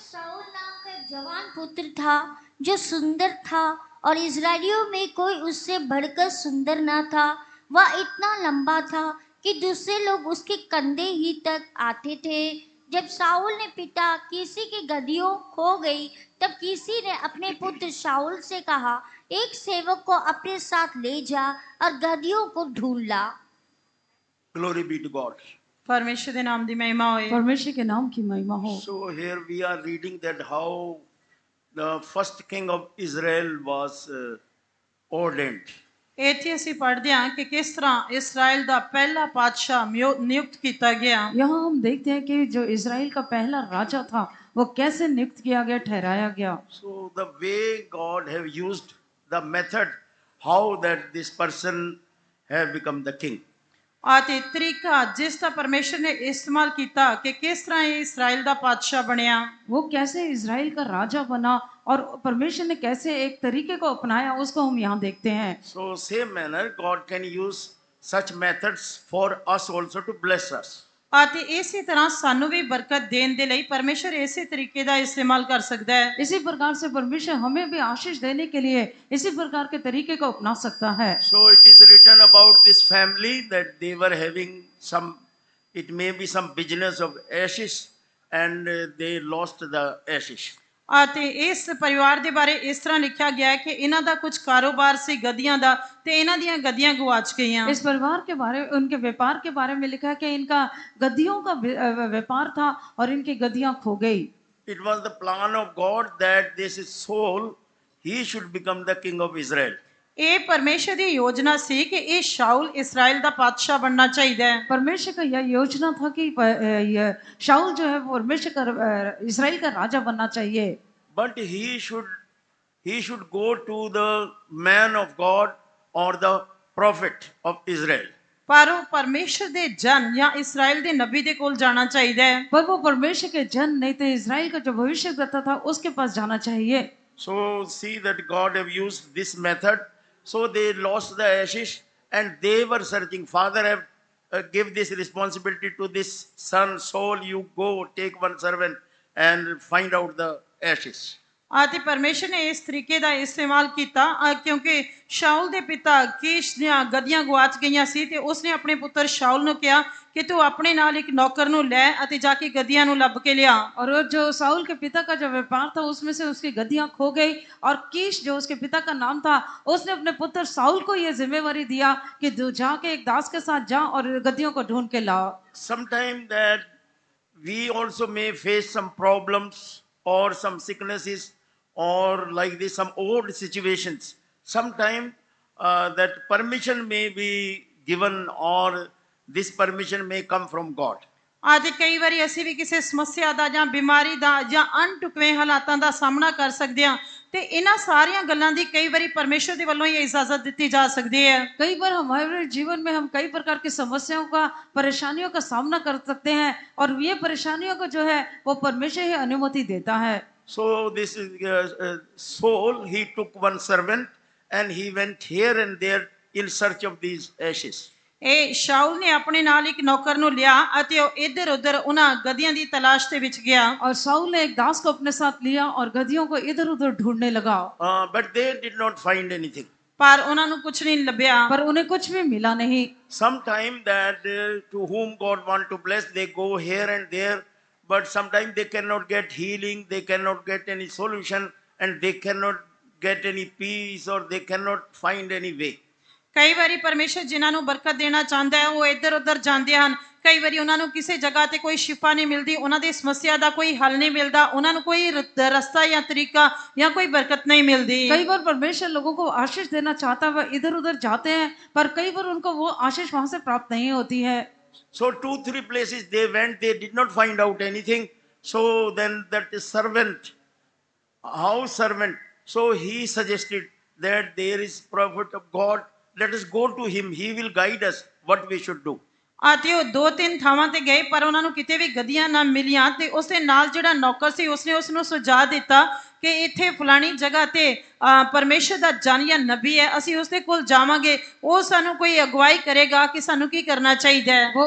शाऊल नाम का एक जवान पुत्र था जो सुंदर था और इजराइलियों में कोई उससे बढ़कर सुंदर न था। वह इतना लंबा था कि दूसरे लोग उसके कंधे ही तक आते थे। जब शाऊल ने पिता किसी की गदहियों खो गई तब किसी ने अपने पुत्र शाऊल से कहा, एक सेवक को अपने साथ ले जा और गदहियों को ढूंढ ला। Glory be to God. परमेश्वर के नाम दी महिमा होए। परमेश्वर के नाम की महिमा हो। So here we are reading that how the first king of Israel was ordained. ਇੱਥੇ ਅਸੀਂ ਪੜ੍ਹਦੇ ਹਾਂ ਕਿ ਕਿਸ ਤਰ੍ਹਾਂ ਇਸਰਾਇਲ ਦਾ ਪਹਿਲਾ ਪਾਤਸ਼ਾਹ ਨਿਯੁਕਤ ਕੀਤਾ ਗਿਆ। यहाँ हम देखते हैं कि जो इजराइल का पहला राजा था वो कैसे नियुक्त किया गया, ठहराया गया। So the way God have used the method how that this person have become the king. ਅਤੇ ਤਰੀਕਾ ਜਿਸ ਦਾ ਪਰਮੇਸ਼ਰ ਨੇ ਇਸਤੇਮਾਲ ਕੀਤਾ ਕਿ ਕਿਸ ਤਰ੍ਹਾਂ ਇਹ ਇਸਰਾਇਲ ਦਾ ਪਾਤਸ਼ਾਹ ਬਣਿਆ। वो कैसे इजराइल का राजा बना और परमेश्वर ने कैसे एक तरीके को अपनाया, उसको हम यहाँ देखते हैं। So same manner God can use such methods for us also to bless us. ਅਤੇ ਇਸੇ ਤਰ੍ਹਾਂ ਸਾਨੂੰ ਵੀ ਬਰਕਤ ਦੇਣ ਦੇ ਲਈ ਪਰਮੇਸ਼ਰ ਇਸੇ ਤਰੀਕੇ ਦਾ ਇਸਤੇਮਾਲ ਕਰ ਸਕਦਾ ਹੈ। इसी प्रकार से परमेश्वर हमें भी आशीष देने के लिए इसी प्रकार के तरीके को अपना सकता है। So it is written about this family that they were having some, it may be some business of ashes and they lost the ashes. ਅਤੇ ਇਸ ਪਰਿਵਾਰ ਦੇ ਬਾਰੇ ਇਸ ਤਰ੍ਹਾਂ ਲਿਖਿਆ ਗਿਆ ਹੈ ਕਿ ਇਹਨਾਂ ਦਾ ਕੁਝ ਕਾਰੋਬਾਰ ਸੀ ਗਧੀਆਂ ਦਾ ਤੇ ਇਹਨਾਂ ਦੀਆਂ ਗਧੀਆਂ ਗੁਆਚ ਗਈਆਂ। इस परिवार के बारे, उनके व्यापार के बारे में लिखा है कि इनका गद्दियों का व्यापार था और इनकी गद्दियां खो गई। It was the plan of God that this Saul, he should become the king of Israel. ਇਹ ਪਰਮੇਸ਼ਰ ਦੀ ਯੋਜਨਾ ਸੀ ਕਿ ਇਹ ਸ਼ਾਉਲ ਇਸਰਾਇਲ ਦਾ ਪਾਤਸ਼ਾਹ ਬਣਨਾ ਚਾਹੀਦਾ ਹੈ। परमेश्वर का यह योजना था कि शाऊल जो है परमेश्वर का इजराइल का राजा बनना चाहिए। But he should go to the man of God or the prophet of Israel. ਪਰ ਉਹ ਪਰਮੇਸ਼ਰ ਦੇ ਜਨ ਜਾਂ ਇਸਰਾਇਲ ਦੇ ਨਬੀ ਦੇ ਕੋਲ ਜਾਣਾ ਚਾਹੀਦਾ ਹੈ। पर वो परमेश्वर के जन नहीं थे, इजराइल का जो भविष्यद्वक्ता था उसके पास जाना चाहिए। So see that God have used this method. So they lost the ashes and they were searching. Father have give this responsibility to this son Saul. You go take one servant and find out the ashes. ਅਤੇ ਪਰਮੇਸ਼ਰ ਨੇ ਇਸ ਤਰੀਕੇ ਦਾ ਇਸਤੇਮਾਲ ਕੀਤਾ ਕਿਉਂਕਿ ਸ਼ਾਉਲ ਦੇ ਪਿਤਾ ਕੀਸ਼ ਦੀਆਂ ਗਧੀਆਂ ਗੁਆਚ ਗਈਆਂ ਸੀ ਤੇ ਉਸਨੇ ਆਪਣੇ ਪੁੱਤਰ ਸ਼ਾਉਲ ਨੂੰ ਕਿਹਾ ਕਿ ਤੂੰ ਆਪਣੇ ਨਾਲ ਇੱਕ ਨੌਕਰ ਨੂੰ ਲੈ ਅਤੇ ਜਾ ਕੇ ਗਧੀਆਂ ਨੂੰ ਲੱਭ के लिया। और जो साउल के पिता का जो व्यापार था उसमें से उसकी गद्दियां खो गई और कीश जो उसके पिता का नाम था उसने अपने पुत्र साउल को यह जिम्मेवारी दिया कि तू जाके एक दास के साथ जा और गद्दियों को ढूंढ के लाओ। Sometime that we also may face some problems or some sicknesses or like this some old situations. Sometime that permission may be given or this permission may come from God. ਅਤੇ ਕਈ ਵਾਰੀ ਅਸੀਂ ਵੀ ਕਿਸੇ ਸਮੱਸਿਆ ਦਾ ਜਾਂ ਬਿਮਾਰੀ ਦਾ ਜਾਂ ਅਣਢੁਕਵੇਂ ਹਾਲਾਤਾਂ ਦਾ ਸਾਹਮਣਾ ਕਰ ਸਕਦੇ ਹਾਂ ਤੇ ਇਹਨਾਂ ਸਾਰੀਆਂ ਗੱਲਾਂ ਦੀ ਕਈ ਵਾਰੀ ਪਰਮੇਸ਼ਰ ਦੇ ਵੱਲੋਂ ਇਹ ਇਜਾਜ਼ਤ ਦਿੱਤੀ ਜਾ ਸਕਦੀ ਹੈ। कई बार हमारे जीवन में हम कई प्रकार की समस्याओं का, परेशानियों का सामना कर सकते हैं और ये परेशानियों को जो है वो परमेश्वर ही अनुमति देता है। So this Saul, he took one servant and he went here and there in search of these ashes. ਇਹ ਸ਼ਾਉਲ ਨੇ ਆਪਣੇ ਨਾਲ ਇੱਕ ਨੌਕਰ ਨੂੰ ਲਿਆ ਅਤੇ ਉਹ ਇੱਧਰ ਉੱਧਰ ਉਹਨਾਂ ਗਧੀਆਂ ਦੀ ਤਲਾਸ਼ ਦੇ ਵਿੱਚ ਗਿਆ। और साउल ने एक दास को अपने साथ लिया और गद्दियों को इधर उधर ढूंढने लगा। But they did not find anything. ਪਰ ਉਹਨਾਂ ਨੂੰ ਕੁਝ ਨਹੀਂ ਲੱਭਿਆ। पर उन्हें कुछ भी मिला नहीं। Sometime that to whom God want to bless, they go here and there, but sometimes they cannot get healing, they cannot get any solution, and they cannot get any peace or they cannot find any way. ਕਈ ਵਾਰੀ ਪਰਮੇਸ਼ਰ ਜਿਨ੍ਹਾਂ ਨੂੰ ਬਰਕਤ ਦੇਣਾ ਚਾਹੁੰਦਾ ਹੈ ਉਹ ਇੱਧਰ ਉੱਧਰ ਜਾਂਦੇ ਹਨ। ਕਈ ਵਾਰੀ ਉਹਨਾਂ ਨੂੰ ਕਿਸੇ ਜਗ੍ਹਾ ਤੇ ਕੋਈ ਸ਼ਿਫਾ ਨਹੀਂ ਮਿਲਦੀ, ਉਹਨਾਂ ਦੀ ਸਮੱਸਿਆ ਦਾ ਕੋਈ ਹੱਲ ਨਹੀਂ ਮਿਲਦਾ, ਉਹਨਾਂ ਨੂੰ ਕੋਈ ਰਸਤਾ ਜਾਂ ਤਰੀਕਾ ਜਾਂ ਕੋਈ ਬਰਕਤ नहीं मिलती। कई बार परमेश्वर लोगों को आशीष देना चाहता है, वह इधर उधर जाते हैं पर कई बार उनको वो आशीष वहां से प्राप्त नहीं होती है। So 2-3 places they went, they did not find out anything. So then that servant, house servant, so he suggested that there is prophet of God. Let us go to him. He will guide us what we should do. ਅਤੇ ਉਹ 2-3 ਥਾਵਾਂ ਤੇ ਗਏ ਪਰ ਉਹਨਾਂ ਨੂੰ ਕਿਤੇ ਵੀ ਗਧੀਆਂ ਨਾ ਮਿਲੀਆਂ ਤੇ ਉਸਦੇ ਨਾਲ ਜਿਹੜਾ ਨੌਕਰ ਸੀ ਉਸਨੇ ਉਸ ਨੂੰ ਸੁਝਾਅ ਦਿੱਤਾ ਕਿ ਇੱਥੇ ਫਲਾਣੀ ਜਗ੍ਹਾ ਤੇ ਪਰਮੇਸ਼ਰ ਦਾ ਜਨ ਜਾਂ ਨਬੀ ਹੈ, ਅਸੀਂ ਉਸਦੇ ਕੋਲ ਜਾਵਾਂਗੇ, ਉਹ ਸਾਨੂੰ ਕੋਈ ਅਗਵਾਈ ਕਰੇਗਾ ਕਿ ਸਾਨੂੰ ਕੀ ਕਰਨਾ ਚਾਹੀਦਾ ਹੈ। वो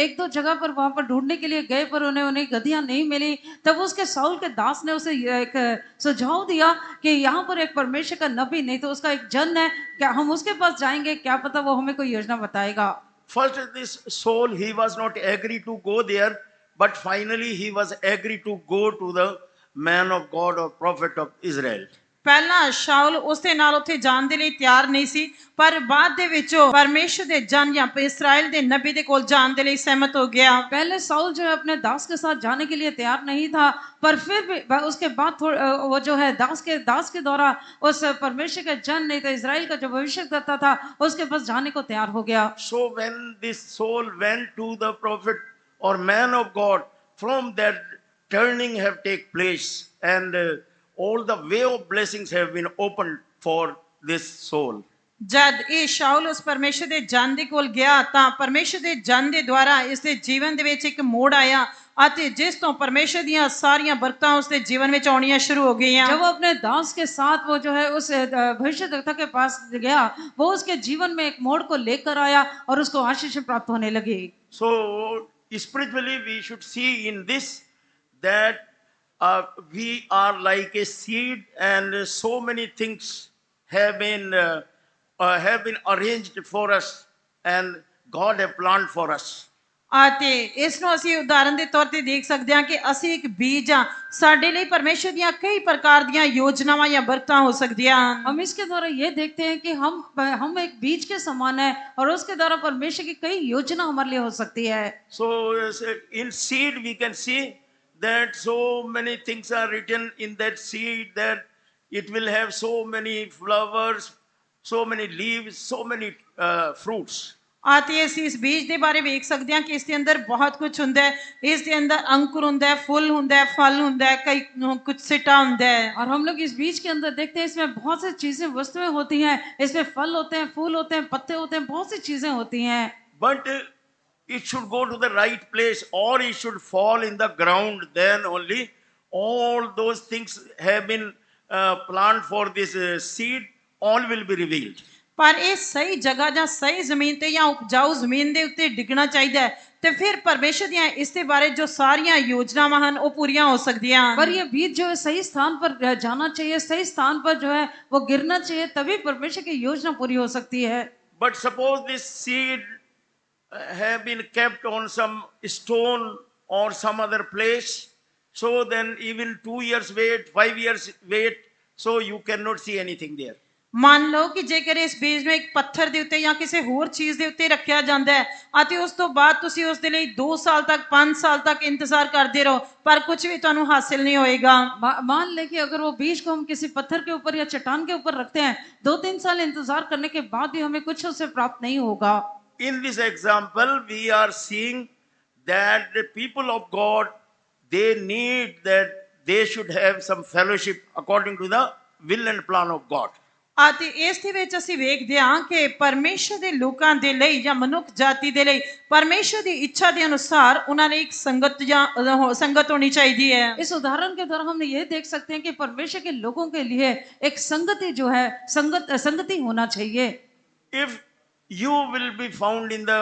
एक दो जगह पर वहां पर ढूंढने के लिए गए, पर उन्हें गद्दियां नहीं मिली। तब उसके साउल के दास ने उसे एक सुझाव दिया कि यहाँ पर एक परमेश्वर का नबी नहीं तो उसका एक जन है, क्या हम उसके पास जाएंगे, क्या पता वो हमें कोई योजना बताएगा। First, this Saul, he was not agree to go there, but finally he was agree to go to the man of God or prophet of Israel. ਪਹਿਲਾਂ ਸ਼ਾਉਲ ਉਸਦੇ ਨਾਲ ਉੱਥੇ ਜਾਣ ਦੇ ਲਈ ਤਿਆਰ ਨਹੀਂ ਸੀ, ਪਰ ਬਾਅਦ ਦੇ ਵਿੱਚ ਉਹ ਪਰਮੇਸ਼ਰ ਦੇ ਜਨ ਜਾਂ ਇਸਰਾਇਲ ਦੇ ਨਬੀ ਦੇ ਕੋਲ ਜਾਣ ਦੇ ਲਈ ਸਹਿਮਤ ਹੋ ਗਿਆ। पहले साउल जो है अपने दास के साथ जाने के लिए तैयार नहीं था, पर फिर भी उसके बाद वो जो है दास के द्वारा उस परमेश्वर के जन नहीं तो इजराइल का जो भविष्यद्वक्ता था उसके पास जाने को तैयार हो गया। So when this Saul went to the prophet or man of God, from that turning have take place, and all the way of blessings have been opened for this Saul. ਜਦ ਇਹ ਸ਼ਾਉਲ ਉਸ ਪਰਮੇਸ਼ਰ ਦੇ ਜਨ ਦੇ ਕੋਲ ਗਿਆ ਤਾਂ ਪਰਮੇਸ਼ਰ ਦੇ ਜਨ ਦੇ ਦੁਆਰਾ ਇਸ ਦੇ ਜੀਵਨ ਦੇ ਵਿੱਚ ਇੱਕ ਮੋੜ ਆਇਆ ਅਤੇ ਜਿਸ ਤੋਂ ਪਰਮੇਸ਼ਰ ਦੀਆਂ ਸਾਰੀਆਂ ਬਰਕਤਾਂ ਉਸ ਦੇ ਜੀਵਨ ਵਿੱਚ ਆਉਣੀਆਂ ਸ਼ੁਰੂ ਹੋ ਗਈਆਂ। जब वो अपने दास के साथ वो जो है उस भविष्यद्वक्ता के पास गया, वो उसके जीवन में एक मोड़ को लेकर आया और उसको आशीष प्राप्त होने लगी। So spiritually we should see in this that we are like a seed, and so many things have been arranged for us, and God have planned for us. ਅਤੇ ਇਸ ਨੂੰ ਅਸੀਂ ਉਦਾਹਰਨ ਦੇ ਤੌਰ ਤੇ ਦੇਖ ਸਕਦੇ ਹਾਂ ਕਿ ਅਸੀਂ ਇੱਕ ਬੀਜ ਆ, ਸਾਡੇ ਲਈ ਪਰਮੇਸ਼ਰ ਦੀਆਂ ਕਈ ਪ੍ਰਕਾਰ ਦੀਆਂ ਯੋਜਨਾਵਾਂ ਜਾਂ ਬਰਕਤਾਂ ਹੋ ਸਕਦੀਆਂ ਹਨ। हम इसके द्वारा ये देखते हैं कि हम एक बीज के समान है और उसके द्वारा परमेश्वर की कई योजना हमारे लिए हो सकती है। So in seed we can see that so many things are written in that seed, that it will have so many flowers, so many leaves, so many fruits. ਅਤੇ ਅਸੀਂ ਇਸ ਬੀਜ ਦੇ ਬਾਰੇ ਵੇਖ ਸਕਦੇ ਹਾਂ ਕਿ ਇਸ ਦੇ ਅੰਦਰ ਬਹੁਤ ਕੁਝ ਹੁੰਦਾ ਹੈ, ਇਸ ਦੇ ਅੰਦਰ ਅੰकुर ਹੁੰਦਾ ਹੈ, ਫੁੱਲ ਹੁੰਦਾ ਹੈ, ਫਲ ਹੁੰਦਾ ਹੈ, ਕਈ ਕੁਝ ਸਿੱਟਾ ਹੁੰਦਾ ਹੈ। और हम लोग इस बीज के अंदर देखते हैं इसमें बहुत सी चीजें वस्तुएं होती हैं, इसमें फल होते हैं, फूल होते हैं, पत्ते होते हैं, बहुत सी चीजें होती हैं। But it should go to the right place, or it should fall in the ground, then only all those things have been planned for this seed, all will be revealed. ਪਰ ਇਹ ਸਹੀ ਜਗ੍ਹਾ ਜਾਂ ਸਹੀ ਜ਼ਮੀਨ ਤੇ ਜਾਂ ਉਪਜਾਊ ਜ਼ਮੀਨ ਦੇ ਉੱਤੇ ਡਿੱਗਣਾ ਚਾਹੀਦਾ ਹੈ, ਤੇ ਫਿਰ ਪਰਮੇਸ਼ਰ ਦੀਆਂ ਇਸ ਦੇ ਬਾਰੇ ਜੋ ਸਾਰੀਆਂ ਯੋਜਨਾਵਾਂ ਹਨ ਉਹ ਪੂਰੀਆਂ ਹੋ ਸਕਦੀਆਂ ਹਨ। पर ये बीज जो है सही स्थान पर जाना चाहिए, सही स्थान पर जो है वो गिरना चाहिए, तभी परमेश्वर की योजना पूरी हो सकती है। But suppose this seed have been kept on some stone or some other place, so then even 2 years wait, 5 years wait, so you cannot see anything there. ਮੰਨ ਲਓ ਕਿ ਜੇਕਰ ਇਸ ਬੀਜ ਨੂੰ ਇੱਕ ਪੱਥਰ ਦੇ ਉੱਤੇ ਜਾਂ ਕਿਸੇ ਹੋਰ ਚੀਜ਼ ਦੇ ਉੱਤੇ ਰੱਖਿਆ ਜਾਂਦਾ ਹੈ ਅਤੇ ਉਸ ਤੋਂ ਬਾਅਦ ਤੁਸੀਂ ਉਸ ਦੇ ਲਈ 2 ਸਾਲ ਤੱਕ 5 ਸਾਲ ਤੱਕ ਇੰਤਜ਼ਾਰ ਕਰਦੇ ਰਹੋ, ਪਰ ਕੁਝ ਵੀ ਤੁਹਾਨੂੰ ਹਾਸਿਲ ਨਹੀਂ ਹੋਏਗਾ। मान ले कि अगर वो बीज को हम किसी पत्थर के ऊपर या चट्टान के ऊपर रखते हैं, 2-3 साल इंतजार करने के बाद भी हमें कुछ उससे प्राप्त नहीं होगा। In this example, we are seeing that the people of God, they need that they should have some fellowship according to the will and plan of God. ਅਤੇ ਇਸ ਦੇ ਵਿੱਚ ਅਸੀਂ ਵੇਖਦੇ ਹਾਂ ਕਿ ਪਰਮੇਸ਼ਰ ਦੇ ਲੋਕਾਂ ਦੇ ਲਈ ਜਾਂ ਮਨੁੱਖ ਜਾਤੀ ਦੇ ਲਈ ਪਰਮੇਸ਼ਰ ਦੀ ਇੱਛਾ ਦੇ ਅਨੁਸਾਰ ਉਹਨਾਂ ਲਈ ਇੱਕ ਸੰਗਤ ਹੋਣੀ ਚਾਹੀਦੀ ਹੈ। इस उदाहरण के द्वारा हम ये देख सकते हैं कि परमेश्वर के लोगों के लिए एक संगति जो है संगति होना चाहिए। If you will be found in the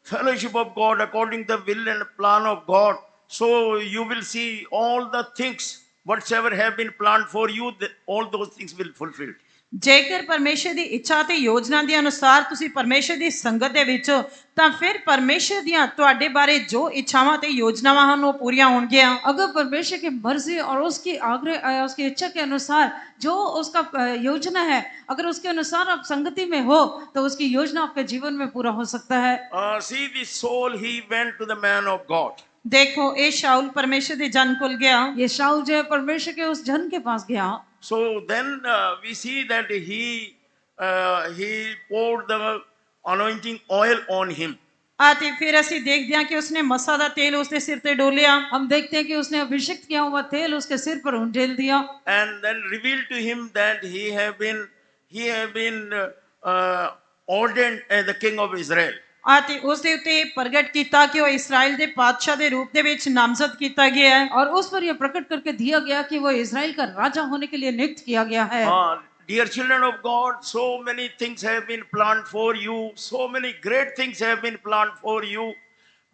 fellowship of God according to the will and plan of God, so you will see all the things whatsoever have been planned for you, all those things will fulfilled. ਜੇਕਰ ਪਰਮੇਸ਼ਰ ਦੀ ਇੱਛਾ ਤੇ ਯੋਜਨਾ ਦੇ ਅਨੁਸਾਰ ਤੁਸੀਂ ਪਰਮੇਸ਼ਰ ਦੀ ਸੰਗਤ ਦੇ ਵਿੱਚ ਹੋ ਤਾਂ ਫਿਰ ਪਰਮੇਸ਼ਰ ਦੀਆਂ ਤੁਹਾਡੇ ਬਾਰੇ ਜੋ ਇੱਛਾਵਾਂ ਤੇ ਯੋਜਨਾਵਾਂ ਹਨ ਉਹ ਪੂਰੀਆਂ ਹੋਣਗੀਆਂ। अगर परमेश्वर की मर्जी और उसकी इच्छा के अनुसार जो उसका योजना है, अगर उसके अनुसार आप संगति में हो तो उसकी योजना आपके जीवन में पूरा हो सकता है। See this Saul, he went to the man of God. ਦੇਖੋ ਇਹ ਸ਼ਾਉਲ ਪਰਮੇਸ਼ਰ ਦੇ ਜਨ ਕੋਲ ਗਿਆ। ये शाऊल जो है परमेश्वर के उस जन के पास गया। So then we see that he poured the anointing oil on him. ਅਤੇ ਫਿਰ ਅਸੀਂ ਦੇਖਦੇ ਹਾਂ ਕਿ ਉਸਨੇ ਮਸਾ ਦਾ ਤੇਲ ਉਸਦੇ ਸਿਰ ਤੇ ਡੋਲਿਆ। हम देखते हैं कि उसने अभिषेक किया हुआ तेल उसके सिर पर उंडेल दिया And then revealed to him that he have been ordained as the king of Israel. ਅਤੇ ਉਸ ਦੇ ਉੱਤੇ ਪ੍ਰਗਟ ਕੀਤਾ ਕਿ ਉਹ ਇਸਰਾਇਲ ਦੇ ਪਾਤਸ਼ਾਹ ਦੇ ਰੂਪ ਦੇ ਵਿੱਚ ਨਾਮਜ਼ਦ ਕੀਤਾ ਗਿਆ ਹੈ और उस पर यह प्रकट करके दिया गया कि वो इजराइल का राजा होने के लिए नियुक्त किया गया है। Dear children of God, so many things have been planned for you, so many great things have been planned for you.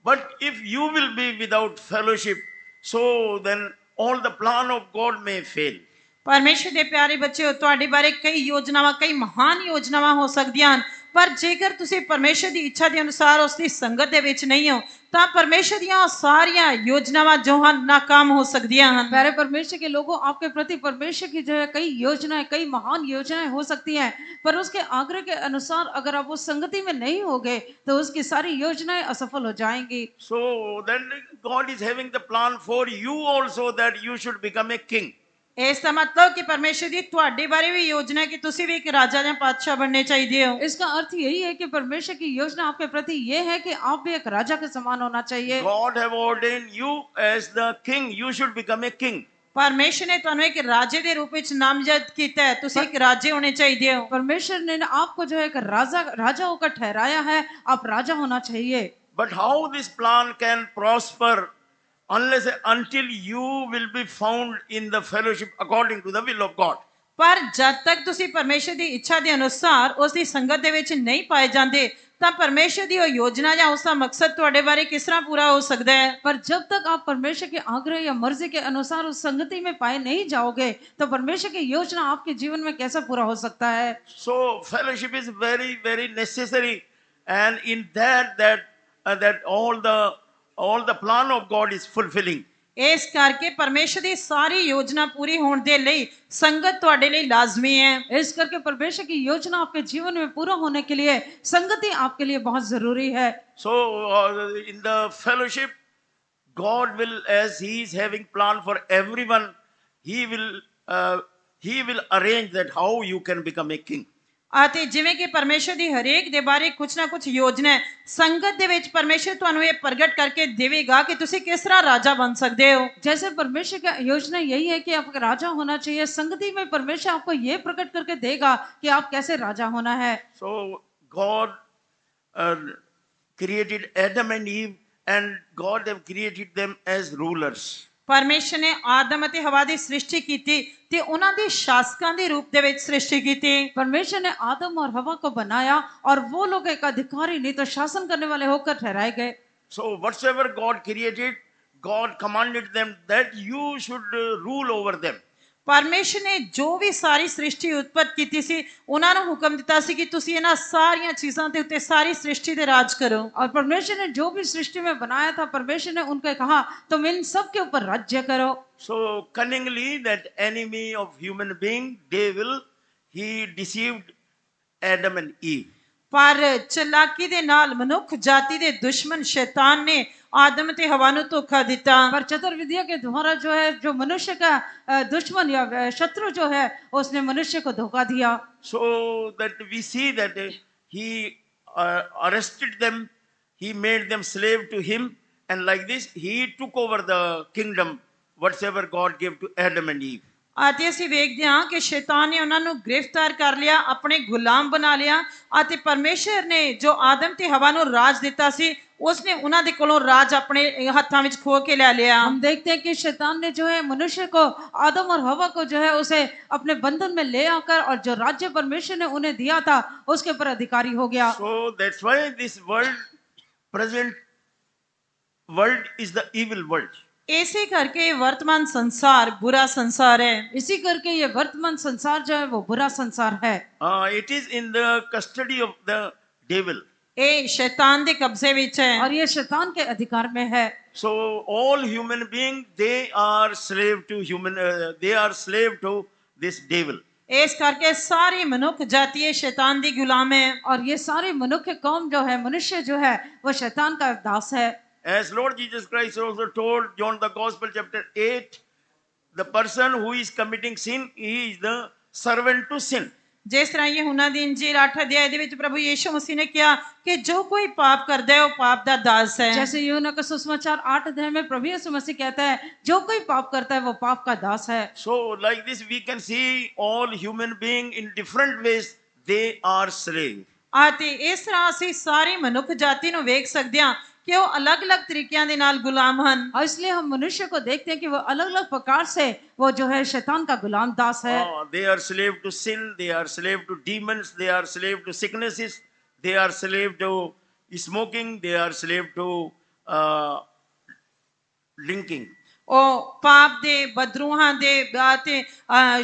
But if you will be without fellowship, so then all the plan of God may fail. ਪਰਮੇਸ਼ਰ ਦੇ ਪਿਆਰੇ ਬੱਚਿਓ, ਤੁਹਾਡੇ ਬਾਰੇ ਕਈ ਯੋਜਨਾਵਾਂ, ਕਈ ਮਹਾਨ ਯੋਜਨਾਵਾਂ ਹੋ ਸਕਦੀਆਂ ਹਨ, ਪਰ ਜੇਕਰ ਤੁਸੀਂ ਪਰਮੇਸ਼ਰ ਦੀ ਇੱਛਾ ਦੇ ਅਨੁਸਾਰ ਉਸ ਦੀ ਸੰਗਤ ਦੇ ਵਿੱਚ ਨਹੀਂ ਹੋ ਤਾਂ ਪਰਮੇਸ਼ਰ ਦੀਆਂ ਸਾਰੀਆਂ ਯੋਜਨਾਵਾਂ ਜੋ ਹਨ ਨਾਕਾਮ ਹੋ ਸਕਦੀਆਂ ਹਨ। प्यारे परमेश्वर के लोगों, आपके प्रति परमेश्वर की जो है कई योजनाएं, कई महान योजनाएं हो सकती हैं, पर उसके आग्रह के अनुसार अगर आप उस संगति में नहीं होगे तो उसकी सारी योजनाएं असफल हो जाएंगी। So then God is having the plan for you also that you should become a king. ਇਸ ਦਾ ਮਤਲਬ ਕਿ ਪਰਮੇਸ਼ਰ ਦੀ ਤੁਹਾਡੇ ਬਾਰੇ ਵੀ ਯੋਜਨਾ ਹੈ ਕਿ ਤੁਸੀਂ ਵੀ ਇੱਕ ਰਾਜਾ ਜਾਂ ਪਾਤਸ਼ਾਹ ਬਣਨੇ ਚਾਹੀਦੇ ਹੋ। इसका अर्थ यही है कि परमेश्वर की योजना आपके प्रति ये है कि आप भी एक राजा के समान होना चाहिए। God have ordained you as the king. You should become a king. ਪਰਮੇਸ਼ਰ ਨੇ ਤੁਹਾਨੂੰ ਇੱਕ ਰਾਜੇ ਦੇ ਰੂਪ ਵਿੱਚ ਨਾਮਜ਼ਦ ਕੀਤਾ ਹੈ, ਤੁਸੀਂ ਇੱਕ ਰਾਜੇ ਹੋਣੇ ਚਾਹੀਦੇ ਹੋ। परमेश्वर ने आपको जो है एक राजा होकर ठहराया है, आप राजा होना चाहिए। But how this plan can prosper until you will be found in the fellowship according to the will of God. ਪਰ ਜਦ ਤੱਕ ਤੁਸੀਂ ਪਰਮੇਸ਼ਰ ਦੀ ਇੱਛਾ ਦੇ ਅਨੁਸਾਰ ਉਸ ਦੀ ਸੰਗਤ ਦੇ ਵਿੱਚ ਨਹੀਂ ਪਾਏ ਜਾਂਦੇ ਤਾਂ ਪਰਮੇਸ਼ਰ ਦੀ ਉਹ ਯੋਜਨਾ ਜਾਂ ਉਸ ਦਾ ਮਕਸਦ ਤੁਹਾਡੇ ਬਾਰੇ ਕਿਸ ਤਰ੍ਹਾਂ ਪੂਰਾ ਹੋ ਸਕਦਾ ਹੈ। पर जब तक आप परमेश्वर के आग्रह या मर्जी के अनुसार उस संगति में पाए नहीं जाओगे तो परमेश्वर की योजना आपके जीवन में कैसे पूरा हो सकता है। So fellowship is very, very necessary, and in that all the plan of God is fulfilling. ਇਸ ਕਰਕੇ ਪਰਮੇਸ਼ਰ ਦੀ ਸਾਰੀ ਯੋਜਨਾ ਪੂਰੀ ਹੋਣ ਦੇ ਲਈ ਸੰਗਤ ਤੁਹਾਡੇ ਲਈ ਲਾਜ਼ਮੀ ਹੈ। इस करके परमेश्वर की योजना आपके जीवन में पूरा होने के लिए संगति आपके लिए बहुत जरूरी है। So in the fellowship, God will, as He is having plan for everyone, He will arrange that how you can become a king. ਅਤੇ ਜਿਵੇਂ ਕਿ ਪਰਮੇਸ਼ਰ ਦੀ ਹਰੇਕ ਦੇ ਬਾਰੇ ਕੁਝ ਨਾ ਕੁਝ ਯੋਜਨਾ ਹੈ, ਸੰਗਤ ਦੇ ਵਿੱਚ ਪਰਮੇਸ਼ਰ ਤੁਹਾਨੂੰ ਇਹ ਪ੍ਰਗਟ ਕਰਕੇ ਦੇਵੇਗਾ ਕਿ ਤੁਸੀਂ ਕਿਸ ਤਰ੍ਹਾਂ ਰਾਜਾ ਬਣ ਸਕਦੇ ਹੋ। जैसे परमेश्वर का योजना यही है कि आपका राजा होना चाहिए, संगति में परमेश्वर आपको ये प्रकट करके देगा कि आप कैसे राजा होना है। So God created Adam and Eve, and God have created them as rulers. ਪਰਮੇਸ਼ਰ ਨੇ ਆਦਮ ਅਤੇ ਹਵਾ ਦੀ ਸ੍ਰਿਸ਼ਟੀ ਕੀਤੀ ਤੇ ਉਹਨਾਂ ਦੇ ਸ਼ਾਸਕਾਂ ਦੇ ਰੂਪ ਦੇ ਵਿੱਚ ਸ੍ਰਿਸ਼ਟੀ ਕੀਤੀ। परमेश्वर ने आदम और हवा को बनाया और वो लोग एक अधिकारी नहीं तो शासन करने वाले होकर ठहराए गए। So whatsoever God created, God commanded them that you should rule over them. ਪਰਮੇਸ਼ਰ ਨੇ ਜੋ ਵੀ ਸਾਰੀ ਸ੍ਰਿਸ਼ਟੀ ਉਤਪਤ ਕੀਤੀ ਸੀ ਉਹਨਾਂ ਨੂੰ ਹੁਕਮ ਦਿੱਤਾ ਸੀ ਕਿ ਤੁਸੀਂ ਇਹਨਾਂ ਸਾਰੀਆਂ ਚੀਜ਼ਾਂ ਦੇ ਉੱਤੇ ਸਾਰੀ ਸ੍ਰਿਸ਼ਟੀ ਦੇ ਰਾਜ ਕਰੋ। और परमेश्वर ने जो भी सृष्टि में बनाया था परमेश्वर ने उनको कहा तुम इन सब के ऊपर राज्य करो। So cunningly that enemy of human being, devil, he deceived Adam and Eve. ਪਰ ਚਲਾਕੀ ਦੇ ਨਾਲ ਮਨੁੱਖ ਜਾਤੀ ਦੇ ਦੁਸ਼ਮਣ ਸ਼ੈਤਾਨ ਨੇ आदम ते हवा नु धोखा दिता। पर चतुर्विद्या के द्वारा जो है जो मनुष्य का दुश्मन या शत्रु जो है उसने मनुष्य को धोखा दिया। So that we see that he arrested them, he made them slave to him, and like this he took over the kingdom whatsoever God gave to Adam and Eve. ਅਤੇ ਅਸੀਂ ਵੇਖਦੇ ਹਾਂ ਕਿ ਸ਼ੈਤਾਨ ਨੇ ਉਹਨਾਂ ਨੂੰ ਗ੍ਰਿਫਤਾਰ ਕਰ ਲਿਆ, ਆਪਣੇ ਗੁਲਾਮ ਬਣਾ ਲਿਆ ਅਤੇ ਪਰਮੇਸ਼ਰ ਨੇ ਜੋ ਆਦਮ ਤੇ ਹਵਾ ਨੂੰ ਰਾਜ ਦਿੱਤਾ ਸੀ उसने उन्हां दे कोलों राज अपने हाथां विच खो के ले लिया। हम देखते हैं कि शैतान ने जो है मनुष्य को आदम और हवा को जो है उसे अपने बंधन में ले आकर और जो राज्य परमेश्वर ने उन्हें दिया था उसके ऊपर अधिकारी हो गया। So that's why this present world is the evil world. ऐसे करके वर्तमान संसार बुरा संसार है। इसी करके ये वर्तमान संसार जो है वो बुरा संसार है। It is in the custody of the devil. ए शैतान दे कब्जे विच है और ये शैतान के अधिकार में है। So all human beings they are slave to this devil. इस करके सारी मनुष्य जाति शैतान दी गुलाम है और ये सारे मनुष्य कौम जो है मनुष्य जो है वो शैतान का दास है। As Lord Jesus Christ also told John the Gospel chapter 8, the person who is committing sin, he is the servant to sin. जिस तरह यूहन्ना दी इंजील 8 अध्याय दे विच प्रभु यीशु मसीह ने कहा कि जो कोई पाप करदा है वो पाप दा दास है। जैसे यूहन्ना का सुसमाचार 8 अध्याय में प्रभु यीशु मसीह कहता है जो कोई पाप करता है वो पाप का दास है। So like this we can see all human beings in different ways they are slave. ਅਤੇ ਇਸ ਤਰ੍ਹਾਂ ਅਸੀਂ ਸਾਰੀ ਮਨੁੱਖ ਜਾਤੀ ਨੂੰ ਵੇਖ ਸਕਦੇ ਹਾਂ कि वो अलग-अलग तरीकों के नाल गुलाम हन। और इसलिए हम मनुष्य को देखते हैं कि वो अलग-अलग प्रकार से वो जो है शैतान का गुलाम दास है। They are slave to sin, they are slave to demons, they are slave to sicknesses, they are slave to smoking, they are slave to drinking. ਉਹ ਪਾਪ ਦੇ, ਬਦਰੂਹਾਂ ਦੇ ਅਤੇ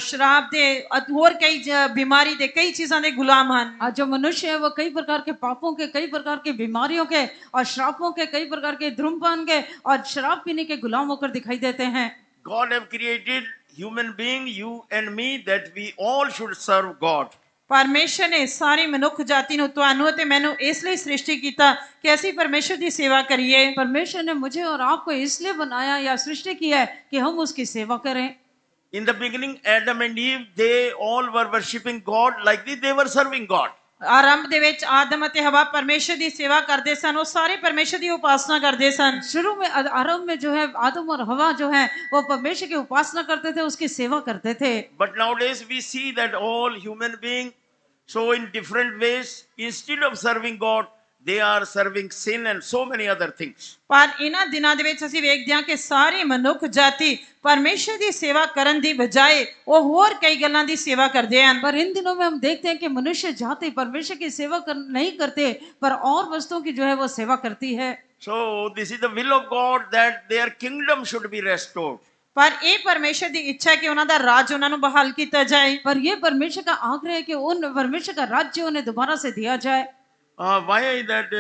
ਸ਼ਰਾਬ ਦੇ ਹੋਰ ਕਈ बीमारी ਦੇ कई चीजों के गुलाम हन। और जो मनुष्य है वो कई प्रकार के पापों के, कई प्रकार की बीमारियों के और श्रापों के, कई प्रकार के धूम्रपान के और शराब पीने के गुलाम होकर दिखाई देते हैं। God have created human being, you and me, that we all should serve God. परमेश्वर ने सारी मनुख जाति ਨੂੰ ਤੁਹਾਨੂੰ ਤੇ ਮੈਨੂੰ ਇਸ ਲਈ ਸ੍ਰਿਸ਼ਟੀ ਕੀਤਾ कि ਅਸੀਂ परमेश्वर ਦੀ सेवा करिए। परमेश्वर ने मुझे और आपको इसलिए बनाया या सृष्टि की है कि हम उसकी सेवा करें। In the beginning, Adam and Eve, they all were worshipping God like this, they were serving God. ਆਰੰਭ ਦੇ ਵਿੱਚ ਆਦਮ ਅਤੇ ਹਵਾ परमेश्वर ਦੀ सेवा ਕਰਦੇ ਸਨ, ਉਹ ਸਾਰੇ परमेश्वर ਦੀ ਉਪਾਸਨਾ ਕਰਦੇ ਸਨ। शुरू में आरंभ में जो है आदम और हवा जो है वो परमेश्वर की उपासना करते थे, उसकी सेवा करते थे। But nowadays we see that all human beings, so in different ways, instead of serving God, they are serving sin and so many other things. ਪਰ ਇਹਨਾਂ ਦਿਨਾਂ ਦੇ ਵਿੱਚ ਅਸੀਂ ਵੇਖਦੇ ਹਾਂ ਕਿ ਸਾਰੀ ਮਨੁੱਖ ਜਾਤੀ परमेश्वर ਦੀ सेवा ਕਰਨ ਦੀ ਬਜਾਏ ਉਹ ਹੋਰ ਕਈ ਗੱਲਾਂ ਦੀ सेवा ਕਰਦੇ ਹਨ। पर इन दिनों में हम देखते हैं कि मनुष्य जाति परमेश्वर की सेवा नहीं करते, पर और वस्तुओं की जो है वो सेवा करती है। So this is the will of God that their kingdom should be restored. पर ਇਹ परमेश्वर ਦੀ ਇੱਛਾ ਹੈ ਕਿ ਉਹਨਾਂ ਦਾ ਰਾਜ ਉਹਨਾਂ ਨੂੰ ਬਹਾਲ ਕੀਤਾ ਜਾਏ। पर ये परमेश्वर का आग्रह है कि उन परमेश्वर का राज्य उन्हें दोबारा से दिया जाए। Why that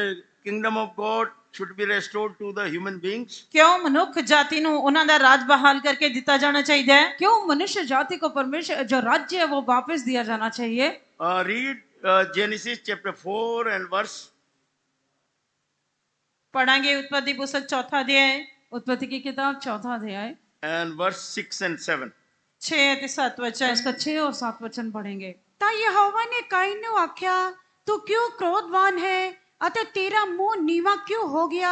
kingdom of God should be restored to the human beings? क्यों मनुष्य जाति ਨੂੰ ਉਹਨਾਂ ਦਾ ਰਾਜ ਬਹਾਲ ਕਰਕੇ ਦਿੱਤਾ ਜਾਣਾ ਚਾਹੀਦਾ ਹੈ? क्यों मनुष्य जाति को परमेश्वर जो राज्य है वो वापस दिया जाना चाहिए? Read Genesis chapter 4 and verse। पढ़ांगे उत्पत्ति पुस्तक 4 अध्याय, उत्पत्ति की किताब 4 अध्याय and verse 6 and 7। 6 ਅਤੇ 7 वचन। उसका 6 और 7 वचन पढ़ेंगे। ਤਾਂ ਯਹੋਵਾ ਨੇ ਕਾਇਨ ਨੂੰ ਆਖਿਆ, ਤੂੰ ਕਿਉਂ ਕ੍ਰੋਧਵਾਨ ਹੈ ਅਤੇ ਤੇਰਾ ਮੂੰਹ ਨੀਵਾ ਕਿਉਂ ਹੋ ਗਿਆ?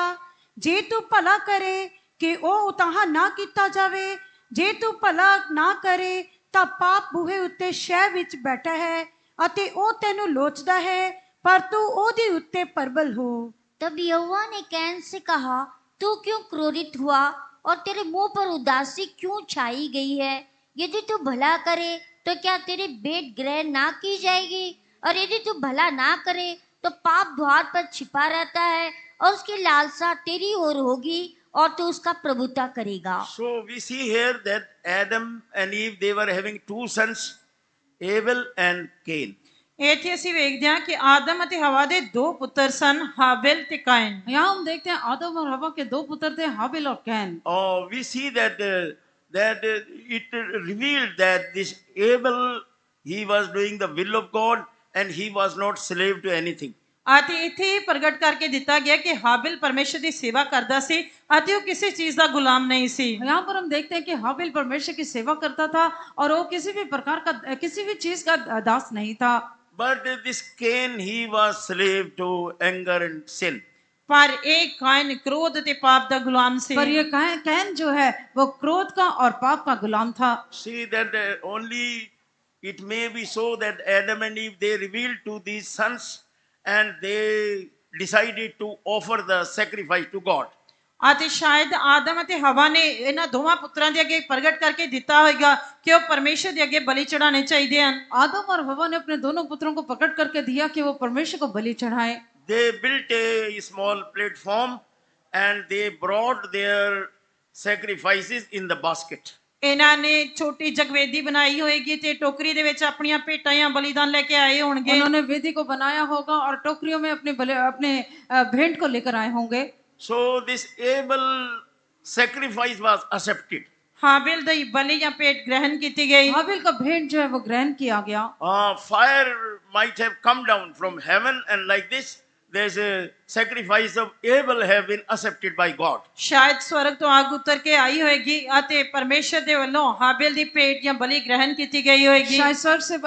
ਜੇ ਤੂੰ ਭਲਾ ਕਰੇ ਕਿ ਉਹ ਉਤਾਹ ਨਾ ਕੀਤਾ ਜਾਵੇ, ਜੇ ਤੂੰ ਭਲਾ ਨਾ ਕਰੇ ਤਾਂ ਪਾਪ ਬੂਹੇ ਉੱਤੇ ਸ਼ਹਿ ਵਿੱਚ ਬੈਠਾ ਹੈ ਅਤੇ ਉਹ ਤੈਨੂੰ ਲੋਚਦਾ ਹੈ, ਪਰ ਤੂੰ ਉਹਦੇ ਉੱਤੇ ਪ੍ਰਬਲ ਹੋ। तब यहोवा ने कैन से कहा, तू क्यों क्रोधित हुआ और तेरे मुंह पर उदासी क्यों छाई गई है? यदि तू भला करे तो क्या तेरी भेंट ग्रहण ना की जाएगी? और यदि तू भला ना करे तो पाप द्वार पर छिपा रहता है और उसकी लालसा तेरी ओर होगी और तू उसका प्रभुता करेगा। So we see here that Adam and Eve, they were having two sons, Abel and Cain. ਇੱਥੇ ਅਸੀਂ ਵੇਖਦੇ ਹਾਂ ਕਿ ਆਦਮ ਅਤੇ ਹਵਾ ਦੇ ਦੋ ਪੁੱਤਰ ਸਨ, ਹਾਬਿਲ ਤੇ ਕਾਇਨ। यहाँ हम देखते हैं आदम और हवा के 2 पुत्र थे, हाबिल और can. We see that it revealed that this Abel, he was doing the will of God and he was not slave to anything. ਅਤੇ ਇੱਥੇ ਇਹ ਪ੍ਰਗਟ ਕਰਕੇ ਦਿੱਤਾ ਗਿਆ ਕਿ ਹਾਬਿਲ ਪਰਮੇਸ਼ਰ ਦੀ ਸੇਵਾ ਕਰਦਾ ਸੀ ਅਤੇ ਉਹ ਕਿਸੇ ਚੀਜ਼ ਦਾ ਗੁਲਾਮ ਨਹੀਂ ਸੀ। यहाँ पर हम देखते हैं कि हाबिल परमेश्वर की सेवा करता था और वो किसी भी प्रकार का, किसी भी चीज का दास नहीं था। But this Cain, he was slave to anger and sin. पर एक कायन क्रोध ते पाप दा गुलाम से। पर ये कैन जो है वो क्रोध का और पाप का गुलाम था। See that only it may be so that Adam and Eve, they revealed to these sons and they decided to offer the sacrifice to God. ਅਤੇ ਸ਼ਾਇਦ ਆਦਮ ਅਤੇ ਹਵਾ ਨੇ ਇਹਨਾਂ ਦੋਵਾਂ ਪੁੱਤਰਾਂ ਦੇ ਅੱਗੇ ਪ੍ਰਗਟ ਕਰਕੇ ਦਿੱਤਾ ਹੋਵੇਗਾ ਕਿ ਉਹ ਪਰਮੇਸ਼ਰ ਦੇ ਅੱਗੇ ਬਲੀ ਚੜਾਣੇ ਚਾਹੀਦੇ ਹਨ। आदम और हवा ने अपने दोनों पुत्रों को प्रकट करके दिया कि वो परमेश्वर को बलि चढ़ाएं। They built a small platform and they brought their sacrifices in the basket. ਇਹਨਾਂ ਨੇ ਛੋਟੀ ਜਗਵੇਦੀ ਬਣਾਈ ਹੋਏਗੀ ਤੇ ਟੋਕਰੀ ਦੇ ਵਿੱਚ ਆਪਣੀਆਂ ਭੇਟਾਂ ਜਾਂ ਬਲੀਦਾਨ ਲੈ ਕੇ ਆਏ ਹੋਣਗੇ। उन्होंने वेदी को बनाया होगा और टोकरियों में अपने भेंट को लेकर आए होंगे। So this Abel sacrifice was accepted. हाबिल दी बलि या भेंट ग्रहण की गई। हाबिल का भेंट जो है वो ग्रहण किया गया। Fire might have come down from heaven and like this there's a sacrifice of Abel have been accepted by God. शायद स्वर्ग तो आग उतर के आई होगी ਅਤੇ परमेश्वर ਦੇ ਵੱਲੋਂ ਹਾबिल ਦੀ ਭੇਟ ਜਾਂ ਬਲੀ ग्रहण की गई होगी। शायद स्वर्ग से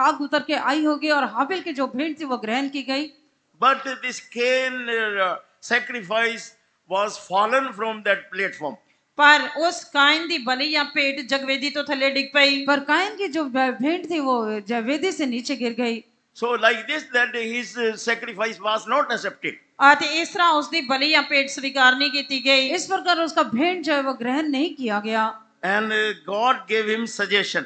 आग उतर के आई होगी और हाबिल की जो भेंट थी वो ग्रहण की गई। But this Cain sacrifice was fallen from that platform. पर उस कायन दी बलि या भेंट जगवेदी तो थले डिग पई। पर कायन की जो भेंट थी वो वेदी से नीचे गिर गई। So like this, that his sacrifice was not accepted. ਤੇ ਇਸ ਤਰ੍ਹਾਂ ਉਸ ਦੀ ਬਲੀ ਜਾਂ ਭੇਟ ਸਵੀਕਾਰ ਨਹੀਂ ਕੀਤੀ ਗਈ। इस प्रकार उसका भेंट जो है वो ग्रहण नहीं किया गया। And God gave him suggestion.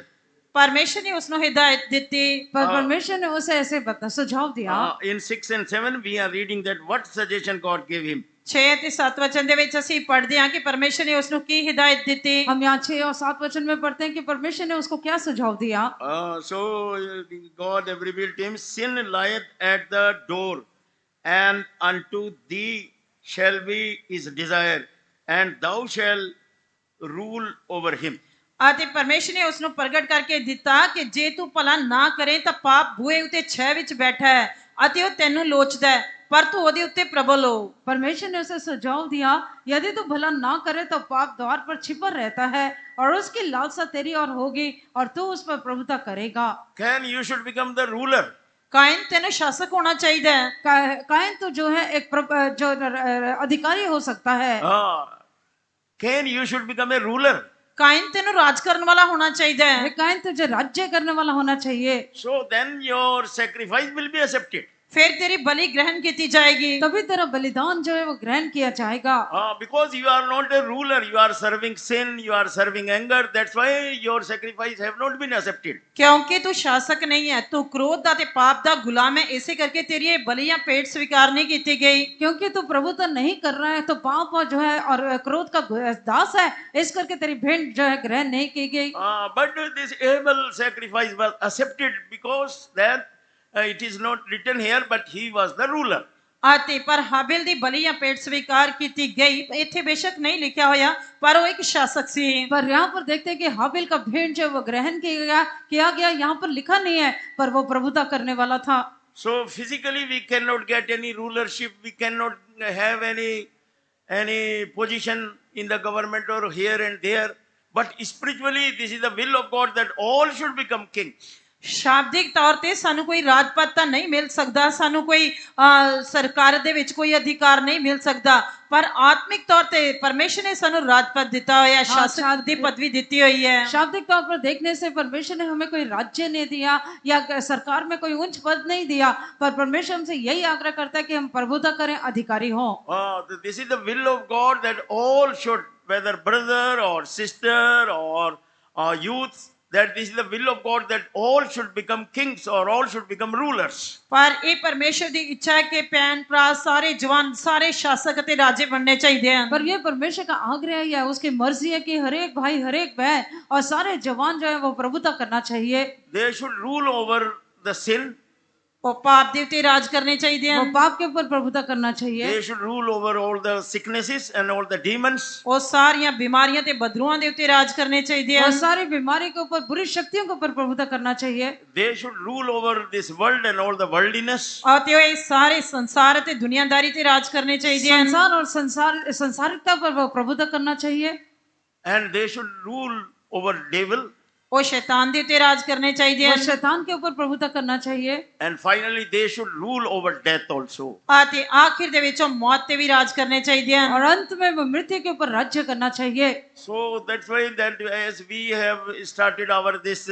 ਪਰਮੇਸ਼ਰ ਨੇ ਉਸ ਨੂੰ ਹਿਦਾਇਤ ਦਿੱਤੀ। पर परमेश्वर ने उसे ऐसे सुझाव दिया। In 6 and 7 we are reading that what suggestion God gave him. 6 ਅਤੇ 7 ਵਚਨ ਦੇ ਵਿੱਚ ਅਸੀਂ ਪੜ੍ਹਦੇ ਹਾਂ ਕਿ ਪਰਮੇਸ਼ਰ ਨੇ ਉਸ ਨੂੰ ਕੀ ਹਿਦਾਇਤ ਦਿੱਤੀ। हम यहाँ 6 और 7 वचन में पढ़ते हैं कि परमेश्वर ने उसको क्या सुझाव दिया। So God have revealed to him, sin lieth at the door, and unto thee shall be his desire, and thou shalt rule over him. ਅਤੇ ਪਰਮੇਸ਼ਰ ਨੇ ਉਸ ਨੂੰ ਪ੍ਰਗਟ ਕਰਕੇ ਦਿੱਤਾ ਕਿ ਜੇ ਤੂੰ ਭਲਾ ਨਾ ਕਰੇ ਤਾਂ ਪਾਪ ਬੂਹੇ ਉਤੇ ਛੇ ਵਿੱਚ ਬੈਠਾ ਹੈ ਅਤੇ ਉਹ ਤੈਨੂੰ ਲੋਚਦਾ ਹੈ, ਪਰ ਤੂੰ ਉਹਦੇ ਉੱਤੇ ਪ੍ਰਬਲ ਹੋ। परमेश्वर ने उसे सुझाव दिया, यदि तू भला ना करे तो पाप द्वार पर छिपा रहता है और उसकी लालसा तेरी और होगी और तू उस पर प्रभुता करेगा। Can you should become the ruler? Coin ਤੈਨੂੰ ਸ਼ਾਸਕ ਹੋਣਾ ਚਾਹੀਦਾ ਹੈ। कायन तो जो है एक जो अधिकारी हो सकता है। Cain, you should become a ruler. Coin ਤੈਨੂੰ ਰਾਜ ਕਰਨ ਵਾਲਾ ਹੋਣਾ ਚਾਹੀਦਾ ਹੈ। कायन तुझे राज्य करने वाला होना चाहिए। So then your sacrifice will be accepted. ਫਿਰ ਤੇਰੀ ਬਲੀ ਗ੍ਰਹਿਣ ਕੀਤੀ ਜਾਏਗੀ। तभी तेरा बलिदान जो है वो ग्रहण किया जाएगा। Because you are not a ruler, you are serving sin, you are serving anger. That's why your sacrifice have not been accepted. ਕਿਉਂਕਿ ਤੂੰ ਸ਼ਾਸਕ ਨਹੀਂ ਹੈ, ਤੂੰ ਕ੍ਰੋਧ ਦਾ ਤੇ ਪਾਪ ਦਾ ਗੁਲਾਮ ਹੈ, ਇਸੇ ਕਰਕੇ ਤੇਰੀ ਇਹ ਬਲੀ ਜਾਂ ਭੇਟ स्वीकार नहीं की गई। क्योंकि तू प्रभुता नहीं कर रहा है तो पाप जो है और क्रोध का दास है, इस करके तेरी भेंट जो है ग्रहण नहीं की गई। But this Abel sacrifice was accepted because that it is not written here, but he was the ruler. ਅਤੇ ਪਰ ਹਾਬਿਲ ਦੀ ਬਲੀ ਜਾਂ ਭੇਟ स्वीकार ਕੀਤੀ ਗਈ, ਇੱਥੇ ਬੇਸ਼ੱਕ ਨਹੀਂ ਲਿਖਿਆ ਹੋਇਆ, ਪਰ ਉਹ ਇੱਕ ਸ਼ਾਸਕ ਸੀ। पर यहाँ पर देखते हैं कि हाबिल का भेंट जो वो ग्रहण किया गया, यहाँ पर लिखा नहीं है, पर वो प्रभुता करने वाला था। So physically we cannot get any rulership, we cannot have any position in the government or here and there, but spiritually this is the will of God that all should become kings. ਸ਼ਾਬਦਿਕ ਤੌਰ ਤੇ ਸਾਨੂੰ ਕੋਈ ਰਾਜ ਪਦ ਤਾਂ ਨਹੀਂ ਮਿਲ ਸਕਦਾ, ਸਾਨੂੰ ਕੋਈ ਸਰਕਾਰ ਦੇ ਵਿੱਚ ਕੋਈ ਅਧਿਕਾਰ ਨਹੀਂ ਮਿਲ ਸਕਦਾ, ਪਰ ਆਤਮਿਕ ਤੌਰ ਤੇ ਪਰਮੇਸ਼ਰ ਨੇ ਸਾਨੂੰ ਰਾਜ ਪਦ ਦਿੱਤਾ ਹੋਇਆ, ਸ਼ਾਸਕ ਦੀ ਪਦਵੀ ਦਿੱਤੀ ਹੋਈ है। शाब्दिक तौर पर देखने से परमेश्वर ने हमें कोई राज्य नहीं दिया या सरकार में कोई उच्च पद नहीं दिया, पर परमेश्वर हमसे यही आग्रह करता है कि हम प्रभुता करें, अधिकारी हों। This is the will of God that all should, whether brother or sister or youth, that this is the will of God that all should become kings or all should become rulers. ਪਰ ਇਹ ਪਰਮੇਸ਼ਰ ਦੀ ਇੱਛਾ ਹੈ ਕਿ ਭੈਣ ਭਰਾ ਸਾਰੇ ਜਵਾਨ ਸਾਰੇ ਸ਼ਾਸਕ ਅਤੇ ਰਾਜੇ ਬਣਨੇ ਚਾਹੀਦੇ ਹਨ। पर यह परमेश्वर का आग्रह है, उसकी मर्जी है कि हर एक भाई हर एक बहन और सारे जवान जो है वो प्रभुता करना चाहिए। They should rule over the sin. ਉਹ ਪਾਪ ਦੇ ਉੱਤੇ ਰਾਜ ਕਰਨੇ ਚਾਹੀਦੇ वो ਹਨ। पाप के ऊपर प्रभुता करना चाहिए। They should rule over all the sicknesses and all the demons. ਉਹ ਸਾਰੀਆਂ ਬਿਮਾਰੀਆਂ ਤੇ ਬਦਲੂਆਂ ਦੇ ਉੱਤੇ ਰਾਜ ਕਰਨੇ ਚਾਹੀਦੇ और ਹਨ। सारी बीमारी के ऊपर, बुरी शक्तियों के ऊपर प्रभुता करना चाहिए। They should rule over this world and all the worldliness. ਅਤੇ ਉਹ ਇਹ ਸਾਰੇ ਸੰਸਾਰ ਅਤੇ ਦੁਨੀਆਦਾਰੀ ਤੇ ਰਾਜ ਕਰਨੇ ਚਾਹੀਦੇ ਹਨ। संसार और संसारिकता पर वो प्रभुता करना चाहिए। And they should rule over devil. ਉਹ ਸ਼ੈਤਾਨ ਦੇ ਉੱਤੇ ਰਾਜ ਕਰਨੇ ਚਾਹੀਦੇ और ਹਨ। शैतान के ऊपर प्रभुता करना चाहिए। And finally they should rule over death also. ਅਤੇ ਆਖਿਰ ਦੇ ਵਿੱਚ ਉਹ ਮੌਤ ਤੇ ਵੀ ਰਾਜ ਕਰਨੇ ਚਾਹੀਦੇ ਹਨ। और अंत में वो मृत्यु के ऊपर राज्य करना चाहिए। So that's why that as we have started our this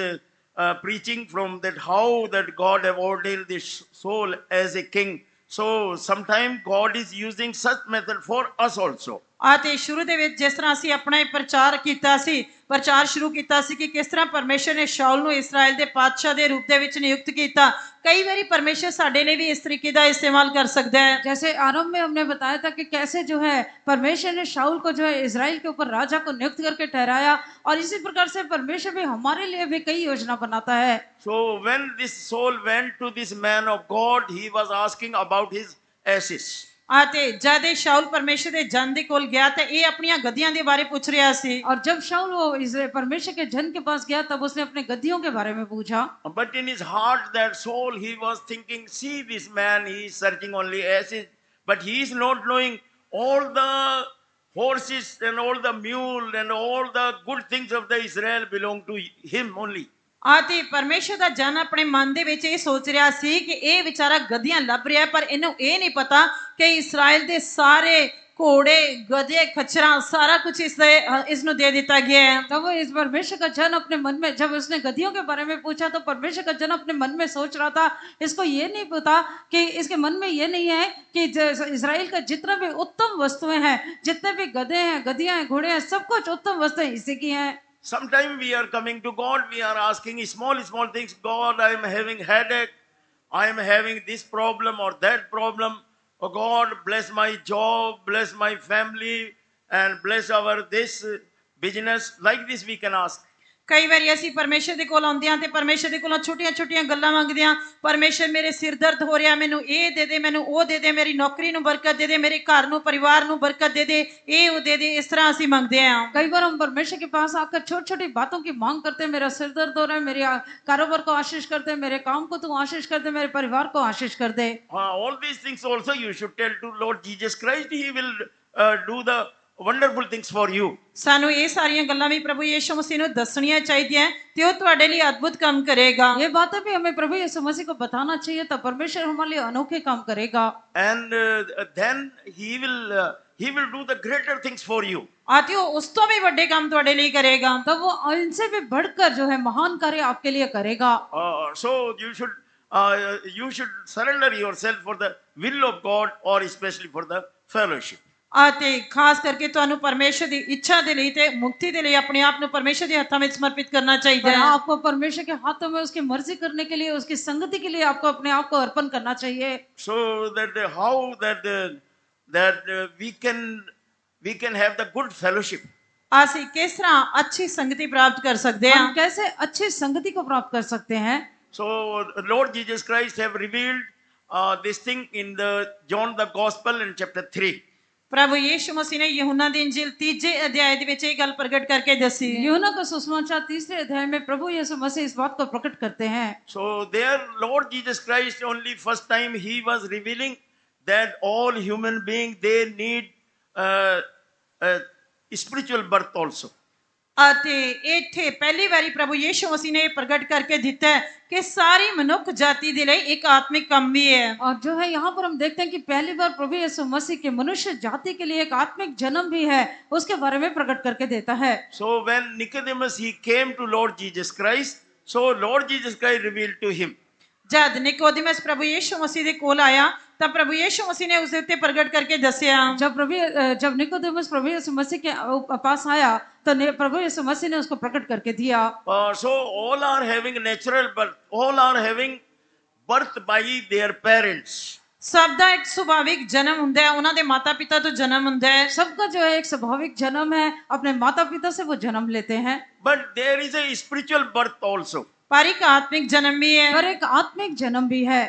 preaching from that how that God have ordained this soul as a king. So sometimes God is using such method for us also. ਅਤੇ ਸ਼ੁਰੂ ਦੇ ਵਿੱਚ ਜਿਸ ਤਰ੍ਹਾਂ ਅਸੀਂ ਆਪਣਾ ਇਹ ਪ੍ਰਚਾਰ ਸ਼ੁਰੂ ਕੀਤਾ ਸੀ ਕਿ ਕਿਸ ਤਰ੍ਹਾਂ ਪਰਮੇਸ਼ਰ ਨੇ ਸ਼ਾਉਲ ਨੂੰ ਇਸਰਾਇਲ ਦੇ ਪਾਤਸ਼ਾਹ ਦੇ ਰੂਪ ਦੇ ਵਿੱਚ ਨਿਯੁਕਤ ਕੀਤਾ, ਕਈ ਵਾਰੀ ਪਰਮੇਸ਼ਰ ਸਾਡੇ ਲਈ ਵੀ ਇਸ ਤਰੀਕੇ ਦਾ ਇਸਤੇਮਾਲ ਕਰ ਸਕਦਾ ਹੈ। जैसे आरंभ में हमने बताया था कि कैसे जो है परमेश्वर ने शाऊल को जो है इजराइल के ऊपर राजा को नियुक्त करके ठहराया, और इसी प्रकार से परमेश्वर भी हमारे लिए भी कई योजना बनाता है। So when this soul went to this man of God, he was asking about his ashes. ਅਤੇ ਜਦ ਇਹ ਸ਼ਾਉਲ ਪਰਮੇਸ਼ਰ ਦੇ ਜਨ ਦੇ ਕੋਲ ਗਿਆ ਤਾਂ ਇਹ ਆਪਣੀਆਂ ਗद्दियां ਦੇ ਬਾਰੇ ਪੁੱਛ ਰਿਹਾ ਸੀ। और जब शाऊल वो परमेश्वर के जन के पास गया तब उसने अपने गद्दियों के बारे में पूछा। But in his heart, that soul, he was thinking, see this man, he is searching only ashes, but he is not knowing all the horses and all the mule and all the good things of the Israel belong to him only. ਅਤੇ ਪਰਮੇਸ਼ਰ ਦਾ ਜਨ ਆਪਣੇ ਮਨ ਦੇ ਵਿੱਚ ਇਹ ਸੋਚ ਰਿਹਾ ਸੀ ਕਿ ਇਹ ਵਿਚਾਰਾ ਗद्दियां ਲੱਭ ਰਿਹਾ, ਪਰ ਇਹਨੂੰ ਇਹ ਨਹੀਂ ਪਤਾ ਕਿ ਇਸਰਾਇਲ ਦੇ ਸਾਰੇ घोड़े गधे खच्चरा सारा कुछ इसनु दे दिता गया है। तब वो इस परमेश्वर का जन अपने मन में, जब उसने गधियों के बारे में पूछा तो परमेश्वर का जन अपने मन में सोच रहा था, इसको ये नहीं पता कि इसके मन में ये नहीं है कि इजराइल का जितना भी उत्तम वस्तुएं हैं, जितने भी गधे हैं, गधियां हैं, घोड़े हैं, सब कुछ उत्तम वस्तुएं इसी की हैं। Sometimes we are coming to God, we are asking small things. God, I am having headache, I am having this problem or that problem. Oh God, bless my job, bless my family, and bless our this business. Like this we can ask. कई बार ਅਸੀਂ ਪਰਮੇਸ਼ਰ ਦੇ ਕੋਲ ਆਉਂਦੇ ਹਾਂ ਤੇ ਪਰਮੇਸ਼ਰ ਦੇ ਕੋਲੋਂ ਛੋਟੀਆਂ-ਛੋਟੀਆਂ ਗੱਲਾਂ ਮੰਗਦੇ ਹਾਂ। ਪਰਮੇਸ਼ਰ ਮੇਰੇ ਸਿਰ ਦਰਦ ਹੋ ਰਿਹਾ, ਮੈਨੂੰ ਇਹ ਦੇ ਦੇ, ਮੈਨੂੰ ਉਹ ਦੇ ਦੇ, ਮੇਰੀ ਨੌਕਰੀ ਨੂੰ ਬਰਕਤ ਦੇ ਦੇ, ਮੇਰੇ ਘਰ ਨੂੰ ਪਰਿਵਾਰ ਨੂੰ ਬਰਕਤ दे दे, ਇਹ ਉਹ ਦੇ ਦੇ। इस तरह ਅਸੀਂ ਮੰਗਦੇ ਹਾਂ। कई बार हम परमेश्वर के पास आकर छोटी-छोटी बातों की मांग करते हैं, मेरा सिर दर्द हो रहा है, मेरे कारोबार को आशीष कर दे, मेरे काम को तू आशीष कर दे, मेरे परिवार को आशीष कर दे। All these things also you should tell to Lord Jesus Christ. He will do the wonderful things for you. ਸਾਨੂੰ ਇਹ ਸਾਰੀਆਂ ਗੱਲਾਂ ਵੀ ਪ੍ਰਭੂ ਯੀਸ਼ੂ ਮਸੀਹ ਨੂੰ ਦੱਸਣੀਆਂ ਚਾਹੀਦੀਆਂ ਤੇ ਉਹ ਤੁਹਾਡੇ ਲਈ ਅਦਭੁਤ ਕੰਮ ਕਰੇਗਾ। ये बातें भी हमें प्रभु यीशु मसीह को बताना चाहिए, तब परमेश्वर हमारे लिए अनोखे काम करेगा। And then he will do the greater things for you. ਆਤੇ ਉਹ ਉਸ ਤੋਂ ਵੀ ਵੱਡੇ ਕੰਮ ਤੁਹਾਡੇ ਲਈ ਕਰੇਗਾ। तब वो इनसे भी बढ़कर जो है महान कार्य आपके लिए करेगा। So you should surrender yourself for the will of God, or especially for the fellowship. ਆਤੇ ਖਾਸ ਕਰਕੇ ਤੁਹਾਨੂੰ ਪਰਮੇਸ਼ਰ ਦੀ ਇੱਛਾ ਦੇ ਲਈ ਤੇ ਮੁਕਤੀ ਦੇ ਲਈ ਆਪਣੇ ਆਪ ਨੂੰ ਪਰਮੇਸ਼ਰ ਦੇ ਹੱਥਾਂ ਵਿੱਚ ਸਮਰਪਿਤ ਕਰਨਾ ਚਾਹੀਦਾ ਹੈ। आपको परमेश्वर के हाथों में उसकी मर्जी करने के लिए, उसकी संगति के लिए आपको अपने आप को अर्पण करना चाहिए। So that how that we can have the good fellowship. ਅਸੀਂ ਕਿਸ ਤਰ੍ਹਾਂ ਅੱਛੀ ਸੰਗਤੀ ਪ੍ਰਾਪਤ ਕਰ ਸਕਦੇ ਹਾਂ? हम कैसे अच्छी संगति को प्राप्त कर सकते हैं? So Lord Jesus Christ have revealed this thing in the John the Gospel in chapter 3. ਪ੍ਰਭੂ ਯੀਸ਼ੂ ਮਸੀਹ ਨੇ यूहन्ना ਦੀ ਇੰਜੀਲ 3 ਅਧਿਆय ਦੇ ਵਿੱਚ ਇਹ ਗੱਲ ਪ੍ਰਗਟ ਕਰਕੇ ਦੱਸੀ। यूहन्ना का सुसमाचार 3 अध्याय में प्रभु यीशु मसीह इस बात को प्रकट करते हैं। So there Lord Jesus Christ only first time he was revealing that all human beings they need spiritual birth also. ਅਤੇ ਇੱਥੇ ਪਹਿਲੀ ਵਾਰੀ ਪ੍ਰਭੂ ਯੀਸ਼ੂ ਮਸੀਹ ਨੇ ਪ੍ਰਗਟ ਕਰਕੇ ਦਿੱਤਾ ਹੈ कि सारी मनुष्य जाति के लिए एक आत्मिक काम भी है। और जो है यहाँ पर हम देखते हैं कि पहली बार प्रभु यीशु मसीह के मनुष्य जाति के लिए एक आत्मिक जन्म भी है, उसके बारे में प्रकट करके देता है। So when Nicodemus he came to Lord Jesus Christ, so Lord Jesus Christ revealed to him. जब निकोदेमुस प्रभु यीशु मसीह के कोल आया तब प्रभु यीशु मसीह ने उसके ऊपर प्रकट करके दसिया। जब निकोदेमुस प्रभु यीशु मसीह के पास आया तो प्रभु यीशु मसीह ने उसको प्रकट करके दिया। So all are having natural birth, all are having birth by their parents. सबका एक स्वाभाविक जन्म हुंदा है, उन्हां दे माता पिता तो जन्म हुंदा है। सबका जो है एक स्वाभाविक जन्म है, अपने माता पिता से वो जन्म लेते हैं। But there is a spiritual birth also. पर एक आत्मिक जन्म भी है। पर एक आत्मिक जन्म भी है।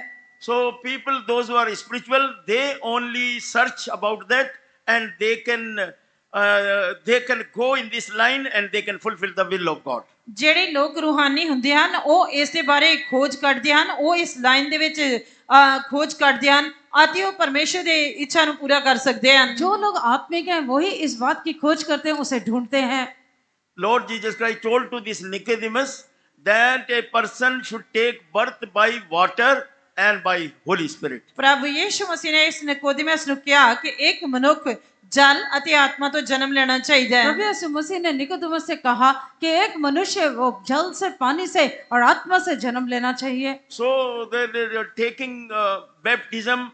So people, those who are spiritual, they only search about that, and they can go in this line and they can fulfill the will of God. ਜਿਹੜੇ ਲੋਕ ਰੂਹਾਨੀ ਹੁੰਦੇ ਹਨ ਉਹ ਇਸ ਦੇ ਬਾਰੇ ਖੋਜ ਕਰਦੇ ਹਨ, ਉਹ ਇਸ ਲਾਈਨ ਦੇ ਵਿੱਚ ਖੋਜ ਕਰਦੇ ਹਨ ਅਤੇ ਉਹ ਪਰਮੇਸ਼ਰ ਦੀ ਇੱਛਾ ਨੂੰ ਪੂਰਾ ਕਰ ਸਕਦੇ ਹਨ। जो लोग आत्मिक हैं वही इस बात की खोज करते हैं, उसे ढूंढते हैं। Lord Jesus Christ told to this Nicodemus that a person should take birth by water and by Holy Spirit. प्रभु यीशु मसीह ने इस निकोदेमुस ਨੂੰ ਕਿਹਾ ਕਿ ਇੱਕ ਮਨੁੱਖ जल अति आत्मा तो जन्म लेना चाहिए। प्रभु यीशु मसीह ने निकोदेमुस से कहा कि एक मनुष्य वो जल से, पानी से और आत्मा से जन्म लेना चाहिए। So the taking baptism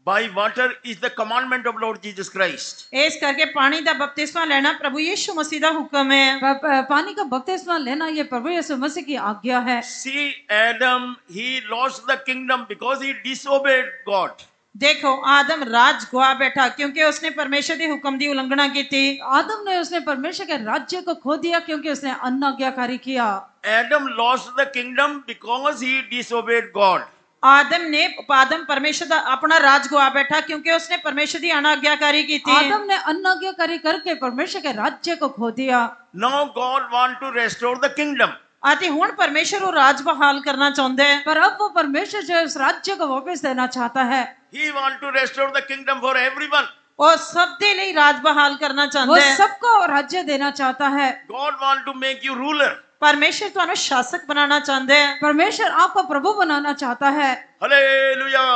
by water is the commandment of Lord Jesus Christ. इस करके पानी का बपतिस्मा लेना प्रभु यीशु मसीह का हुक्म है। पानी का बपतिस्मा लेना ये प्रभु यीशु मसीह की आज्ञा है। See, Adam, he lost the kingdom because he disobeyed God. देखो आदम राज गवा बैठा क्योंकि उसने परमेश्वर के हुक्म की उल्लंघना की थी। आदम ने उसने परमेश्वर के राज्य को खो दिया क्योंकि उसने अनाज्ञाकारी किया। Adam lost the kingdom because he disobeyed God. आदम परमेश्वर का अपना राज गवा बैठा क्योंकि उसने परमेश्वर की अनाज्ञाकारी की थी। आदम ने अनाज्ञाकारी करके परमेश्वर के राज्य को खो दिया। Now God want to restore the kingdom. आते हुन परमेश्वर वो राज बहाल करना चाहते हैं। पर अब वो परमेश्वर जो उस राज्य को वापस देना चाहता है। He want to restore the kingdom for everyone. और सब दे लिए राज बहाल करना चाहते हैं। वो सबको राज्य देना चाहता है। God want to make you ruler. परमेश्वर तुहानू शासक बनाना चाहते हैं। परमेश्वर आपको प्रभु बनाना चाहता है। Hallelujah.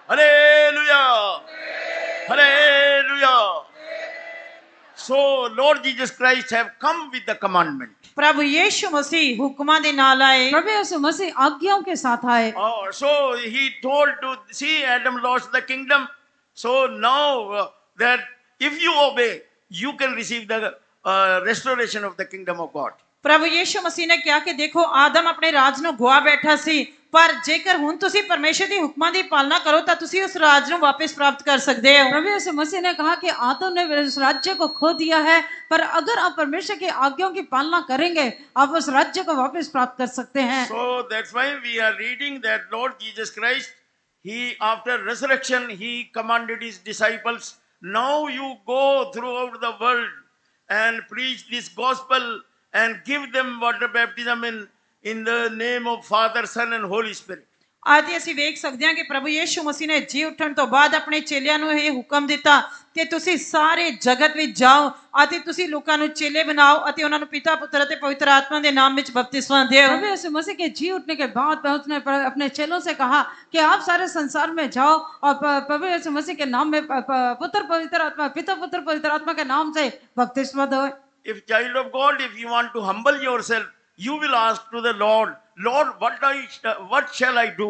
Hallelujah. Hallelujah. So Lord Jesus Christ have come with the commandment. प्रभु यीशु मसीह हुक्मां दे नाल आए। प्रभु यीशु मसीह आज्ञाओं के साथ आए। So he told to see Adam lost the kingdom. So now that if you obey, you can receive the restoration of the kingdom of God. प्रभु यीशु मसीह ने कहा कि देखो आदम अपने राज ਨੂੰ ਗਵਾ ਬੈਠਾ ਸੀ, ਪਰ ਜੇਕਰ ਹੁਣ ਤੁਸੀਂ ਪਰਮੇਸ਼ਰ ਦੀ ਹੁਕਮਾਂ ਦੀ ਪਾਲਣਾ ਕਰੋ ਤਾਂ ਤੁਸੀਂ ਉਸ ਰਾਜ ਨੂੰ ਵਾਪਸ ਪ੍ਰਾप्त कर सकते हो। प्रभु यीशु मसीह ने कहा कि आदम ने उस राज्य को खो दिया है, पर अगर आप परमेश्वर की आज्ञाओं की पालना करेंगे आप उस राज्य को वापस प्राप्त कर सकते हैं। So that's why we are reading that Lord Jesus Christ, he after resurrection he commanded his disciples, now you go throughout the world and preach this gospel and give them water baptism in the name of Father, Son and Holy Spirit. ਆਦਿ ਅਸੀਂ ਵੇਖ ਸਕਦੇ ਹਾਂ ਕਿ ਪ੍ਰਭੂ ਯੀਸ਼ੂ ਮਸੀਹ ਨੇ ਜੀ ਉੱਠਣ ਤੋਂ ਬਾਅਦ ਆਪਣੇ ਚੇਲਿਆਂ ਨੂੰ ਇਹ ਹੁਕਮ ਦਿੱਤਾ ਕਿ ਤੁਸੀਂ ਸਾਰੇ ਜਗਤ ਵਿੱਚ ਜਾਓ ਅਤੇ ਤੁਸੀਂ ਲੋਕਾਂ ਨੂੰ ਚੇਲੇ ਬਣਾਓ ਅਤੇ ਉਹਨਾਂ ਨੂੰ ਪਿਤਾ ਪੁੱਤਰ ਅਤੇ ਪਵਿੱਤਰ ਆਤਮਾ ਦੇ ਨਾਮ ਵਿੱਚ ਬਪਤਿਸਮਾ ਦਿਓ। प्रभु यीशु मसीह के जी उठने के बाद उसने अपने चेलों से कहा कि आप सारे संसार में जाओ और प्रभु यीशु मसीह के नाम में पुत्र पवित्र आत्मा पिता पुत्र पवित्र आत्मा के नाम से बपतिस्मा दो। If child of God, if you want to humble yourself, you will ask to the Lord, Lord, what shall I do?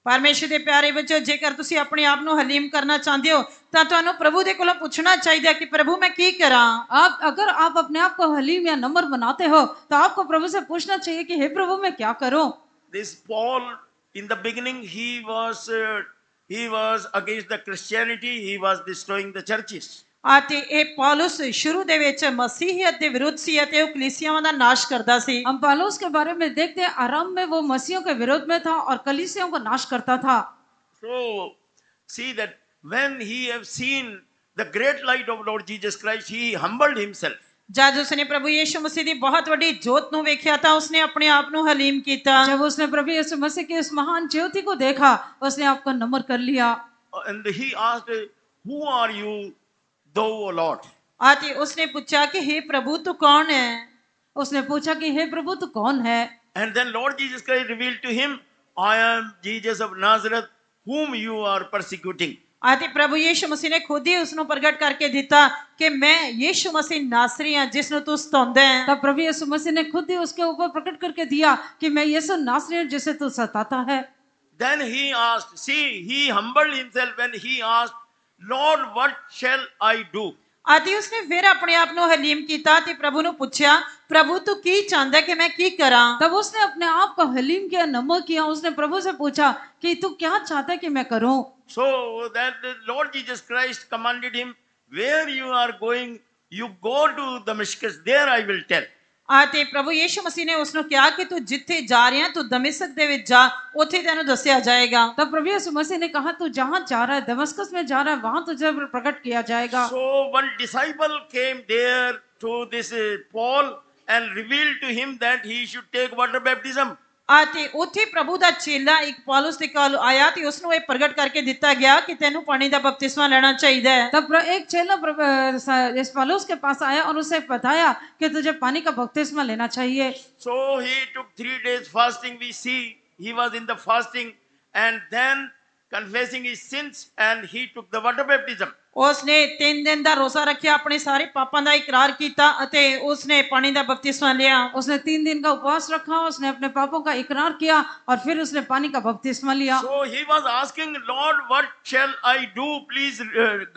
ਪਰਮੇਸ਼ਰ ਦੇ ਪਿਆਰੇ ਬੱਚੋ, ਜੇਕਰ ਤੁਸੀਂ ਆਪਣੇ ਆਪ ਨੂੰ ਹਲੀਮ ਕਰਨਾ ਚਾਹੁੰਦੇ ਹੋ ਤਾਂ ਤੁਹਾਨੂੰ ਪ੍ਰਭੂ ਦੇ ਕੋਲੋਂ ਪੁੱਛਣਾ ਚਾਹੀਦਾ ਕਿ ਪ੍ਰਭੂ मैं ਕੀ ਕਰਾਂ। आप अगर आप अपने आप को हलीम या नम्र बनाते हो तो आपको प्रभु से पूछना चाहिए कि हे प्रभु मैं क्या करूं। This Paul, in the beginning, he was against the Christianity. He was destroying the churches. ਅਤੇ ਇਹ ਪੌਲਸ ਸ਼ੁਰੂ ਦੇ ਵਿੱਚ ਮਸੀਹੀਅਤ ਦੇ ਵਿਰੁੱਧ ਸੀ ਅਤੇ ਉਹ ਕਲੀਸਿयावां ਦਾ ਨਾਸ਼ ਕਰਦਾ ਸੀ। हम पौलुस के बारे में देखते हैं, आरंभ में वो मसीहों के विरोध में था और कलीसियों को नाश करता था। So see that when he have seen the great light of Lord Jesus Christ, he humbled himself. ਜਦ ਉਸਨੇ ਪ੍ਰਭੂ ਯੀਸ਼ੂ ਮਸੀਹ ਦੀ ਬਹੁਤ ਵੱਡੀ ਜੋਤ ਨੂੰ ਵੇਖਿਆ ਤਾਂ ਉਸਨੇ ਆਪਣੇ ਆਪ ਨੂੰ ਹਲੀਮ ਕੀਤਾ। जब उसने प्रभु यीशु मसीह की उस महान ज्योति को देखा उसने आपको नम्र कर लिया। And he asked, who are you, thou, O Lord? ਅਤੇ ਉਸਨੇ ਪੁੱਛਿਆ ਕਿ हे प्रभु तू कौन है। उसने पूछा कि हे प्रभु तू कौन है। And then Lord Jesus Christ revealed to him, I am Jesus of Nazareth, whom you are persecuting. ਅਤੇ ਪ੍ਰਭੂ ਯੀਸ਼ੂ ਮਸੀਹ ਨੇ ਖੁਦ ਹੀ ਉਸ ਨੂੰ ਪ੍ਰਗਟ ਕਰਕੇ ਦਿੱਤਾ ਕਿ ਮੈਂ ਯੀਸ਼ੂ ਮਸੀਹ ਨਾਸਰੀ ਹਾਂ ਜਿਸ ਨੂੰ ਤੂੰ ਸਤਾਉਂਦਾ ਹੈ। तब प्रभु यीशु मसीह ने खुद ही उसके ऊपर प्रकट करके दिया कि मैं यीशु नासरी हूं जिसे तू सताता है। Then he asked, see, he humbled himself when he asked, Lord, what shall I do? ਅਤੇ ਉਸਨੇ ਫਿਰ ਆਪਣੇ ਆਪ ਨੂੰ ਹਲੀਮ ਕੀਤਾ ਤੇ ਪ੍ਰਭੂ ਨੂੰ ਪੁੱਛਿਆ, ਪ੍ਰਭੂ ਤੂੰ ਕੀ ਚਾਹੁੰਦਾ ਕਿ ਮੈਂ ਕੀ ਕਰਾਂ। तब उसने अपने आप को हलीम किया, नम्र किया। उसने प्रभु से पूछा कि तू क्या चाहता है कि मैं करूं। So that the Lord Jesus Christ commanded him, where you are going, you go to Damascus, there I will tell. ਅਤੇ ਪ੍ਰਭੂ ਯੀਸ਼ੂ ਮਸੀਹ ਨੇ ਉਸ ਨੂੰ ਕਿਹਾ ਕਿ ਤੂੰ ਜਿੱਥੇ ਜਾ ਰਿਹਾ ਤੂੰ ਦਮਿਸ਼ਕ ਦੇ ਵਿੱਚ ਜਾ, ਉੱਥੇ ਤੈਨੂੰ ਦੱਸਿਆ ਜਾਏਗਾ। तब प्रभु यीशु मसीह ने कहा तू जहां जा रहा है दमिश्क में जा रहा है वहां तुझे प्रकट किया जाएगा। So one disciple came there to this Paul and revealed to him that he should take water baptism. ਅਤੇ ਉੱਥੇ ਪ੍ਰਭੂ ਦਾ ਚੇਲਾ ਇੱਕ ਪੌਲਸ ਦੇ ਕੋਲ ਆਇਆ ਤੇ ਉਸ ਨੂੰ ਇਹ ਪ੍ਰਗਟ ਕਰਕੇ ਦਿੱਤਾ ਗਿਆ ਕਿ ਤੈਨੂੰ ਪਾਣੀ ਦਾ ਬਪਤਿਸਮਾ ਲੈਣਾ ਚਾਹੀਦਾ ਹੈ। तब एक चेला इस पौलुस के पास आया और उसे बताया कि तुझे पानी का बपतिस्मा लेना चाहिए। So he took 3 days fasting. We see he was in the fasting and then confessing his sins and he took the water baptism. ਉਸਨੇ 3 ਦਿਨ ਦਾ ਰੋਜ਼ਾ ਰੱਖਿਆ, ਆਪਣੇ ਸਾਰੇ ਪਾਪਾਂ ਦਾ ਇਕਰਾਰ ਕੀਤਾ ਅਤੇ ਉਸਨੇ ਪਾਣੀ ਦਾ ਬਪਤਿਸਮਾ ਲਿਆ। उसने 3 दिन का उपवास रखा, उसने अपने पापों का इकरार किया और फिर उसने पानी का बपतिस्मा लिया। So he was asking, Lord, what shall I do? Please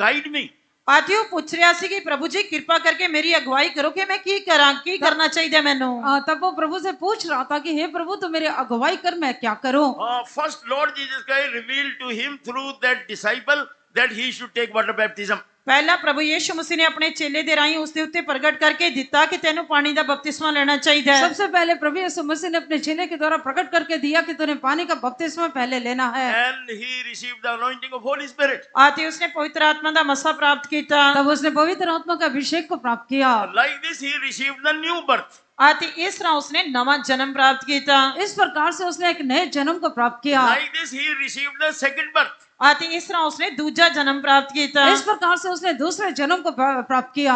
guide me. ਅਤੇ ਉਹ ਪੁੱਛ ਰਿਹਾ ਸੀ ਕਿ ਪ੍ਰਭੂ ਜੀ ਕਿਰਪਾ ਕਰਕੇ ਮੇਰੀ ਅਗਵਾਈ ਕਰੋ ਕਿ ਮੈਂ ਕੀ ਕਰਾਂ, ਕੀ ਕਰਨਾ ਚਾਹੀਦਾ ਮੈਨੂੰ। तब वो प्रभु से पूछ रहा था कि हे प्रभु तू मेरी अगुवाई कर, मैं क्या करूं। First, Lord Jesus Christ revealed to him through that disciple that he should take water baptism. ਪਹਿਲਾ ਪ੍ਰਭੂ ਯੀਸ਼ੂ ਮਸੀਹ ਨੇ ਆਪਣੇ ਚੇਲੇ ਦੇ ਰਾਹੀਂ ਉਸ ਦੇ ਉੱਤੇ ਪ੍ਰਗਟ ਕਰਕੇ ਦਿੱਤਾ ਕਿ ਤੈਨੂੰ ਪਾਣੀ ਦਾ ਬਪਤਿਸਮਾ ਲੈਣਾ ਚਾਹੀਦਾ ਹੈ। सबसे पहले प्रभु यीशु मसीह ने अपने चेले के द्वारा प्रकट करके दिया कि तूने पानी का बपतिस्मा पहले लेना है। And he received the anointing of Holy Spirit. ਅਤੇ ਉਸਨੇ ਪਵਿੱਤਰ ਆਤਮਾ ਦਾ ਮਸਾ ਪ੍ਰਾਪਤ ਕੀਤਾ। तब उसने पवित्र आत्मा का अभिषेक को प्राप्त किया। Like this, he received the new birth. ਅਤੇ ਇਸ ਤਰ੍ਹਾਂ ਉਸਨੇ ਨਵਾਂ ਜਨਮ ਪ੍ਰਾਪਤ ਕੀਤਾ। इस प्रकार से उसने एक नए जन्म को प्राप्त किया। Like this, he received the second birth. ਅਤੇ ਇਸ ਤਰ੍ਹਾਂ ਉਸਨੇ ਦੂਜਾ ਜਨਮ ਪ੍ਰਾਪਤ ਕੀਤਾ। इस प्रकार से उसने दूसरे जन्म को प्राप्त किया।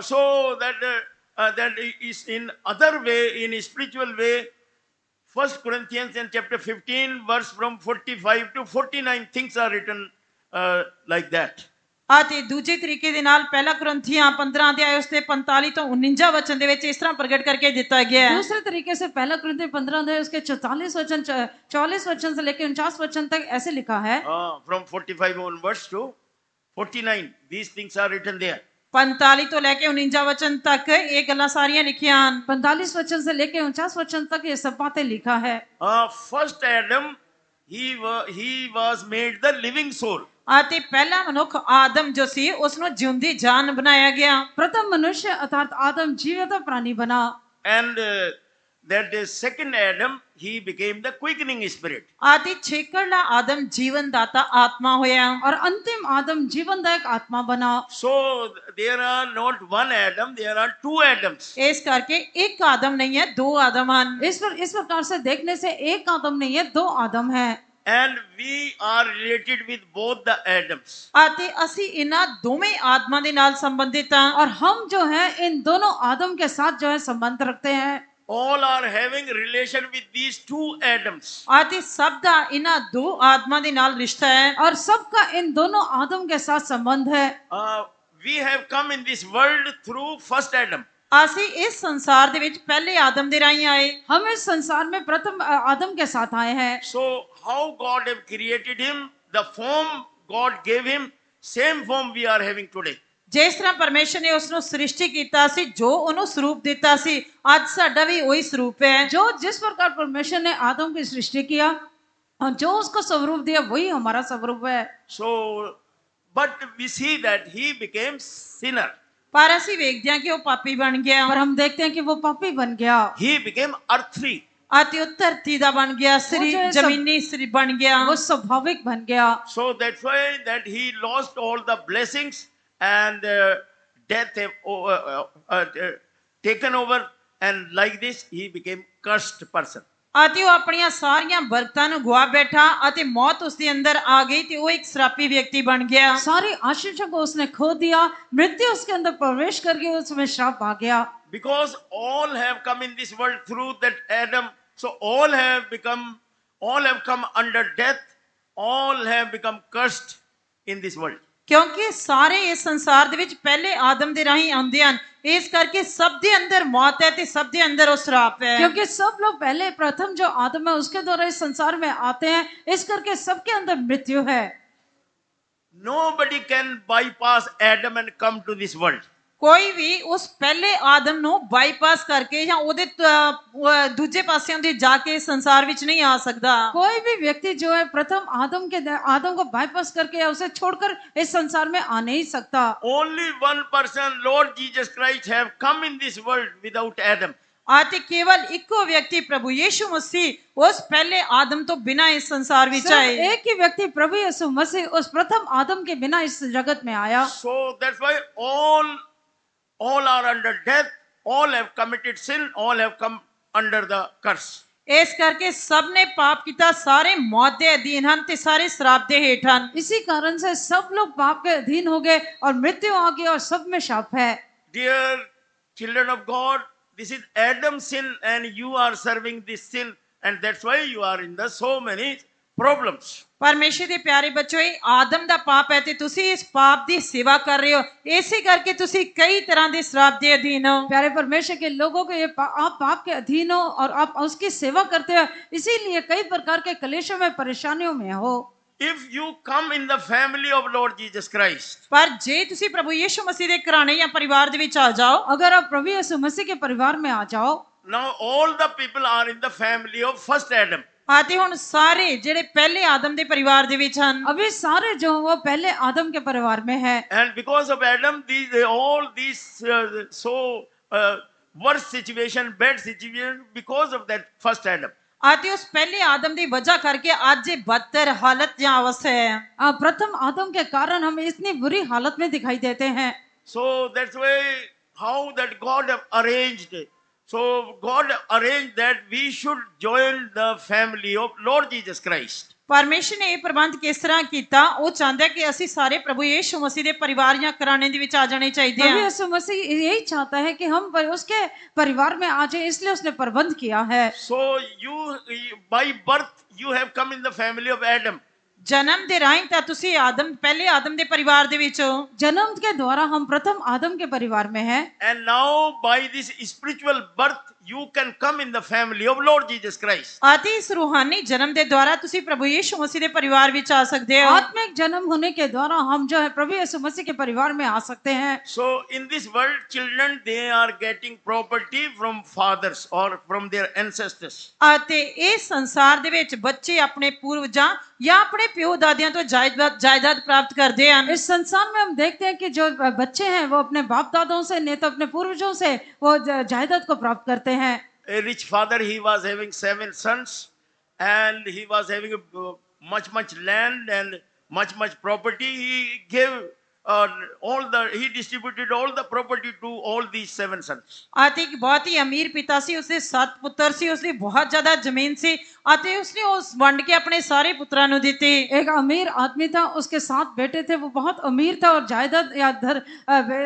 So that is in other way, in a spiritual way. 1 Corinthians in chapter 15, verse from 45 to 49, things are written like that. ਅਤੇ ਦੂਜੇ ਤਰੀਕੇ ਦੇ ਨਾਲ ਪਹਿਲਾ ਕੁਰਿੰਥੀਆਂ 15 ਅਧਿਆਇ ਉਸ ਦੇ 45 ਤੋਂ 49 ਵਚਨ ਦੇ ਵਿੱਚ ਇਸ ਤਰ੍ਹਾਂ ਪ੍ਰਗਟ ਕਰਕੇ ਦਿੱਤਾ ਗਿਆ ਹੈ। दूसरे तरीके से पहला कुरिन्थियों 15 अध्याय उसके 44 वचन 44 वचन से लेकर 49 वचन तक ऐसे लिखा है। From 45 onwards to 49, these things are written there. 45 ਤੋਂ ਲੈ ਕੇ 49 ਵਚਨ ਤੱਕ ਇਹ ਗੱਲਾਂ ਸਾਰੀਆਂ ਲਿਖੀਆਂ ਹਨ। 45 वचन से लेकर 49 वचन तक ये सब बातें लिखा है। First Adam, he was made the living soul. ਅਤੇ ਪਹਿਲਾ ਮਨੁੱਖ ਆਦਮ ਜੋ ਸੀ ਉਸ ਨੂੰ ਜਿਉਂਦੀ ਜਾਨ ਬਣਾਇਆ ਗਿਆ। प्रथम मनुष्य अर्थात आदम जीवित प्राणी बना। And that is second Adam, he became the quickening spirit. ਅਤੇ ਛੇਕੜਲਾ ਆਦਮ ਜੀਵਨ ਦਾਤਾ ਆਤਮਾ ਹੋਇਆ। और अंतिम आदम जीवनदायक आत्मा बना। So there are not one Adam, there are two Adams. ਇਸ ਕਰਕੇ ਇੱਕ ਆਦਮ ਨਹੀਂ ਹੈ, ਦੋ ਆਦਮ ਹਨ। इस प्रकार से देखने से एक आदम नहीं है, दो आदम है। And we are related with both the Adams. ਅਤੇ ਅਸੀਂ ਇਹਨਾਂ ਦੋਵੇਂ ਆਦਮਾਂ ਦੇ ਨਾਲ ਸੰਬੰਧਿਤ ਹਾਂ। और हम जो है इन दोनों आदम के साथ जो है संबंध रखते हैं। All are having relation with these two Adams. ਅਤੇ ਸਭ ਦਾ ਇਹਨਾਂ ਦੋ ਆਦਮਾਂ ਦੇ ਨਾਲ ਰਿਸ਼ਤਾ ਹੈ। और सबका इन दोनों आदम के साथ संबंध है। We have come in this world through first Adam. ਅਸੀਂ ਇਸ ਸੰਸਾਰ ਦੇ ਵਿੱਚ ਪਹਿਲੇ ਆਦਮ ਦੇ ਰਾਹੀਂ ਆਏ। हम इस संसार में प्रथम आदम के साथ आए हैं। So how God have created him, the form God gave him, same form we are having today. ਜਿਸ ਤਰ੍ਹਾਂ ਪਰਮੇਸ਼ਰ ਨੇ ਉਸ ਨੂੰ ਸ੍ਰਿਸ਼ਟੀ ਕੀਤਾ ਸੀ, ਜੋ ਉਹਨੂੰ ਸਰੂਪ ਦਿੱਤਾ ਸੀ, ਅੱਜ ਸਾਡਾ ਵੀ ਉਹੀ ਸਰੂਪ ਹੈ। जो जिस प्रकार परमेश्वर ने आदम की सृष्टि किया और जो उसको स्वरूप दिया वही हमारा स्वरूप है। So, but we see that he became sinner. ਪਰ ਅਸੀਂ ਵੇਖਦੇ ਹਾਂ ਕਿ ਉਹ ਪਾਪੀ ਬਣ ਗਿਆ। और हम देखते हैं कि वो पापी बन गया। He became earthly. ਅਤੇ ਉਹ ਧਰਤੀ ਦਾ ਬਣ ਗਿਆ, ਜ਼ਮੀਨੀ ਸਰੀਰ ਬਣ ਗਿਆ। वो स्वाभाविक बन गया। So that's why that he lost all the blessings and death have taken over, and like this he became cursed person. ਅਤੇ ਉਹ ਆਪਣੀਆਂ ਸਾਰੀਆਂ ਬਰਕਤਾਂ ਨੂੰ ਗਵਾ ਬੈਠਾ ਅਤੇ ਮੌਤ ਉਸ ਦੇ ਅੰਦਰ ਆ ਗਈ ਤੇ ਉਹ ਇੱਕ श्रापी व्यक्ति बन गया। सारी आशीषों को उसने खो दिया, मृत्यु उसके अंदर प्रवेश करके उसमें श्राप आ गया। Because all have come in this world through that Adam, so all have come under death, all have become cursed in this world. ਕਿਉਂਕਿ ਸਾਰੇ ਇਸ ਸੰਸਾਰ ਦੇ ਵਿੱਚ ਪਹਿਲੇ ਆਦਮ ਦੇ ਰਾਹੀਂ ਆਉਂਦੇ ਹਨ, ਇਸ ਕਰਕੇ ਸਭ ਦੇ ਅੰਦਰ ਮੌਤ ਹੈ ਤੇ ਸਭ ਦੇ ਅੰਦਰ ਉਹ श्राप है। क्योंकि सब लोग पहले प्रथम जो आदम है उसके द्वारा इस संसार में आते हैं, इस करके सबके अंदर मृत्यु है। Nobody can bypass Adam and come to this world. ਕੋਈ ਵੀ ਉਸ ਪਹਿਲੇ ਆਦਮ ਨੂੰ ਬਾਈਪਾਸ ਕਰਕੇ ਜਾਂ ਉਹਦੇ ਦੂਜੇ ਪਾਸਿਆਂ ਦੇ ਜਾ ਕੇ ਸੰਸਾਰ ਵਿੱਚ ਨਹੀਂ ਆ ਸਕਦਾ। कोई भी व्यक्ति जो है प्रथम आदम को बाईपास करके या उसे छोड़कर इस संसार में आ नहीं सकता। Only one person, Lord Jesus Christ, have come in this world without Adam. ਅਤੇ ਕੇਵਲ ਇੱਕੋ ਵਿਅਕਤੀ ਪ੍ਰਭੂ ਯੀਸ਼ੂ ਮਸੀਹ ਉਸ ਪਹਿਲੇ ਆਦਮ ਤੋਂ ਬਿਨਾਂ ਇਸ ਸੰਸਾਰ ਵਿੱਚ ਆਏ। सिर्फ एक ही व्यक्ति प्रभु यीशु मसीह उस प्रथम आदम के बिना इस जगत में आया। So that's why all are under death, all have committed sin, all have come under the curse. ਇਸ ਕਰਕੇ ਸਭ ਨੇ ਪਾਪ ਕੀਤਾ, ਸਾਰੇ ਮੌਤ ਦੇ ਅਧੀਨ ਹਨ ਤੇ ਸਾਰੇ श्राप ਦੇ ਹੇਠ ਹਨ। इसी कारण से सब लोग पाप के अधीन हो गए और मृत्यु आ गई और सब में शाप है। Dear children of God, this is Adam's sin and you are serving this sin, and that's why you are in the so many problems. ਪਰਮੇਸ਼ਰ ਦੇ ਪਿਆਰੇ ਬੱਚੋ, ਇਹ ਆਦਮ ਦਾ ਪਾਪ ਹੈ ਤੇ ਤੁਸੀਂ ਇਸ ਪਾਪ ਦੀ ਸੇਵਾ ਕਰ ਰਹੇ ਹੋ, ਇਸੇ ਕਰਕੇ ਤੁਸੀਂ ਕਈ ਤਰ੍ਹਾਂ ਦੇ श्राप ਦੇ ਅਧੀਨ ਹੋ। प्यारे परमेश्वर के लोगों को ये आप पाप के अधीन हो और आप उसकी सेवा करते हो, इसीलिए कई प्रकार के कलेशों में परेशानियों में हो। If you come in the family of Lord Jesus Christ, ਪਰ ਜੇ ਤੁਸੀਂ ਪ੍ਰਭੂ ਯੀਸ਼ੂ ਮਸੀਹ ਦੇ ਘਰਾਣੇ ਜਾਂ ਪਰਿਵਾਰ ਦੇ ਵਿੱਚ ਆ ਜਾਓ, अगर आप प्रभु यीशु मसीह के परिवार में आ जाओ, now all the people are in the family of first Adam. ਅਤੇ ਹੁਣ ਸਾਰੇ ਜਿਹੜੇ ਪਹਿਲੇ ਆਦਮ ਦੇ ਪਰਿਵਾਰ ਦੇ ਵਿੱਚ ਹਨ, अभी सारे जो वो पहले आदम के परिवार में है। And because of Adam, all these worse situation, bad situation, because of that first Adam. ਅਤੇ ਉਸ ਪਹਿਲੇ ਆਦਮ ਦੀ ਵਜ੍ਹਾ ਕਰਕੇ ਅੱਜ ਇਹ ਬਦਤਰ ਹਾਲਤ ਜਾਂ ਅਵਸਥਾ ਹੈ। प्रथम आदम के कारण हम इतनी बुरी हालत में दिखाई देते हैं। So that's why how that God have arranged. So God arranged that we should join the family of Lord Jesus Christ. ਪਰਮੇਸ਼ਰ ਨੇ ਇਹ ਪ੍ਰਬੰਧ ਕਿਸ ਤਰ੍ਹਾਂ ਕੀਤਾ, ਉਹ ਚਾਹੁੰਦਾ ਕਿ ਅਸੀਂ ਸਾਰੇ ਪ੍ਰਭੂ ਯੀਸ਼ੂ ਮਸੀਹ ਦੇ ਪਰਿਵਾਰ ਜਾਂ ਘਰਾਣੇ ਦੇ ਵਿੱਚ ਆ ਜਾਣੇ ਚਾਹੀਦੇ प्रभु ਹਨ। यीशु मसीह यही चाहता है कि हम उसके परिवार में आ जाए, इसलिए उसने प्रबंध किया है। So you by birth you have come in the family of Adam. जन्म दे राਹੀਂ ਤਾਂ ਤੁਸੀਂ ਆਦਮ ਪਹਿਲੇ ਆਦਮ ਦੇ ਪਰਿਵਾਰ ਦੇ ਵਿੱਚ ਹੋ जन्म के द्वारा हम प्रथम आदम के परिवार में हैं And now by this spiritual birth, you can come in the family of Lord Jesus Christ. ਅਤੇ ਇਸ ਰੂਹਾਨੀ ਜਨਮ ਦੇ ਦੁਆਰਾ ਤੁਸੀਂ ਪ੍ਰਭੂ ਯਿਸੂ ਮਸੀਹ ਦੇ ਪਰਿਵਾਰ ਵਿੱਚ ਆ ਸਕਦੇ ਹੋ आत्मिक जन्म होने के द्वारा हम जो है प्रभु यीशु मसीह के परिवार में आ सकते हैं So in this world, children, they are getting property from fathers or from their ancestors. ਅਤੇ ਇਸ ਸੰਸਾਰ ਦੇ ਵਿੱਚ ਬੱਚੇ ਆਪਣੇ ਪੂਰਵਜਾਂ ਜਾਂ ਆਪਣੇ ਪਿਓ ਦਾਦਿਆਂ ਤੋਂ ਜਾਇਦਾਦ ਪ੍ਰਾਪਤ ਕਰਦੇ ਹਨ इस संसार में हम देखते हैं कि जो बच्चे हैं वो अपने बाप दादों से नहीं तो अपने पूर्वजों से वो जायदाद को प्राप्त करते हैं A rich father, he was having 7 sons, and he was having much land and much property. He gave he distributed all the property to all these 7 sons. ਅਤੇ ਇੱਕ ਬਹੁਤ ਹੀ ਅਮੀਰ ਪਿਤਾ ਸੀ ਉਸਦੇ 7 ਪੁੱਤਰ ਸੀ ਉਸਦੀ ਬਹੁਤ ਜ਼ਿਆਦਾ ਜ਼ਮੀਨ ਸੀ ਅਤੇ ਉਸਨੇ ਉਸ ਵੰਡ ਕੇ ਆਪਣੇ ਸਾਰੇ ਪੁੱਤਰਾਂ ਨੂੰ ਦਿੱਤੀ एक अमीर आदमी था उसके 7 बेटे थे वो बहुत अमीर था और जायदाद या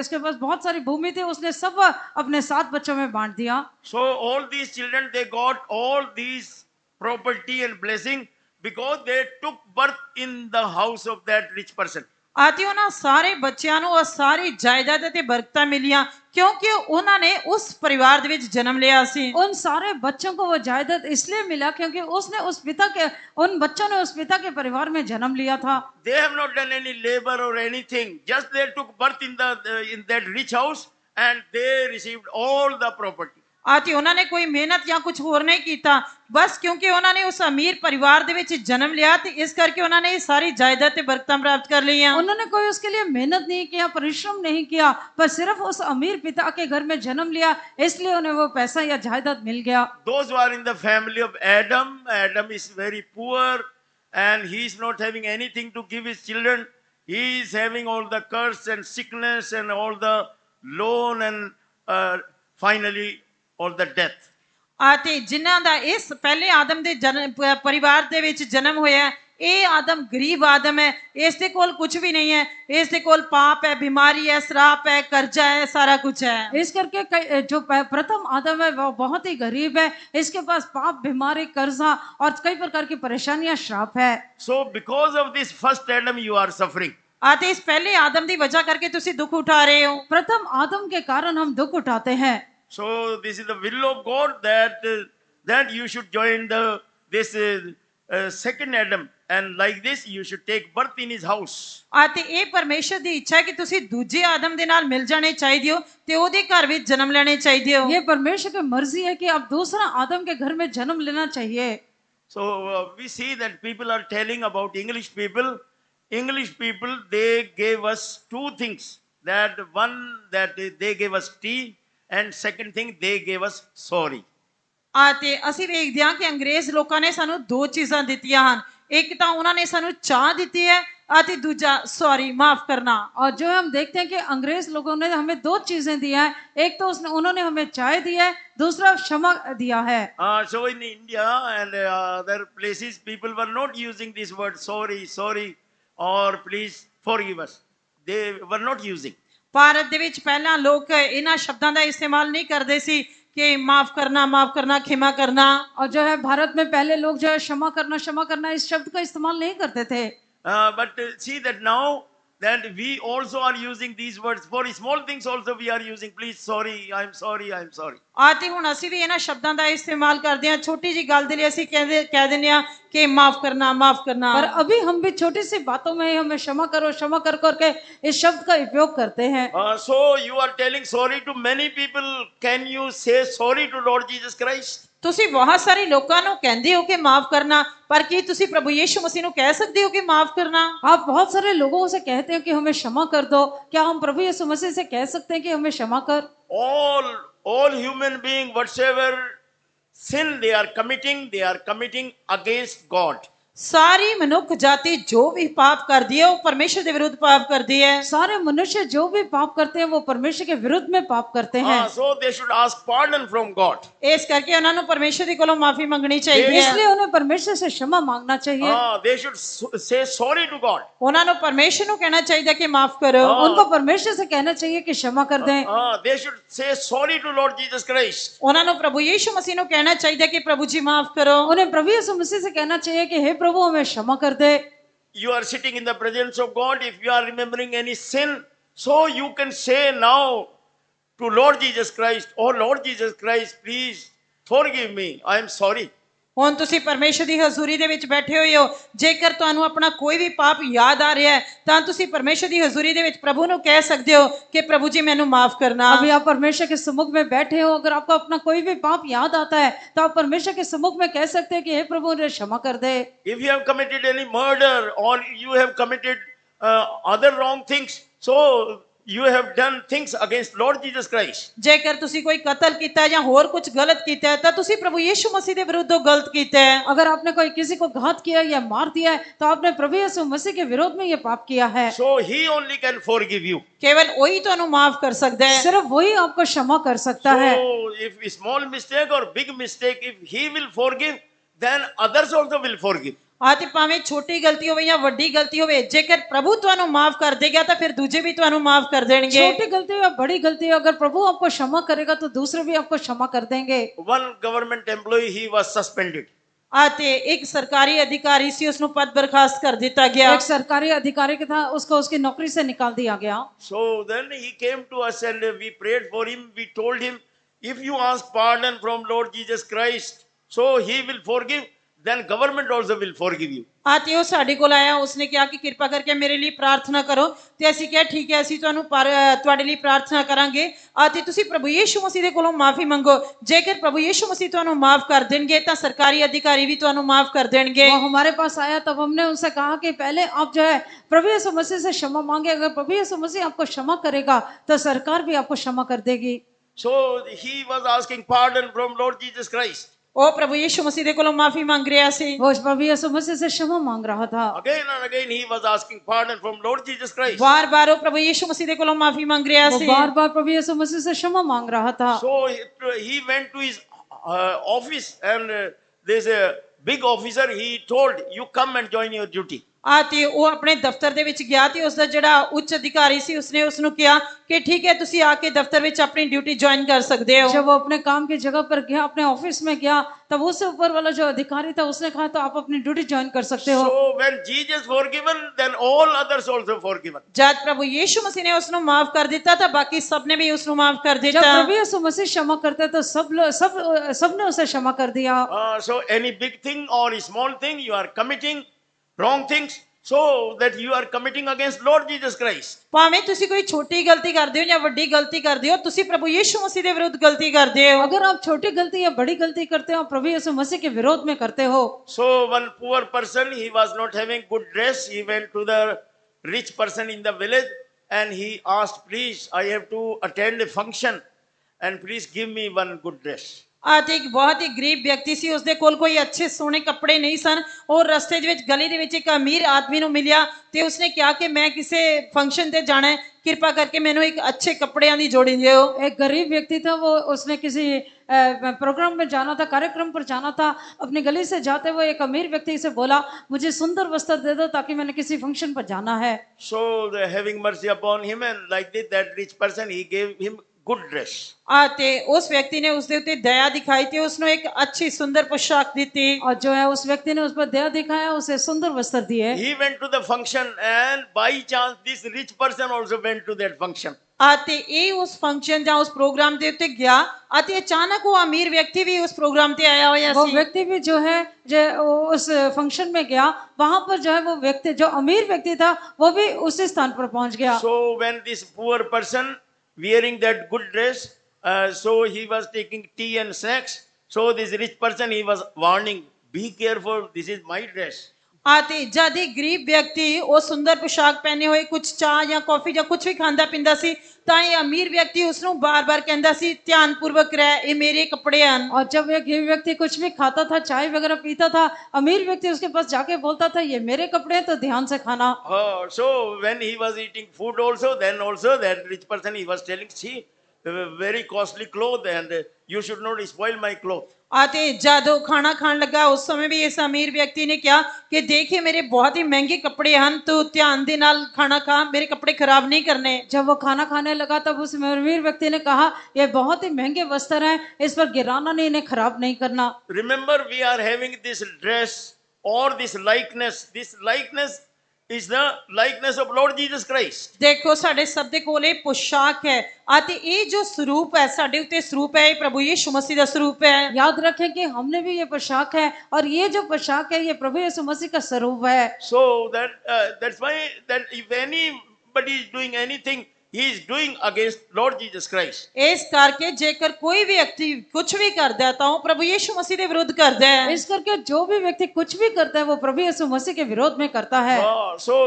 उसके पास बहुत सारी भूमि थी उसने सब अपने 7 बच्चों में बांट दिया So all these children, they got all these property and blessing because they took birth in the house of that rich person. ਅਤੇ ਉਹਨਾਂ ਸਾਰੇ ਬੱਚਿਆਂ ਨੂੰ ਉਹ ਸਾਰੀ ਜਾਇਦਾਦ ਅਤੇ ਬਰਕਤਾਂ ਮਿਲੀਆਂ क्योंकि उन्होंने उस परिवार ਦੇ ਵਿੱਚ जन्म लिया सी उन सारे बच्चों को वो जायदाद इसलिए मिला क्योंकि उसने उस पिता के उन बच्चों ने उस पिता के परिवार में जन्म लिया था They have not done any labor or anything, just they took birth in that rich house and they received all the property. ਅਤੇ ਉਹਨਾਂ ਨੇ ਕੋਈ ਮਿਹਨਤ ਜਾਂ ਕੁਝ ਹੋਰ ਨਹੀਂ ਕੀਤਾ ਬਸ ਕਿਉਂਕਿ ਉਹਨਾਂ ਨੇ ਉਸ ਅਮੀਰ ਪਰਿਵਾਰ ਦੇ ਵਿੱਚ जन्म लिया ਤੇ ਇਸ ਕਰਕੇ ਉਹਨਾਂ ਨੇ ਸਾਰੀ ਜਾਇਦਾਦ ਤੇ ਬਰਕਤਾਂ ਪ੍ਰਾप्त कर लिया उन्होंने कोई उसके लिए मेहनत नहीं किया परिश्रम नहीं किया पर सिर्फ उस अमीर पिता के घर में जन्म लिया इसलिए उन्हें वो पैसा या जायदाद मिल गया Those who are in the family of Adam, Adam is very poor and he is not having anything to give his children. He is having all the curse and sickness and all the loan and finally all the death. ਅਤੇ ਜਿਨ੍ਹਾਂ ਦਾ ਇਸ ਪਹਿਲੇ ਆਦਮ ਦੇ ਪਰਿਵਾਰ ਦੇ ਵਿੱਚ ਜਨਮ ਹੋਇਆ ਇਹ ਆਦਮ ਗਰੀਬ ਆਦਮ ਹੈ ਇਸ ਦੇ ਕੋਲ ਕੁਝ ਵੀ ਨਹੀਂ ਹੈ ਇਸ ਦੇ ਕੋਲ ਪਾਪ ਹੈ ਬਿਮਾਰੀ ਹੈ श्राप है कर्जा है सारा कुछ है इस करके जो प्रथम आदम है वो बहुत ही गरीब है इसके पास पाप बीमारी कर्जा और कई प्रकार की परेशानियां श्राप है So because of this first Adam you are suffering. ਅਤੇ ਇਸ ਪਹਿਲੇ ਆਦਮ ਦੀ ਵਜ੍ਹਾ ਕਰਕੇ ਤੁਸੀਂ ਦੁੱਖ ਉਠਾ ਰਹੇ ਹੋ प्रथम आदम के कारण हम दुख उठाते हैं So this is the will of God that you should join this second Adam, and like this you should take birth in his house. ਅਤੇ ਇਹ ਪਰਮੇਸ਼ਰ ਦੀ ਇੱਛਾ ਹੈ ਕਿ ਤੁਸੀਂ ਦੂਜੇ ਆਦਮ ਦੇ ਨਾਲ ਮਿਲ ਜਾਣੇ ਚਾਹੀਦੇ ਹੋ ਤੇ ਉਹਦੇ ਘਰ ਵਿੱਚ ਜਨਮ ਲੈਣੇ ਚਾਹੀਦੇ ਹੋ ये परमेश्वर की मर्जी है कि आप दूसरा आदम के घर में जन्म लेना चाहिए So we see that people are telling about English people. English people, they gave us 2 things. That one, that they gave us tea, and second thing, they gave us sorry. ਅਤੇ ਅਸੀਂ ਵੇਖਦੇ ਹਾਂ ਕਿ ਅੰਗਰੇਜ਼ ਲੋਕਾਂ ਨੇ ਸਾਨੂੰ 2 ਚੀਜ਼ਾਂ ਦਿੱਤੀਆਂ ਹਨ ਇੱਕ ਤਾਂ ਉਹਨਾਂ ਨੇ ਸਾਨੂੰ ਚਾਹ ਦਿੱਤੀ ਹੈ ਅਤੇ ਦੂਜਾ ਸੌਰੀ ਮਾਫ ਕਰਨਾ और जो हम देखते हैं कि अंग्रेज लोगों ने हमें 2 चीजें दी हैं एक तो उन्होंने हमें चाय दी है दूसरा क्षमा दिया है So in India and other places, people were not using this word sorry or please forgive us. They were not using. Bharat ਦੇ ਵਿੱਚ ਪਹਿਲਾਂ ਲੋਕ ਇਹਨਾਂ ਸ਼ਬਦਾਂ ਦਾ ਇਸਤੇਮਾਲ ਨਹੀਂ ਕਰਦੇ ਸੀ कि माफ करना क्षमा करना और जो है भारत में पहले लोग जो है क्षमा करना इस शब्द का इस्तेमाल नहीं करते थे But see that now that we also are using these words for small things also we are using please I'm sorry ਆਤੇ ਹੁਣ ਅਸੀਂ ਵੀ ਇਹਨਾਂ ਸ਼ਬਦਾਂ ਦਾ ਇਸਤੇਮਾਲ ਕਰਦੇ ਹਾਂ ਛੋਟੀ ਜੀ ਗੱਲ ਦੇ ਲਈ ਅਸੀਂ ਕਹਿ ਦਿੰਦੇ ਹਾਂ कि माफ करना पर अभी हम भी छोटी सी बातों में हमें क्षमा कर करके इस शब्द का उपयोग करते हैं So you are telling sorry to many people. Can you say sorry to Lord Jesus Christ? ਤੁਸੀਂ ਬਹੁਤ ਸਾਰੇ ਲੋਕਾਂ ਨੂੰ ਕਹਿੰਦੇ ਹੋ ਕਿ ਮਾਫ ਕਰਨਾ ਪਰ ਕੀ ਤੁਸੀਂ ਪ੍ਰਭੂ ਯਿਸੂ ਮਸੀਹ ਨੂੰ ਕਹਿ ਸਕਦੇ ਹੋ कि माफ करना आप बहुत सारे लोगों से कहते हैं कि हमें क्षमा कर दो क्या हम प्रभु यीशु मसीह से कह सकते हैं कि हमें क्षमा कर All human beings whatsoever sin they are committing against God. सारी मनुष्य जाति जो भी पाप करती है वो परमेश्वर के विरुद्ध पाप करती है सारे मनुष्य जो भी पाप करते हैं वो परमेश्वर के विरुद्ध में पाप करते हैं So they should ask pardon from God. इस करके उन्हें परमेश्वर के कोलों माफी मांगनी चाहिए इसलिए उन्हें परमेश्वर से क्षमा मांगना चाहिए They should say sorry to God. उन्हें परमेश्वर को कहना चाहिए कि माफ करो उनको परमेश्वर से कहना चाहिए कि क्षमा कर दें They should say sorry to Lord Jesus Christ. उन्हें प्रभु यीशु मसीह को कहना चाहिए कि प्रभु जी माफ करो उन्हें प्रभु यीशु मसीह से कहना चाहिए कि हे प्रभु हमें क्षमा कर दे you are sitting in the presence of God, if you are remembering any sin, so you can say now to Lord Jesus Christ, oh Lord Jesus Christ, please forgive me, I am sorry. ਹੁਣ ਤੁਸੀਂ ਪਰਮੇਸ਼ਰ ਦੀ ਹਜ਼ੂਰੀ ਦੇ ਵਿੱਚ ਬੈਠੇ ਹੋਏ ਹੋ, ਜੇਕਰ ਤੁਹਾਨੂੰ ਆਪਣਾ ਕੋਈ ਵੀ ਪਾਪ ਯਾਦ ਆ ਰਿਹਾ ਹੈ ਤਾਂ ਤੁਸੀਂ ਪਰਮੇਸ਼ਰ ਦੀ ਹਜ਼ੂਰੀ ਦੇ ਵਿੱਚ ਪ੍ਰਭੂ ਨੂੰ ਕਹਿ ਸਕਦੇ ਹੋ ਕਿ ਪ੍ਰਭੂ ਜੀ ਮੈਨੂੰ ਮਾਫ करना। अभी आप परमेश्वर के सम्मुख में बैठे हो, अगर आपको अपना कोई भी पाप याद आता है तो आप परमेश्वर के सम्मुख में कह सकते हैं कि हे प्रभु मुझे क्षमा कर दे। If you have committed any murder or you have committed other wrong things, so you have done things against Lord Jesus Christ. ਜੇਕਰ ਤੁਸੀਂ ਕੋਈ ਕਤਲ ਕੀਤਾ ਹੈ ਜਾਂ ਹੋਰ ਕੁਝ ਗਲਤ ਕੀਤਾ ਹੈ ਤਾਂ ਤੁਸੀਂ ਪ੍ਰਭੂ ਯੀਸ਼ੂ ਮਸੀਹ ਦੇ ਵਿਰੁੱਧ ਉਹ ਗਲਤ ਕੀਤਾ ਹੈ। अगर आपने कोई किसी को घात किया या मार दिया है तो आपने प्रभु यीशु मसीह के विरोध में ये पाप किया है। So he only can forgive you. ਕੇਵਲ ਉਹੀ ਤੁਹਾਨੂੰ ਮਾਫ ਕਰ ਸਕਦਾ ਹੈ। सिर्फ वही आपको क्षमा कर सकता है। So if a small mistake or big mistake, if he will forgive, then others also will forgive. ਆ ਤੇ ਭਾਵੇਂ ਛੋਟੀ ਗਲਤੀ ਹੋਵੇ ਜਾਂ ਵੱਡੀ ਗਲਤੀ ਹੋਵੇ, ਜੇਕਰ ਪ੍ਰਭੂ ਤੁਹਾਨੂੰ ਮਾਫ ਕਰ ਦੇਗਾ ਤਾਂ ਫਿਰ ਦੂਜੇ ਵੀ ਤੁਹਾਨੂੰ ਮਾਫ कर देंगे। छोटी गलती हो या बड़ी गलती हो, अगर प्रभु आपको क्षमा करेगा तो दूसरे भी आपको क्षमा कर देंगे। One government employee, he was suspended. ਆਤੇ ਇੱਕ ਸਰਕਾਰੀ ਅਧਿਕਾਰੀ ਸੀ, ਉਸ ਨੂੰ ਪਦ ਬਰਖਾਸਤ ਕਰ ਦਿੱਤਾ ਗਿਆ। एक सरकारी अधिकारी के था, उसको उसकी नौकरी से निकाल दिया गया। So then he came to us and we prayed for him. We told him, if you ask pardon from Lord Jesus Christ, so he will forgive, then government also will forgive you. ਆਤੇ ਉਹ ਸਾਡੇ ਕੋਲ ਆਇਆ, ਉਸਨੇ ਕਿਹਾ ਕਿ ਕਿਰਪਾ ਕਰਕੇ ਮੇਰੇ ਲਈ ਪ੍ਰਾਰਥਨਾ ਕਰੋ ਤੇ ਅਸੀਂ ਕਿਹਾ ਠੀਕ ਹੈ, ਅਸੀਂ ਤੁਹਾਨੂੰ ਤੁਹਾਡੇ ਲਈ ਪ੍ਰਾਰਥਨਾ ਕਰਾਂਗੇ। ਆਤੇ ਤੁਸੀਂ ਪ੍ਰਭੂ ਯੀਸ਼ੂ ਮਸੀਹ ਦੇ ਕੋਲੋਂ ਮਾਫੀ ਮੰਗੋ, ਜੇਕਰ ਪ੍ਰਭੂ ਯੀਸ਼ੂ ਮਸੀਹ ਤੁਹਾਨੂੰ ਮਾਫ ਕਰ ਦੇਣਗੇ ਤਾਂ ਸਰਕਾਰੀ ਅਧਿਕਾਰੀ ਵੀ ਤੁਹਾਨੂੰ ਮਾਫ कर देंगे। वो हमारे पास आया तब हमने उनसे कहा कि पहले आप जो है प्रभु यीशु मसीह से क्षमा मांगे, अगर प्रभु यीशु मसीह आपको क्षमा करेगा तो सरकार भी आपको क्षमा कर देगी। So he was asking pardon from Lord Jesus Christ. ਉਹ ਪ੍ਰਭੂ ਯੀਸ਼ੂ ਮਸੀਹ ਦੇ ਕੋਲੋਂ ਮਾਫੀ ਮੰਗ ਰਿਹਾ ਸੀ। वो प्रभु यीशु मसीह से क्षमा मांग रहा था। Again and again he was asking pardon from Lord Jesus Christ. ਬਾਰ-ਬਾਰ ਉਹ ਪ੍ਰਭੂ ਯੀਸ਼ੂ ਮਸੀਹ ਦੇ ਕੋਲੋਂ ਮਾਫੀ ਮੰਗ ਰਿਹਾ वो ਸੀ। बार बार प्रभु यीशु मसीह से क्षमा मांग रहा था। So he went to his office and there's a big officer, he told, you come and join your duty. ਆਤੇ ਉਹ ਆਪਣੇ ਦਫ਼ਤਰ ਦੇ ਵਿੱਚ ਗਿਆ ਤੇ ਉਸ ਦਾ ਜਿਹੜਾ ਉੱਚ ਅਧਿਕਾਰੀ ਸੀ ਉਸਨੇ ਉਸ ਨੂੰ ਕਿਹਾ ਕਿ ਠੀਕ ਹੈ, ਤੁਸੀਂ ਆ ਕੇ ਦਫ਼ਤਰ ਵਿੱਚ ਆਪਣੀ ਡਿਊਟੀ ਜੁਆਇਨ कर सकते हो। जब वो अपने काम की जगह पर गया, अपने ऑफिस में गया, तब उससे ऊपर वाला जो अधिकारी था उसने कहा तो आप अपनी ड्यूटी ज्वाइन कर सकते हो। So when Jesus forgiven, then all others also forgiven. ਜਦ ਪ੍ਰਭੂ ਯੀਸ਼ੂ ਮਸੀਹ ਨੇ ਉਸ ਨੂੰ ਮਾਫ ਕਰ ਦਿੱਤਾ ਤਾਂ ਬਾਕੀ ਸਭ ਨੇ ਵੀ ਉਸ ਨੂੰ ਮਾਫ ਕਰ जब ਦਿੱਤਾ। प्रभु यीशु मसीह क्षमा करते तो सबने उसे क्षमा कर दिया। So any big thing or small thing you are committing wrong things, so that you are committing against Lord Jesus Christ. ਭਾਵੇਂ ਤੁਸੀਂ ਕੋਈ ਛੋਟੀ ਗਲਤੀ ਕਰਦੇ ਹੋ ਜਾਂ ਵੱਡੀ ਗਲਤੀ ਕਰਦੇ ਹੋ, ਤੁਸੀਂ ਪ੍ਰਭੂ ਯੀਸ਼ੂ ਮਸੀਹ ਦੇ ਵਿਰੁੱਧ ਗਲਤੀ ਕਰਦੇ ਹੋ। अगर आप छोटी गलती या बड़ी गलती करते हो, प्रभु यीशु मसीह के विरोध में करते हो। So one poor person, he was not having good dress, he went to the rich person in the village and he asked, please, I have to attend a function and please give me one good dress. ਆਤੇ ਇੱਕ ਬਹੁਤ ਹੀ ਗਰੀਬ ਵਿਅਕਤੀ ਸੀ, ਉਸਦੇ ਕੋਲ ਕੋਈ ਅੱਛੇ ਸੋਹਣੇ ਕੱਪੜੇ ਨਹੀਂ ਸਨ। ਉਹ ਰਸਤੇ ਦੇ ਵਿੱਚ ਗਲੀ ਦੇ ਵਿੱਚ ਇੱਕ ਅਮੀਰ ਆਦਮੀ ਨੂੰ ਮਿਲਿਆ ਤੇ ਉਸਨੇ ਕਿਹਾ ਕਿ ਮੈਂ ਕਿਸੇ ਫੰਕਸ਼ਨ ਤੇ ਜਾਣਾ ਹੈ, कृपा करके मैंने एक अच्छे कपड़े की जोड़ी दियो। एक गरीब व्यक्ति था, वो उसने किसी प्रोग्राम में जाना था, कार्यक्रम पर जाना था। अपनी गली से जाते हुए एक अमीर व्यक्ति से बोला, मुझे सुंदर वस्त्र दे दो ताकि मैंने किसी फंक्शन पर जाना है। So having mercy upon him, and like this, that rich person, he gave him good dress. आते उस व्यक्ति ने उसके ऊपर दया दिखाई थी, उसने एक अच्छी सुंदर पोशाक दी थी। और जो है उस व्यक्ति ने उस पर दया दिखाया, उसे सुंदर वस्त्र दिए। He went to the function and by chance this rich person also went to that function. आते ये उस फंक्शन जहाँ उस प्रोग्राम ते उत्ते गया, आते अचानक वो अमीर व्यक्ति भी उस प्रोग्राम ते आया हुआ वो व्यक्ति भी जो है जो उस फंक्शन में गया, वहां पर जो है वो व्यक्ति जो अमीर व्यक्ति था वो भी उसी स्थान पर पहुंच गया। So when this poor person wearing that good dress, so he was taking tea and snacks, so this rich person, he was warning, be careful, this is my dress. आते जद ही गरीब व्यक्ति वो सुंदर पोशाक पहने हुए कुछ चाह या कॉफी या कुछ भी खांदा पिंदा सी, तां ये अमीर व्यक्ति उसनु बार बार कहंदा सी, ध्यान पूर्वक रह, ये मेरे कपड़े हैं। और जब ये गरीब व्यक्ति कुछ भी खाता था, चाय वगैरह पीता था, अमीर व्यक्ति उसके पास जाके बोलता था, ये मेरे कपड़े हैं तो ध्यान से खाना। So when he was eating food also, then also that rich person, he was telling, see, very costly clothes and you should not spoil my clothes. आते जादो खाना खान लगा, उस समय भी इस अमीर व्यक्ति ने क्या कि देखिए मेरे बहुत ही महंगे कपड़े हैं, तो ध्यान दे नाल खाना खा, मेरे कपड़े खराब नहीं करने। जब वो खाना खाने लगा तब उस अमीर व्यक्ति ने कहा, ये बहुत ही महंगे वस्त्र हैं, इस पर गिराना नहीं, इन्हें खराब नहीं करना। Remember, we are having this dress or this likeness is the likeness of Lord Jesus Christ. ਦੇਖੋ ਸਾਡੇ ਸਭ ਦੇ ਕੋਲ ਇਹ ਪੁਸ਼ਾਕ ਹੈ ਅਤੇ ਇਹ ਜੋ ਸਰੂਪ ਹੈ ਸਾਡੇ ਉੱਤੇ ਸਰੂਪ ਹੈ ਇਹ ਪ੍ਰਭੂ ਯਿਸੂ मसीह ਦਾ ਸਰੂਪ ਹੈ याद रखें कि हमने भी ये पोशाक है और ये जो पोशाक है ये प्रभु यीशु मसीह का स्वरूप है। So that's why that if anybody is doing anything, he is doing against Lord Jesus Christ. ਇਸ ਕਰਕੇ ਜੇਕਰ ਕੋਈ ਵੀ ਵਿਅਕਤੀ ਕੁਝ ਵੀ ਕਰਦਾ ਹੈ ਤਾਂ ਉਹ ਪ੍ਰਭੂ ਯਿਸੂ मसीह ਦੇ ਵਿਰੁੱਧ ਕਰਦਾ ਹੈ। इस करके जो भी व्यक्ति कुछ भी करता है वो प्रभु यीशु मसीह के विरोध में करता है। So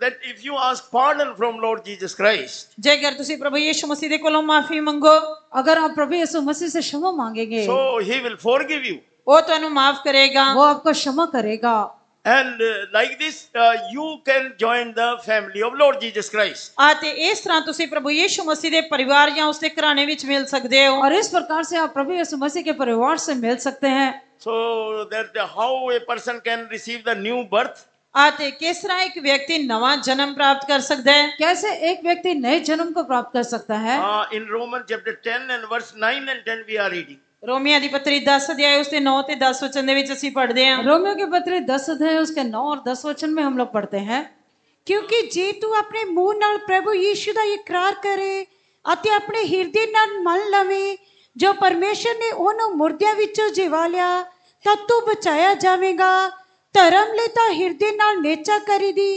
that if you ask pardon from Lord Jesus Christ, ਜੇਕਰ ਤੁਸੀਂ ਪ੍ਰਭੂ ਯਿਸੂ ਮਸੀਹ ਦੇ ਕੋਲੋਂ ਮਾਫੀ ਮੰਗੋ अगर आप प्रभु यीशु मसीह से क्षमा मांगेंगे so he will forgive you. ਉਹ ਤੁਹਾਨੂੰ ਮਾਫ ਕਰੇਗਾ। वो आपको क्षमा करेगा। And like this, you can join the family of Lord Jesus Christ. ਅਤੇ ਇਸ ਤਰ੍ਹਾਂ ਤੁਸੀਂ ਪ੍ਰਭੂ ਯਿਸੂ ਮਸੀਹ ਦੇ ਪਰਿਵਾਰ ਜਾਂ ਉਸਦੇ ਘਰਾਣੇ ਵਿੱਚ ਮਿਲ ਸਕਦੇ ਹੋ। और इस प्रकार से आप प्रभु यीशु मसीह के परिवार से मिल सकते हैं। So that how a person can receive the new birth. ਅਤੇ ਕਿਸ ਤਰ੍ਹਾਂ ਇੱਕ ਵਿਅਕਤੀ ਨਵਾਂ ਜਨਮ ਪ੍ਰਾਪਤ ਕਰ ਸਕਦਾ ਹੈ। कैसे एक व्यक्ति नए जन्म को प्राप्त कर सकता है। In Romans chapter 10 and verse 9 and 10 we are reading. ਰੋਮੀਆਂ ਦੀ ਪੱਤਰੀ 10 ਅਧਿਆਇ ਉਸਦੇ 9 ਤੇ 10 ਵਚਨ ਦੇ ਵਿੱਚ ਅਸੀਂ ਪੜ੍ਹਦੇ ਹਾਂ। रोमियो के पत्री 10 अध्याय उसके 9 और 10 वचन में हम लोग पढ़ते हैं। ਕਿਉਂਕਿ ਜੇ ਤੂੰ ਆਪਣੇ ਮੂੰਹ ਨਾਲ ਪ੍ਰਭੂ ਯੀਸ਼ੂ ਦਾ ਇਕਰਾਰ ਕਰੇ ਅਤੇ ਆਪਣੇ ਹਿਰਦੇ ਨਾਲ ਮੰਨ ਲਵੇਂ ਜੋ ਪਰਮੇਸ਼ਰ ਨੇ ਉਹਨੂੰ ਮੁਰਦਿਆਂ ਵਿੱਚੋਂ ਜਿਵਾ ਲਿਆ ਤਾਂ ਤੂੰ ਬਚਾਇਆ ਜਾਵੇਗਾ। ਧਰਮ ਲਈ ਤਾਂ ਹਿਰਦੇ ਨਾਲ ਨੇਚਾ ਕਰੀਦੀ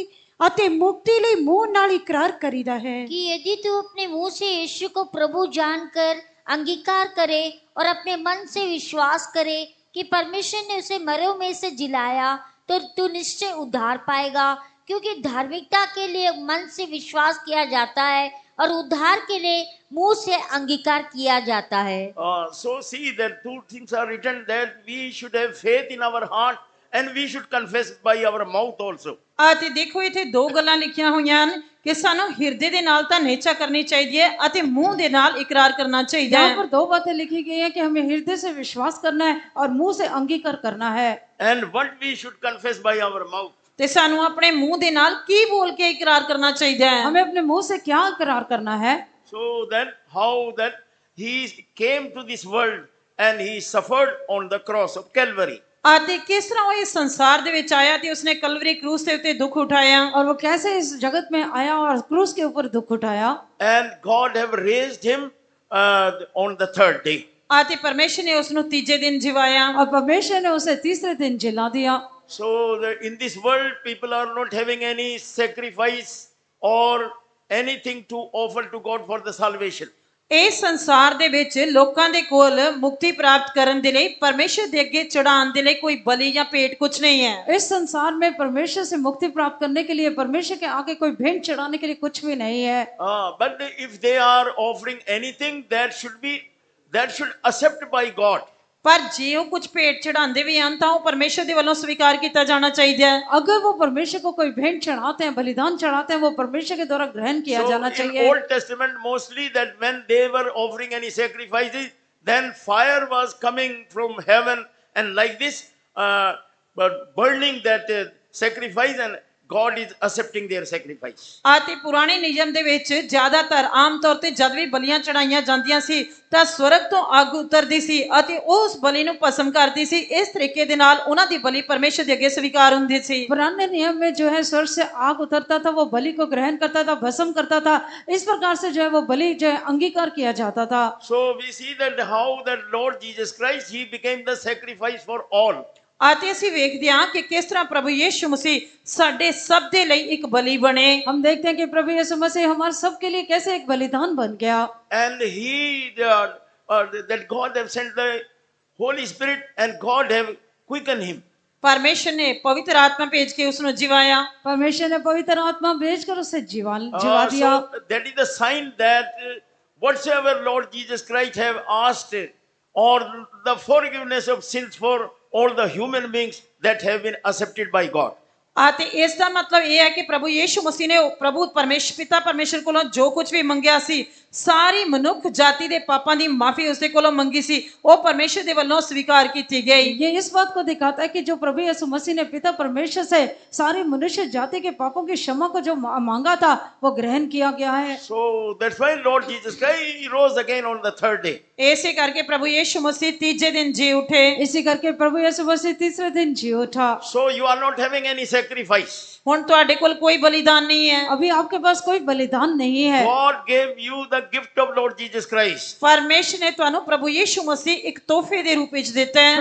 ਅਤੇ ਮੁਕਤੀ ਲਈ ਮੂੰਹ ਨਾਲ ਇਕਰਾਰ ਕਰੀਦਾ ਹੈ। कि यदि तू अपने मुंह से यीशु को प्रभु जानकर अंगीकार करे और अपने मन से विश्वास करे कि परमेश्वर ने उसे मरों में से जिलाया तो तू निश्चय उद्धार पाएगा, क्योंकि धार्मिकता के लिए मन से विश्वास किया जाता है और उद्धार के लिए मुंह से अंगीकार किया जाता है। So see that two things are written that we should have faith in our heart and we should confess by our mouth also. ਅਤੇ ਦੇਖੋ ਇੱਥੇ ਦੋ ਗੱਲਾਂ ਲਿਖੀਆਂ ਹੋਈਆਂ ਹਨ ਕਿ ਸਾਨੂੰ ਹਿਰਦੇ ਦੇ ਨਾਲ ਤਾਂ ਨੇਚਾ ਕਰਨੀ ਚਾਹੀਦੀ ਹੈ ਅਤੇ ਮੂੰਹ ਦੇ ਨਾਲ ਇਕਰਾਰ ਕਰਨਾ ਚਾਹੀਦਾ यहाँ ਹੈ। पर 2 बातें लिखी गई हैं कि हमें हृदय से विश्वास करना है और मुंह से अंगीकार करना है। And what we should confess by our mouth. ਤੇ ਸਾਨੂੰ ਆਪਣੇ ਮੂੰਹ ਦੇ ਨਾਲ ਕੀ ਬੋਲ ਕੇ ਇਕਰਾਰ ਕਰਨਾ ਚਾਹੀਦਾ ਹੈ। हमें अपने मुंह से क्या इकरार करना है। So then how that he came to this world and he suffered on the cross of Calvary. ਅਤੇ ਕਿਸ ਤਰ੍ਹਾਂ ਉਹ ਇਸ ਸੰਸਾਰ ਦੇ ਵਿੱਚ ਆਇਆ ਤੇ ਉਸਨੇ ਕਲਵਰੀ ਕਰੂਸ ਦੇ ਉੱਤੇ ਦੁੱਖ ਉਠਾਇਆ। और वो कैसे इस जगत में आया और क्रूस के ऊपर दुख उठाया। And God have raised him on the third day. ਅਤੇ ਪਰਮੇਸ਼ਰ ਨੇ ਉਸ ਨੂੰ ਤੀਜੇ ਦਿਨ ਜਿਵਾਇਆ। और परमेश्वर ने उसे तीसरे दिन जिला दिया। So in this world people are not having any sacrifice or anything to offer to God for the salvation. ਇਸ ਸੰਸਾਰ ਦੇ ਵਿੱਚ ਲੋਕਾਂ ਦੇ ਕੋਲ ਮੁਕਤੀ ਪ੍ਰਾਪਤ ਕਰਨ ਦੇ ਲਈ ਪਰਮੇਸ਼ਰ ਦੇ ਅੱਗੇ ਚੜਾਉਣ ਦੇ ਲਈ ਕੋਈ ਬਲੀ ਜਾਂ ਭੇਟ ਕੁਝ ਨਹੀਂ ਹੈ। इस संसार में परमेश्वर से मुक्ति प्राप्त करने के लिए परमेश्वर के आगे कोई भेंट चढ़ाने के लिए कुछ भी नहीं है। But if they are offering anything that should accept by God. ਪਰ ਜੇ ਉਹ ਕੁਝ ਭੇਟ ਚੜਾਉਂਦੇ ਵੀ ਹਨ ਤਾਂ ਉਹ ਪਰਮੇਸ਼ਰ ਦੇ ਵੱਲੋਂ ਸਵੀਕਾਰ ਕੀਤਾ ਜਾਣਾ ਚਾਹੀਦਾ ਹੈ। अगर वो परमेश्वर को कोई भेंट चढ़ाते हैं बलिदान चढ़ाते हैं वो परमेश्वर के द्वारा ग्रहण किया So जाना in चाहिए। Old Testament mostly that when they were offering any sacrifices, then fire was coming from heaven and like this but burning that sacrifice and God is accepting their sacrifice. ਅਤੇ ਪੁਰਾਣੇ ਨਿਯਮ ਦੇ ਵਿੱਚ ਜ਼ਿਆਦਾਤਰ ਆਮ ਤੌਰ ਤੇ ਜਦ ਵੀ ਬਲੀਆਂ ਚੜਾਈਆਂ ਜਾਂਦੀਆਂ ਸੀ ਤਾਂ ਸਵਰਗ ਤੋਂ ਅੱਗ ਉਤਰਦੀ ਸੀ ਅਤੇ ਉਸ ਬਲੀ ਨੂੰ ਭਸਮ ਕਰਦੀ ਸੀ। ਇਸ ਤਰੀਕੇ ਦੇ ਨਾਲ ਉਹਨਾਂ ਦੀ ਬਲੀ ਪਰਮੇਸ਼ਰ ਦੇ ਅੱਗੇ ਸਵੀਕਾਰ ਹੁੰਦੀ ਸੀ। पुराने नियम में जो है स्वर्ग से आग उतरता था वो बलि को ग्रहण करता था भस्म करता था। इस प्रकार से जो है वो बलि जो है अंगीकार किया जाता था। So we see that how that Lord Jesus Christ he became the sacrifice for all. ਅਤੇ ਅਸੀਂ ਵੇਖਦੇ ਹਾਂ ਕਿ ਕਿਸ ਤਰ੍ਹਾਂ ਪ੍ਰਭੂ ਯਿਸੂ ਮਸੀਹ ਸਾਡੇ ਸਭ ਦੇ ਲਈ ਇੱਕ ਬਲੀ ਬਣੇ। हम देखते हैं कि प्रभु यीशु मसीह हमारे सब के लिए कैसे एक बलिदान बन गया। And that God have sent the Holy Spirit and God have quickened him. ਪਰਮੇਸ਼ਰ ਨੇ ਪਵਿੱਤਰ ਆਤਮਾ ਭੇਜ ਕੇ ਉਸ ਨੂੰ ਜਿਵਾਇਆ। परमेश्वर ने पवित्र आत्मा भेजकर उसे जिवा दिया। So that is the sign that whatsoever Lord Jesus Christ have asked or the forgiveness of sins for all the human beings that have been accepted by God. ਅਤੇ ਇਸ ਦਾ ਮਤਲਬ ਇਹ ਹੈ ਕਿ ਪ੍ਰਭੂ ਯਿਸੂ ਮਸੀਹ ਨੇ ਪ੍ਰਭੂ ਪਰਮੇਸ਼ਰ ਪਿਤਾ ਪਰਮੇਸ਼ਰ ਕੋਲੋਂ ਜੋ ਕੁਝ ਵੀ ਮੰਗਿਆ ਸੀ ਸਾਰੀ ਮਨੁੱਖ ਜਾਤੀ ਦੇ ਪਾਪਾਂ ਦੀ ਮਾਫੀ ਉਸਦੇ ਕੋਲੋਂ ਮੰਗੀ ਸੀ ਉਹ ਪਰਮੇਸ਼ਰ ਦੇ ਵੱਲੋਂ स्वीकार की गई। ये इस बात को दिखाता है कि जो प्रभु यीशु मसीह ने पिता परमेश्वर से सारी मनुष्य जाति के पापों की क्षमा को जो मांगा था वो ग्रहण किया गया है। So that's why Lord Jesus Christ he rose again on the third day. ऐसे करके प्रभु यीशु मसीह तीसरे दिन जी उठे। इसी करके प्रभु यीशु मसीह तीसरे दिन जी उठा। So you are not having any sacrifice. ਹੁਣ ਤੁਹਾਡੇ ਕੋਲ ਕੋਈ ਬਲੀਦਾਨ ਨਹੀਂ ਹੈ। अभी आपके पास कोई बलिदान नहीं है। God gave you the gift of Lord Jesus Christ. ਪਰਮੇਸ਼ਰ ਨੇ ਤੁਹਾਨੂੰ ਪ੍ਰਭੂ ਯੀਸ਼ੂ ਮਸੀਹ ਇੱਕ ਤੋਹਫੇ ਦੇ रूप ਵਿੱਚ ਦਿੱਤਾ ਹੈ।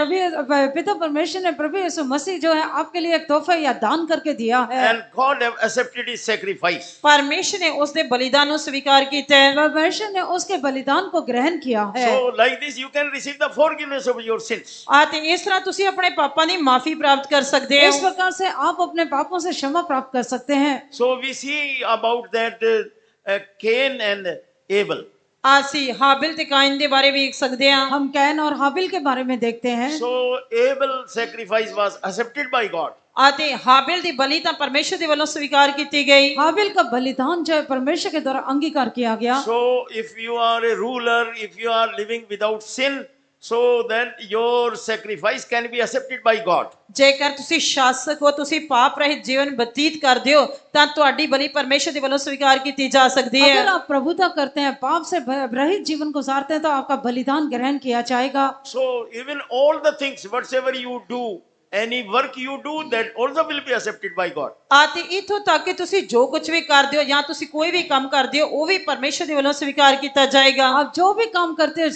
पिता परमेश्वर ने प्रभु यीशु मसीह जो है आपके लिए एक तोहफा या दान करके दिया है। And God have accepted his sacrifice. ਪਰਮੇਸ਼ਰ ਨੇ ਉਸ ਦੇ ਬਲੀਦਾਨ ਨੂੰ ਸਵੀਕਾਰ ਕੀਤਾ ਹੈ। परमेश्वर ने उसके बलिदान को ग्रहण किया है। So like this you can receive the forgiveness of your sins. ਤੇ ਇਸ ਤਰ੍ਹਾਂ ਤੁਸੀਂ ਆਪਣੇ ਪਾਪਾਂ ਦੀ ਮਾਫੀ ਪ੍ਰਾਪਤ ਕਰ ਸਕਦੇ इस ਹੋ। प्रकार से आप अपने पापों से क्षमा प्राप्त कर सकते हैं। So we see about that Cain and Abel. ਅਸੀਂ ਹਾबिल ਤੇ ਕਾਇਨ ਦੇ ਬਾਰੇ ਵੇਖ ਸਕਦੇ ਹਾਂ। हम कैन और हाबिल के बारे में देखते हैं। So Abel's sacrifice was accepted by God. ਅਤੇ ਹਾबिल ਦੀ ਬਲੀ ਤਾਂ ਪਰਮੇਸ਼ਰ ਦੇ ਵੱਲੋਂ ਸਵੀਕਾਰ ਕੀਤੀ ਗਈ। हाबिल का बलिदान जो है परमेश्वर के द्वारा अंगीकार किया गया। So if you are a ruler, if you are living without sin, so then your sacrifice can be accepted by God. ਜੇਕਰ ਤੁਸੀਂ ਸ਼ਾਸਕ ਹੋ, ਤੁਸੀਂ ਪਾਪ ਰਹਿਤ ਜੀਵਨ ਬਤੀਤ ਕਰਦੇ ਹੋ, ਤਾਂ ਤੁਹਾਡੀ ਬਲੀ ਪਰਮੇਸ਼ਰ ਦੇ ਵੱਲੋਂ ਸਵੀਕਾਰ ਕੀਤੀ ਜਾ ਸਕਦੀ ਹੈ। अगर आप प्रभुता करते हैं, पाप से रहित जीवन गुजारते हैं, तो आपका बलिदान ग्रहण किया जाएगा। So even all the things, whatsoever you do, any work you do, that also will be accepted by God. ਅਤੇ ਇਥੋਂ ਤੱਕ ਕਿ ਤੁਸੀਂ ਜੋ ਕੁਝ ਵੀ ਕਰਦੇ ਹੋ ਜਾਂ ਤੁਸੀਂ ਕੋਈ ਵੀ ਕੰਮ ਕਰਦੇ ਹੋ, ਉਹ ਵੀ ਪਰਮੇਸ਼ਰ ਦੇ ਵੱਲੋਂ ਸਵੀਕਾਰ ਕੀਤਾ ਜਾਏਗਾ। आप जो भी काम करते हैं,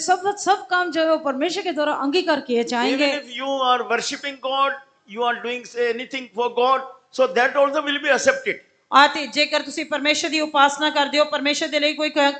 सब काम जो है वो परमेश्वर के द्वारा अंगीकार किए जाएंगे। Even if you are worshipping God, you are doing anything for God, so that also will be accepted. ਅਤੇ ਜੇਕਰ ਤੁਸੀਂ ਪਰਮੇਸ਼ਰ ਦੀ ਉਪਾਸਨਾ ਕਰਦੇ ਹੋ, ਪਰਮੇਸ਼ਰ ਦੇ ਲਈ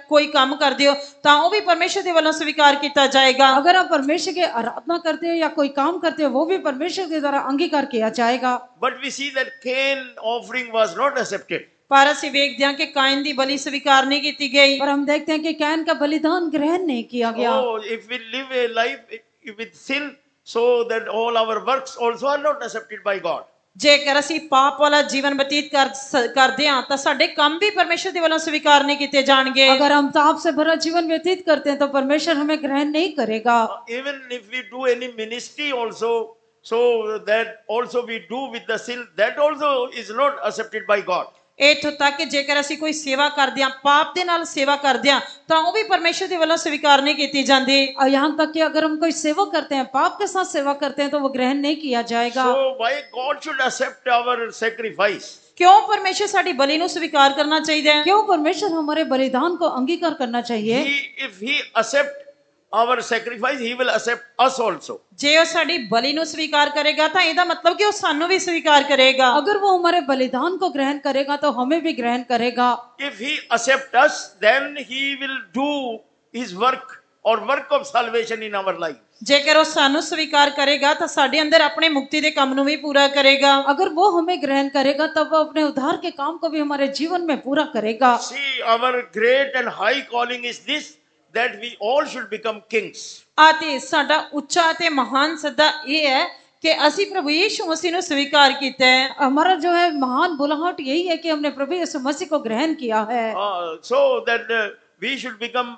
ਕੋਈ ਕੰਮ ਕਰਦੇ ਹੋ, ਤਾਂ ਉਹ ਵੀ ਪਰਮੇਸ਼ਰ ਦੇ ਵੱਲੋਂ ਸਵੀਕਾਰ ਕੀਤਾ ਜਾਏਗਾ। अगर आप परमेश्वर की आराधना करते हो या कोई काम करते हो, वो भी परमेश्वर के द्वारा अंगीकार किया जाएगा। But we see that Cain offering was not accepted. ਪਰ ਅਸੀਂ ਵੇਖਦੇ ਹਾਂ ਕਿ ਕਾਇਨ ਦੀ ਬਲੀ ਸਵੀਕਾਰ ਨਹੀਂ ਕੀਤੀ ਗਈ। पर हम देखते हैं कि कैन का बलिदान ग्रहण नहीं किया गया। Oh, if we live a life with sin, so that all our works also are not accepted by God. ਜੇਕਰ ਅਸੀਂ ਪਾਪ ਵਾਲਾ ਜੀਵਨ ਬਤੀਤ ਕਰਦੇ ਹਾਂ, ਤਾਂ ਸਾਡੇ ਕੰਮ ਵੀ ਪਰਮੇਸ਼ਰ ਦੇ ਵੱਲੋਂ ਸਵੀਕਾਰ ਨਹੀਂ ਕੀਤੇ ਜਾਣਗੇ। अगर हम पाप से भरा जीवन व्यतीत करते हैं, तो परमेश्वर हमें ग्रहण नहीं करेगा। Even if we do any ministry also, so that also we do with the sin, that also is not accepted by God. ਇੱਥੋਂ ਤੱਕ ਕਿ ਜੇਕਰ ਅਸੀਂ ਕੋਈ ਸੇਵਾ ਕਰਦੇ ਹਾਂ, ਪਾਪ ਦੇ ਨਾਲ ਸੇਵਾ ਕਰਦੇ ਹਾਂ, ਤਾਂ ਉਹ ਵੀ ਪਰਮੇਸ਼ਰ ਦੇ ਵੱਲੋਂ ਸਵੀਕਾਰ ਨਹੀਂ ਕੀਤੀ ਜਾਂਦੀ। और यहाँ तक कि अगर हम कोई सेवा करते हैं, पाप के साथ सेवा करते हैं, तो वो ग्रहण नहीं किया जाएगा। So why God should accept our sacrifice? ਕਿਉਂ ਪਰਮੇਸ਼ਰ ਸਾਡੀ ਬਲੀ ਨੂੰ ਸਵੀਕਾਰ ਕਰਨਾ ਚਾਹੀਦਾ ਹੈ? क्यों परमेश्वर हमारे बलिदान को अंगीकार करना चाहिए? If he accept our sacrifice, he will accept us also. ਜੇ ਉਹ ਸਾਡੀ ਬਲੀ ਨੂੰ ਸਵੀਕਾਰ ਕਰੇਗਾ, ਤਾਂ ਇਹਦਾ ਮਤਲਬ ਕਿ ਉਹ ਸਾਨੂੰ ਵੀ ਸਵੀਕਾਰ ਕਰੇਗਾ। अगर वो हमारे बलिदान को ग्रहण करेगा, तो हमें भी ग्रहण करेगा। If he accept us, then he will do his work or work of salvation in our life. ਜੇਕਰ ਉਹ ਸਾਨੂੰ ਸਵੀਕਾਰ ਕਰੇਗਾ, ਤਾਂ ਸਾਡੇ ਅੰਦਰ ਆਪਣੇ ਮੁਕਤੀ ਦੇ ਕੰਮ ਨੂੰ ਵੀ ਪੂਰਾ ਕਰੇਗਾ। अगर वो हमें ग्रहण करेगा, तब वो अपने उद्धार के काम को भी हमारे जीवन में पूरा करेगा। See, our great and high calling is this, that we all should become kings. ਅਤੇ ਸਾਡਾ ਉੱਚਾ ਤੇ ਮਹਾਨ ਸੱਦਾ ਇਹ ਹੈ ਕਿ ਅਸੀਂ ਪ੍ਰਭੂ ਯੀਸ਼ੂ ਮਸੀਹ ਨੂੰ ਸਵੀਕਾਰ ਕੀਤਾ ਹੈ। हमारा जो है महान बुलाहट यही है कि हमने प्रभु यीशु मसीह को ग्रहण किया है। So that we should become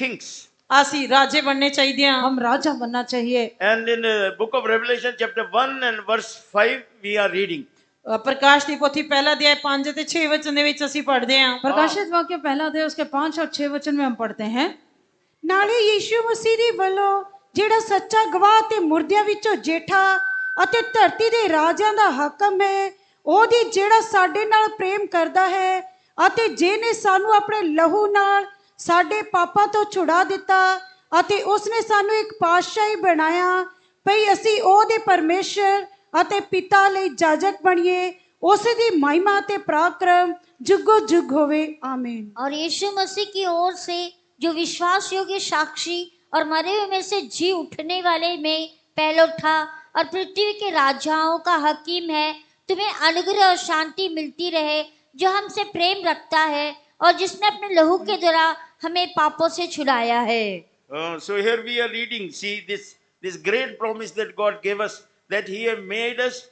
kings. ਅਸੀਂ ਰਾਜੇ ਬਣਨੇ ਚਾਹੀਦੇ ਹਾਂ। हम राजा बनना चाहिए। And in book of Revelation chapter 1 and verse 5 we are reading. ਪ੍ਰਕਾਸ਼ ਦੀ ਪੋਥੀ ਪਹਿਲਾ ਅਧਿਆਇ 5 ਤੇ 6 ਵਚਨ ਦੇ ਵਿੱਚ ਅਸੀਂ ਪੜ੍ਹਦੇ ਹਾਂ। प्रकाशित वाक्य पहला अध्याय उसके 5 और 6 वचन में हम पढ़ते हैं। ਨਾਲੇ ਯੀਸ਼ੂ ਮਸੀਹ ਦੀ ਵੱਲੋਂ ਜਿਹੜਾ ਸੱਚਾ ਗਵਾਹ ਤੇ ਮੁਰਦਿਆਂ ਵਿੱਚੋਂ ਜੇਠਾ ਅਤੇ ਧਰਤੀ ਦੇ ਰਾਜਿਆਂ ਦਾ ਹਾਕਮ ਹੈ, ਉਹਦੀ ਜਿਹੜਾ ਸਾਡੇ ਨਾਲ ਪ੍ਰੇਮ ਕਰਦਾ ਹੈ ਅਤੇ ਜਿਹਨੇ ਸਾਨੂੰ ਆਪਣੇ ਲਹੂ ਨਾਲ ਸਾਡੇ ਪਾਪਾਂ ਤੋਂ ਛੁਡਾ ਦਿੱਤਾ ਅਤੇ ਉਸਨੇ ਸਾਨੂੰ ਇੱਕ ਪਾਤਸ਼ਾਹੀ ਬਣਾਇਆ ਭਈ ਅਸੀਂ ਉਹਦੇ ਪਰਮੇਸ਼ਰ ਅਤੇ ਪਿਤਾ ਲਈ ਜਾਜਕ ਬਣੀਏ। ਉਸ ਦੀ ਮਹਿਮਾ ਤੇ ਪਰਾਕਰਮ जुगो जुग होवे आमीन। और यीशु मसीह की ओर से जो विश्वास योग्य साक्षी और मरे हुए में से जी उठने वाले में पहलौठा और पृथ्वी के राजाओं का हकीम है, तुम्हें अनुग्रह और शांति मिलती रहे, जो हमसे प्रेम रखता है और जिसने अपने लहू के द्वारा हमें पापों से छुड़ाया है। So here we are reading, see this great promise that God gave us, that he have made us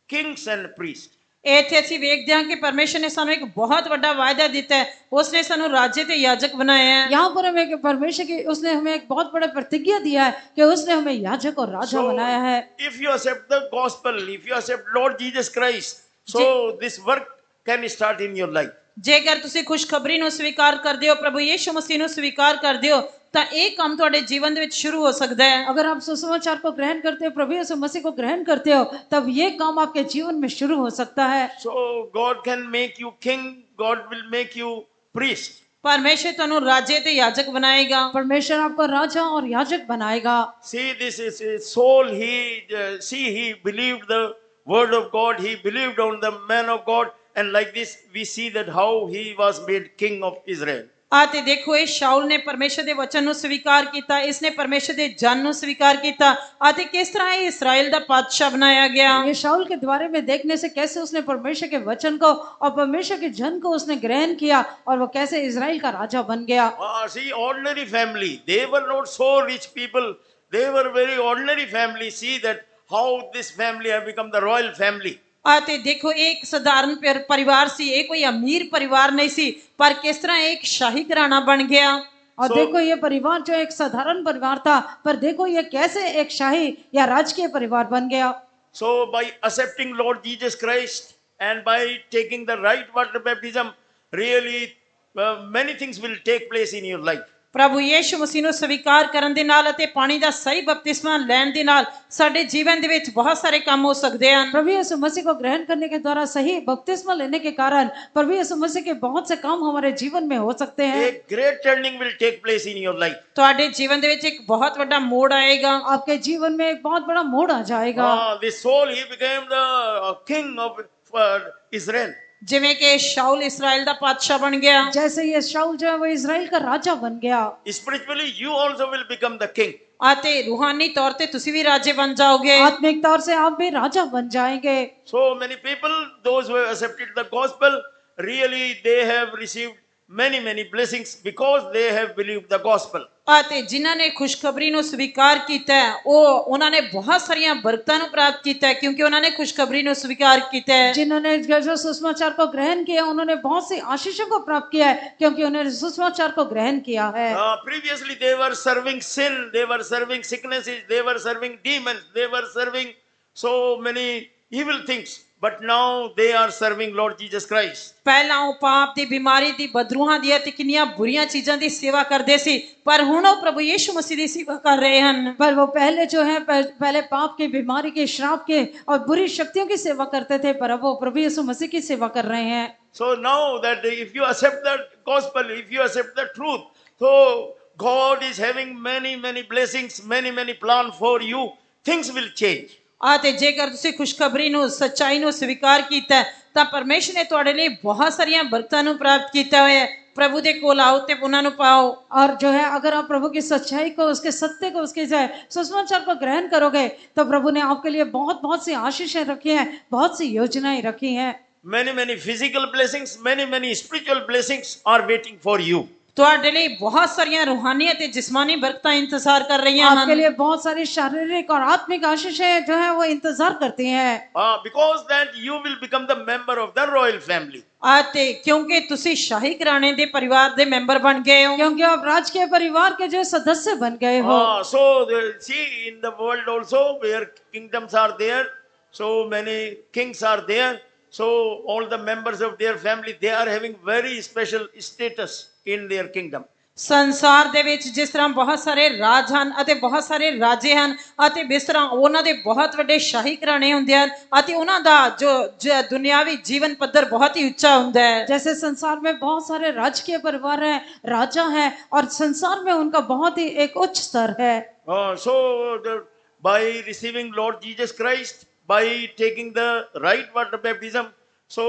kings and priests. ਇੱਥੇ ਅਸੀਂ ਵੇਖਦੇ ਹਾਂ ਕਿ ਪਰਮੇਸ਼ਰ ਨੇ ਸਾਨੂੰ ਇੱਕ ਬਹੁਤ ਵੱਡਾ ਵਾਅਦਾ ਦਿੱਤਾ ਹੈ। ਉਸਨੇ ਸਾਨੂੰ ਰਾਜੇ ਤੇ याजक बनाया है। यहाँ पर हमें परमेश्वर की उसने हमें एक बहुत बड़ा प्रतिज्ञा दिया है कि उसने हमें याजक और राजा बनाया है। If you accept the gospel, if you accept Lord Jesus Christ, so this work can start in your life. ਜੇਕਰ ਤੁਸੀਂ ਖੁਸ਼ਖਬਰੀ ਨੂੰ ਸਵੀਕਾਰ ਕਰਦੇ ਹੋ, ਪ੍ਰਭੂ ਯੀਸ਼ੂ ਮਸੀਹ ਨੂੰ ਸਵੀਕਾਰ ਕਰਦੇ ਹੋ, ਤਾਂ ਇਹ ਕੰਮ ਤੁਹਾਡੇ ਜੀਵਨ ਦੇ ਵਿੱਚ ਸ਼ੁਰੂ ਹੋ ਸਕਦਾ ਹੈ। अगर आप सुसमाचार को ग्रहण करते हो, प्रभु यीशु मसीह को ग्रहण करते हो, तब ये काम आपके जीवन में शुरू हो सकता है। So God can make you king, God will make you priest. ਪਰਮੇਸ਼ਰ ਤੁਹਾਨੂੰ ਰਾਜੇ ਤੇ ਯਾਜਕ ਬਣਾਏਗਾ। परमेश्वर आपको राजा और याजक बनाएगा। See, this is his soul. He believed the word of God. He believed on the man of God. And like this, we see that how he was made king of Israel. ਆ ਤੇ ਦੇਖੋ ਇਹ ਸ਼ਾਉਲ ਨੇ ਪਰਮੇਸ਼ਰ ਦੇ ਵਚਨ ਨੂੰ ਸਵੀਕਾਰ ਕੀਤਾ, ਇਸਨੇ ਪਰਮੇਸ਼ਰ ਦੇ ਜਨ ਨੂੰ ਸਵੀਕਾਰ ਕੀਤਾ ਅਤੇ ਕਿਸ ਤਰ੍ਹਾਂ ਇਹ ਇਸਰਾਇਲ ਦਾ ਬਾਦਸ਼ਾਹ ਬਣਾਇਆ ਗਿਆ। ये शाऊल के द्वारे में देखने से कैसे उसने परमेश्वर के वचन को और परमेश्वर के जन को उसने ग्रहण किया और वो कैसे इजराइल का राजा बन गया। See, ordinary family. They were not so rich people. They were very ordinary family. See that how this family have become the royal family. ਅਤੇ ਦੇਖੋ ਇਹ ਇੱਕ ਸਧਾਰਨ ਪਰਿਵਾਰ ਸੀ, ਇਹ ਕੋਈ ਅਮੀਰ ਪਰਿਵਾਰ ਨਹੀਂ ਸੀ, ਪਰ ਕਿਸ ਤਰ੍ਹਾਂ ਇਹ ਇੱਕ ਸ਼ਾਹੀ ਘਰਾਣਾ ਬਣ ਗਿਆ। और देखो ये परिवार जो एक साधारण परिवार था, पर देखो ये कैसे एक शाही या राजकीय परिवार बन गया। So by accepting Lord Jesus Christ and by taking the right water baptism, really many things will take place in your life. ਪ੍ਰਭੂ ਯੀਸ਼ੂ ਮਸੀਹ ਨੂੰ ਸਵੀਕਾਰ ਕਰਨ ਦੇ ਨਾਲ ਅਤੇ ਪਾਣੀ ਦਾ ਸਹੀ ਬਪਤਿਸਮਾ ਲੈਣ ਦੇ ਨਾਲ ਸਾਡੇ ਜੀਵਨ ਦੇ ਵਿੱਚ ਬਹੁਤ ਸਾਰੇ ਕੰਮ ਹੋ ਸਕਦੇ ਹਨ। प्रभु यीशु मसीह को ग्रहण करने के द्वारा सही बपतिस्मा लेने के कारण प्रभु यीशु मसीह के बहुत से काम हमारे जीवन में हो सकते हैं। A great turning will take place in your life. ਤੁਹਾਡੇ ਜੀਵਨ ਦੇ ਵਿੱਚ ਇੱਕ ਬਹੁਤ ਵੱਡਾ ਮੋੜ ਆਏਗਾ। आपके जीवन में एक बहुत बड़ा मोड़ आ जाएगा। This soul, he became the king of Israel. ਜਿਵੇਂ ਕਿ ਸ਼ਾਉਲ ਇਸਰਾਇਲ ਦਾ ਬਾਦਸ਼ਾਹ ਬਣ ਗਿਆ, जैसे ये शाऊल जो है वो इजराइल का राजा बन गया। Spiritually, you also will become the king. ਅਤੇ ਰੂਹਾਨੀ ਤੌਰ ਤੇ ਤੁਸੀਂ ਵੀ ਰਾਜੇ ਬਣ ਜਾਓਗੇ। आत्मिक तौर से आप भी राजा बन जाएंगे। So many people, those who have accepted the gospel, really they have received many blessings because they have believed the gospel. ਅਤੇ ਜਿਨ੍ਹਾਂ ਨੇ ਖੁਸ਼ਖਬਰੀ ਨੂੰ ਸਵੀਕਾਰ ਕੀਤਾ ਹੈ ਉਹਨਾਂ ਨੇ ਬਹੁਤ ਸਾਰੀਆਂ ਬਰਕਤਾਂ ਨੂੰ ਪ੍ਰਾਪਤ ਕੀਤਾ ਹੈ ਕਿਉਂਕਿ ਉਹਨਾਂ ਨੇ ਖੁਸ਼ਖਬਰੀ ਨੂੰ ਸਵੀਕਾਰ ਕੀਤਾ ਹੈ। जिन्होंने जो सुसमाचार को ग्रहण किया उन्होंने बहुत सी आशीषों को प्राप्त किया है क्योंकि उन्होंने सुसमाचार को ग्रहण किया है। Previously they were serving sin, they were serving sicknesses, they were serving demons, they were serving so many evil things. But now they are serving Lord Jesus Christ. ਪਹਿਲਾਂ ਉਹ ਪਾਪ ਦੀ ਬਿਮਾਰੀ ਦੀ ਬਦਰੂਹਾਂ ਦੀ ਅਤੇ ਕਿੰਨੀਆਂ ਬੁਰੀਆਂ ਚੀਜ਼ਾਂ ਦੀ ਸੇਵਾ ਕਰਦੇ ਸੀ, ਪਰ ਹੁਣ ਉਹ ਪ੍ਰਭੂ ਯੀਸ਼ੂ ਮਸੀਹ ਦੀ ਸੇਵਾ ਕਰ ਰਹੇ ਹਨ। पर वो पहले जो है पहले पाप की बीमारी के श्राप के और बुरी शक्तियों की सेवा करते थे, पर अब वो प्रभु यीशु मसीह की सेवा कर रहे हैं। So now that if you accept the gospel, if you accept the truth, so God is having many blessings, many plans for you. Things will change. ਅਤੇ ਜੇਕਰ ਤੁਸੀਂ ਖੁਸ਼ਖਬਰੀ ਨੂੰ ਸੱਚਾਈ ਨੂੰ ਸਵੀਕਾਰ ਕੀਤਾ ਤਾਂ ਪਰਮੇਸ਼ਰ ਨੇ ਤੁਹਾਡੇ ਲਈ ਬਹੁਤ ਸਾਰੀਆਂ ਬਰਕਤਾਂ ਨੂੰ ਪ੍ਰਾਪਤ ਕੀਤਾ ਹੋਇਆ ਹੈ। प्रभु दे कोल आओ ते उन्हां नु पाओ। और जो है अगर आप प्रभु की सच्चाई को, उसके सत्य को, उसके जो है सुसमाचार को ग्रहण करोगे तो प्रभु ने आपके लिए बहुत सी आशीषें रखी हैं, बहुत सी योजनाएं रखी हैं। Many physical blessings, many spiritual blessings are waiting for you. ਤੁਹਾਡੇ ਲਈ ਬਹੁਤ ਸਾਰੀਆਂ ਰੂਹਾਨੀ ਅਤੇ ਜਿਸਮਾਨੀ ਬਰਕਤਾਂ ਇੰਤਜ਼ਾਰ ਕਰ ਰਹੀਆਂ ਹਨ। आपके लिए बहुत सारी शारीरिक और आत्मिक आशीषें जो है वो इंतजार करती हैं। Because that you will become the member of the royal family. ਅਤੇ ਕਿਉਂਕਿ ਤੁਸੀਂ ਸ਼ਾਹੀ ਘਰਾਣੇ ਦੇ ਪਰਿਵਾਰ ਦੇ ਮੈਂਬਰ ਬਣ ਗਏ ਹੋ, क्योंकि आप राजकीय परिवार के जो सदस्य बन गए हो। So see, in the world also where kingdoms are there, so many kings are there, so all the members of their family, they are having very special status in their kingdom. ਸੰਸਾਰ ਦੇ ਵਿੱਚ ਜਿਸ ਤਰ੍ਹਾਂ ਬਹੁਤ ਸਾਰੇ ਰਾਜ ਹਨ ਅਤੇ ਬਹੁਤ ਸਾਰੇ ਰਾਜੇ ਹਨ ਅਤੇ ਜਿਸ ਤਰ੍ਹਾਂ ਉਹਨਾਂ ਦੇ ਬਹੁਤ ਵੱਡੇ ਸ਼ਾਹੀ ਘਰਾਣੇ ਹੁੰਦੇ ਹਨ ਅਤੇ ਉਹਨਾਂ ਦਾ ਜੋ ਦੁਨਿਆਵੀ ਜੀਵਨ ਪੱਧਰ ਬਹੁਤ ਹੀ ਉੱਚਾ ਹੁੰਦਾ ਹੈ। जैसे संसार में बहुत सारे राजकीय परिवार हैं, राजा हैं और संसार में उनका बहुत ही एक उच्च स्तर है। So by receiving Lord Jesus Christ, by taking the right water baptism, so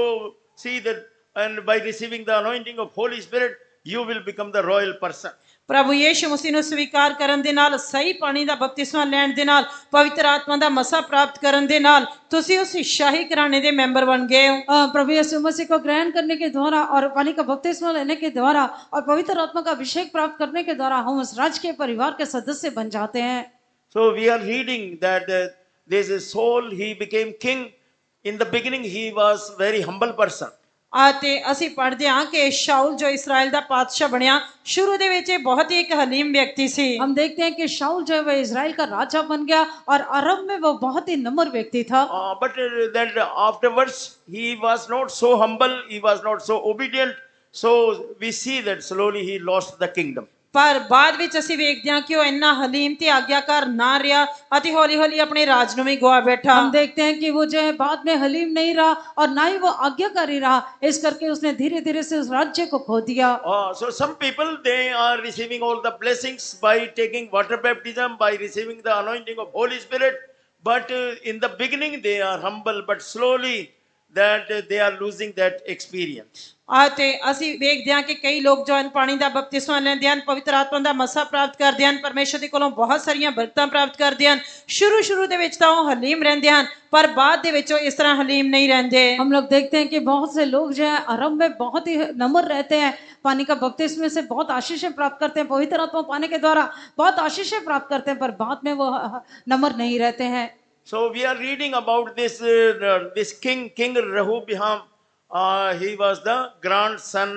see that, and by receiving the anointing of Holy Spirit, you will become the royal person. ਪ੍ਰਭੂ ਯੀਸ਼ੂ ਮਸੀਹ ਨੂੰ ਸਵੀਕਾਰ ਕਰਨ ਦੇ ਨਾਲ, ਸਹੀ ਪਾਣੀ ਦਾ ਬਪਤਿਸਮਾ ਲੈਣ ਦੇ ਨਾਲ, ਪਵਿੱਤਰ ਆਤਮਾ ਦਾ ਮਸਾ ਪ੍ਰਾਪਤ ਕਰਨ ਦੇ ਨਾਲ ਤੁਸੀਂ ਉਸ ਸ਼ਾਹੀ ਘਰਾਣੇ ਦੇ ਮੈਂਬਰ ਬਣ ਗਏ ਹੋ। प्रभु यीशु मसीह को ग्रहण करने के द्वारा और पानी का बपतिस्मा लेने के द्वारा और पवित्र आत्मा का अभिषेक प्राप्त करने के द्वारा हम उस राजकीय परिवार के सदस्य बन जाते हैं। So we are reading that there's a soul, he became king. In the beginning he was very humble person. ਅਤੇ ਅਸੀਂ ਪੜ੍ਹਦੇ ਹਾਂ ਕਿ ਸ਼ਾਉਲ ਜੋ ਇਸਰਾਇਲ ਦਾ ਬਾਦਸ਼ਾਹ ਬਣਿਆ, ਸ਼ੁਰੂ ਦੇ ਵਿੱਚ ਇਹ ਬਹੁਤ ਹੀ ਇੱਕ ਹਲੀਮ ਵਿਅਕਤੀ ਸੀ। हम देखते हैं कि शाऊल जो है वह इजराइल का राजा बन गया और अरब में वो बहुत ही नम्र व्यक्ति था। But then afterwards he was not so humble, he was not so obedient. So we see that slowly he lost the kingdom. ਪਰ ਬਾਅਦ ਵਿੱਚ ਅਸੀਂ ਵੇਖਦੇ ਹਾਂ ਕਿ ਉਹ ਇੰਨਾ ਹਲੀਮ ਤੇ ਆਗਿਆਕਾਰ ਨਾ ਰਿਹਾ ਅਤੇ ਹੌਲੀ ਹੌਲੀ ਆਪਣੇ ਰਾਜ ਨੂੰ ਵੀ ਗਵਾ बैठा। हम देखते हैं कि वो जो है बाद में हलीम नहीं रहा और ना ही वो आज्ञाकारी रहा, इस करके उसने धीरे धीरे से उस राज्य को खो दिया। So some people, they are receiving all the blessings by taking water baptism, by receiving the anointing of Holy Spirit. But in the beginning they are humble, but slowly that they are losing that experience. ਅਤੇ ਅਸੀਂ ਵੇਖਦੇ ਹਾਂ ਕਿ ਕਈ ਲੋਕ ਜੋ ਹਨ ਪਾਣੀ ਦਾ ਬਪਤਿਸਮਾ ਲੈਂਦੇ ਹਨ, ਪਵਿੱਤਰ ਆਤਮਾ ਦਾ ਮਸਾ ਪ੍ਰਾਪਤ ਕਰਦੇ ਹਨ, ਪਰਮੇਸ਼ਰ ਦੇ ਕੋਲੋਂ ਬਹੁਤ ਸਾਰੀਆਂ ਬਰਕਤਾਂ ਪ੍ਰਾਪਤ ਕਰਦੇ ਹਨ। ਸ਼ੁਰੂ ਦੇ ਵਿੱਚ ਤਾਂ ਉਹ ਹਲੀਮ ਰਹਿੰਦੇ ਹਨ, ਪਰ ਬਾਅਦ ਦੇ ਵਿੱਚ ਉਹ ਇਸ ਤਰ੍ਹਾਂ ਹਲੀਮ नहीं रहते। हम लोग देखते हैं कि बहुत से लोग जो है आरंभ में बहुत ही नम्र रहते हैं, पानी का बपतिस्मे से बहुत आशीषें प्राप्त करते हैं, पवित्र आत्मा पाने के द्वारा बहुत आशीषें प्राप्त करते हैं, पर बाद में वो नम्र नहीं रहते हैं। So we are reading about this king Rehoboam. He was the grandson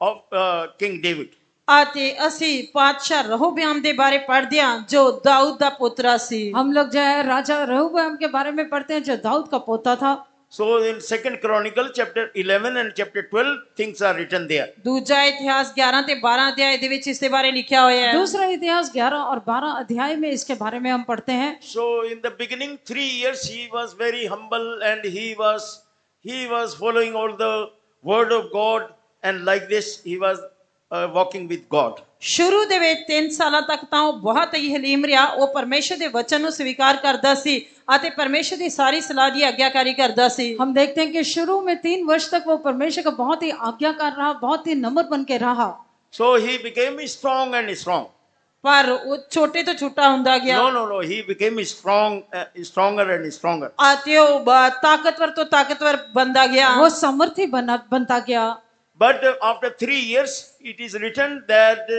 of King David. ਅਤੇ ਅਸੀਂ ਪਾਤਸ਼ਾਹ ਰਹੋਬਿਆਮ ਦੇ ਬਾਰੇ ਪੜ੍ਹਦੇ ਹਾਂ ਜੋ ਦਾਊਦ ਦਾ ਪੁੱਤਰਾ ਸੀ। हम लोग जो है राजा रहोबोआम के बारे में पढ़ते हैं जो दाऊद का पोता था। So in 2 Chronicle chapter 11 and chapter 12 things are written there. ਦੂਜਾ ਇਤਿਹਾਸ 11 ਤੇ 12 ਅਧਿਆਇ ਦੇ ਵਿੱਚ ਇਸ ਦੇ ਬਾਰੇ ਲਿਖਿਆ ਹੋਇਆ ਹੈ। दूसरा इतिहास 11 और 12 अध्याय में इसके बारे में हम पढ़ते हैं। So in the beginning 3 years he was very humble and he was following all the word of God, and like this he was walking with God. ਸ਼ੁਰੂ ਦੇ ਵਿੱਚ 3 ਸਾਲਾਂ ਤੱਕ ਤਾਂ ਉਹ ਬਹੁਤ ਹੀ ਹਲੀਮ ਰਿਹਾ, ਉਹ ਪਰਮੇਸ਼ਰ ਦੇ ਵਚਨ ਨੂੰ ਸਵੀਕਾਰ ਕਰਦਾ ਸੀ ਅਤੇ ਪਰਮੇਸ਼ਰ ਦੀ ਸਾਰੀ ਸਲਾਹ ਦੀ ਆਗਿਆਕਾਰੀ ਕਰਦਾ ਸੀ। हम देखते हैं कि शुरू में 3 वर्ष तक वो परमेश्वर का बहुत ही आज्ञाकार रहा, बहुत ही नम्र बन के रहा। So he became strong and strong. ਪਰ ਉਹ ਛੋਟੇ ਤੋਂ ਛੋਟਾ ਹੁੰਦਾ ਗਿਆ। No, he became stronger and stronger. ਅਤੇ ਉਹ ਤਾਕਤਵਰ ਤੋਂ ਤਾਕਤਵਰ बनता गया। वो सामर्थी बनता गया। But after 3 years it is written that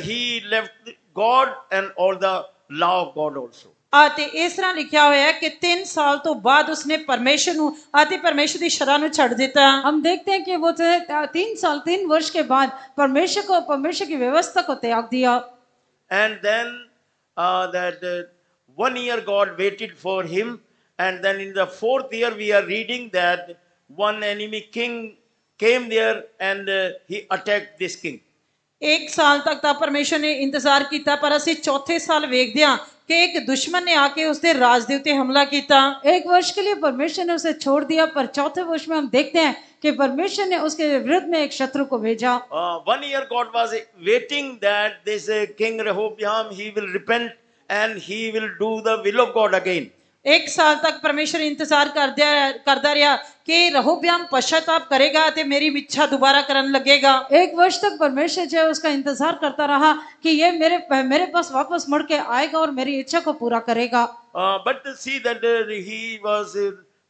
he left God and all the law of God also. ਅਤੇ ਇਸ ਤਰ੍ਹਾਂ ਲਿਖਿਆ ਹੋਇਆ ਹੈ ਕਿ 3 ਸਾਲ ਤੋਂ ਬਾਅਦ ਉਸਨੇ ਪਰਮੇਸ਼ਰ ਨੂੰ ਅਤੇ ਪਰਮੇਸ਼ਰ ਦੀ ਸ਼ਰਾਂ ਨੂੰ ਛੱਡ ਦਿੱਤਾ। हम देखते हैं कि वो 3 वर्ष के बाद परमेश्वर की व्यवस्था को त्याग दिया। And then that 1 year God waited for him, and then in the 4th year we are reading that one enemy king came there and he attacked this king. 1 ਸਾਲ ਤੱਕ ਤਾਂ ਪਰਮੇਸ਼ਰ ਨੇ ਇੰਤਜ਼ਾਰ ਕੀਤਾ, ਪਰ ਅਸੀਂ ਚੌਥੇ ਸਾਲ ਵੇਖਦੇ ਹਾਂ कि एक दुश्मन ने आके उसके राज दे उत्ते हमला किया। 1 वर्ष के लिए परमेश्वर ने उसे छोड़ दिया, पर चौथे वर्ष में हम देखते हैं कि परमेश्वर ने उसके विरुद्ध में एक शत्रु को भेजा। 1 year God was waiting that this king Rehoboam, he will repent and he will do the will of God again. 1 साल तक परमेश्वर इंतजार करता रहा कि रहोब्याम पश्चाताप करेगा ते मेरी इच्छा दोबारा करने लगेगा। 1 वर्ष तक परमेश्वर जो है उसका इंतजार करता रहा कि ये मेरे पास वापस मुड़ के आएगा और मेरी इच्छा को पूरा करेगा। But see that he was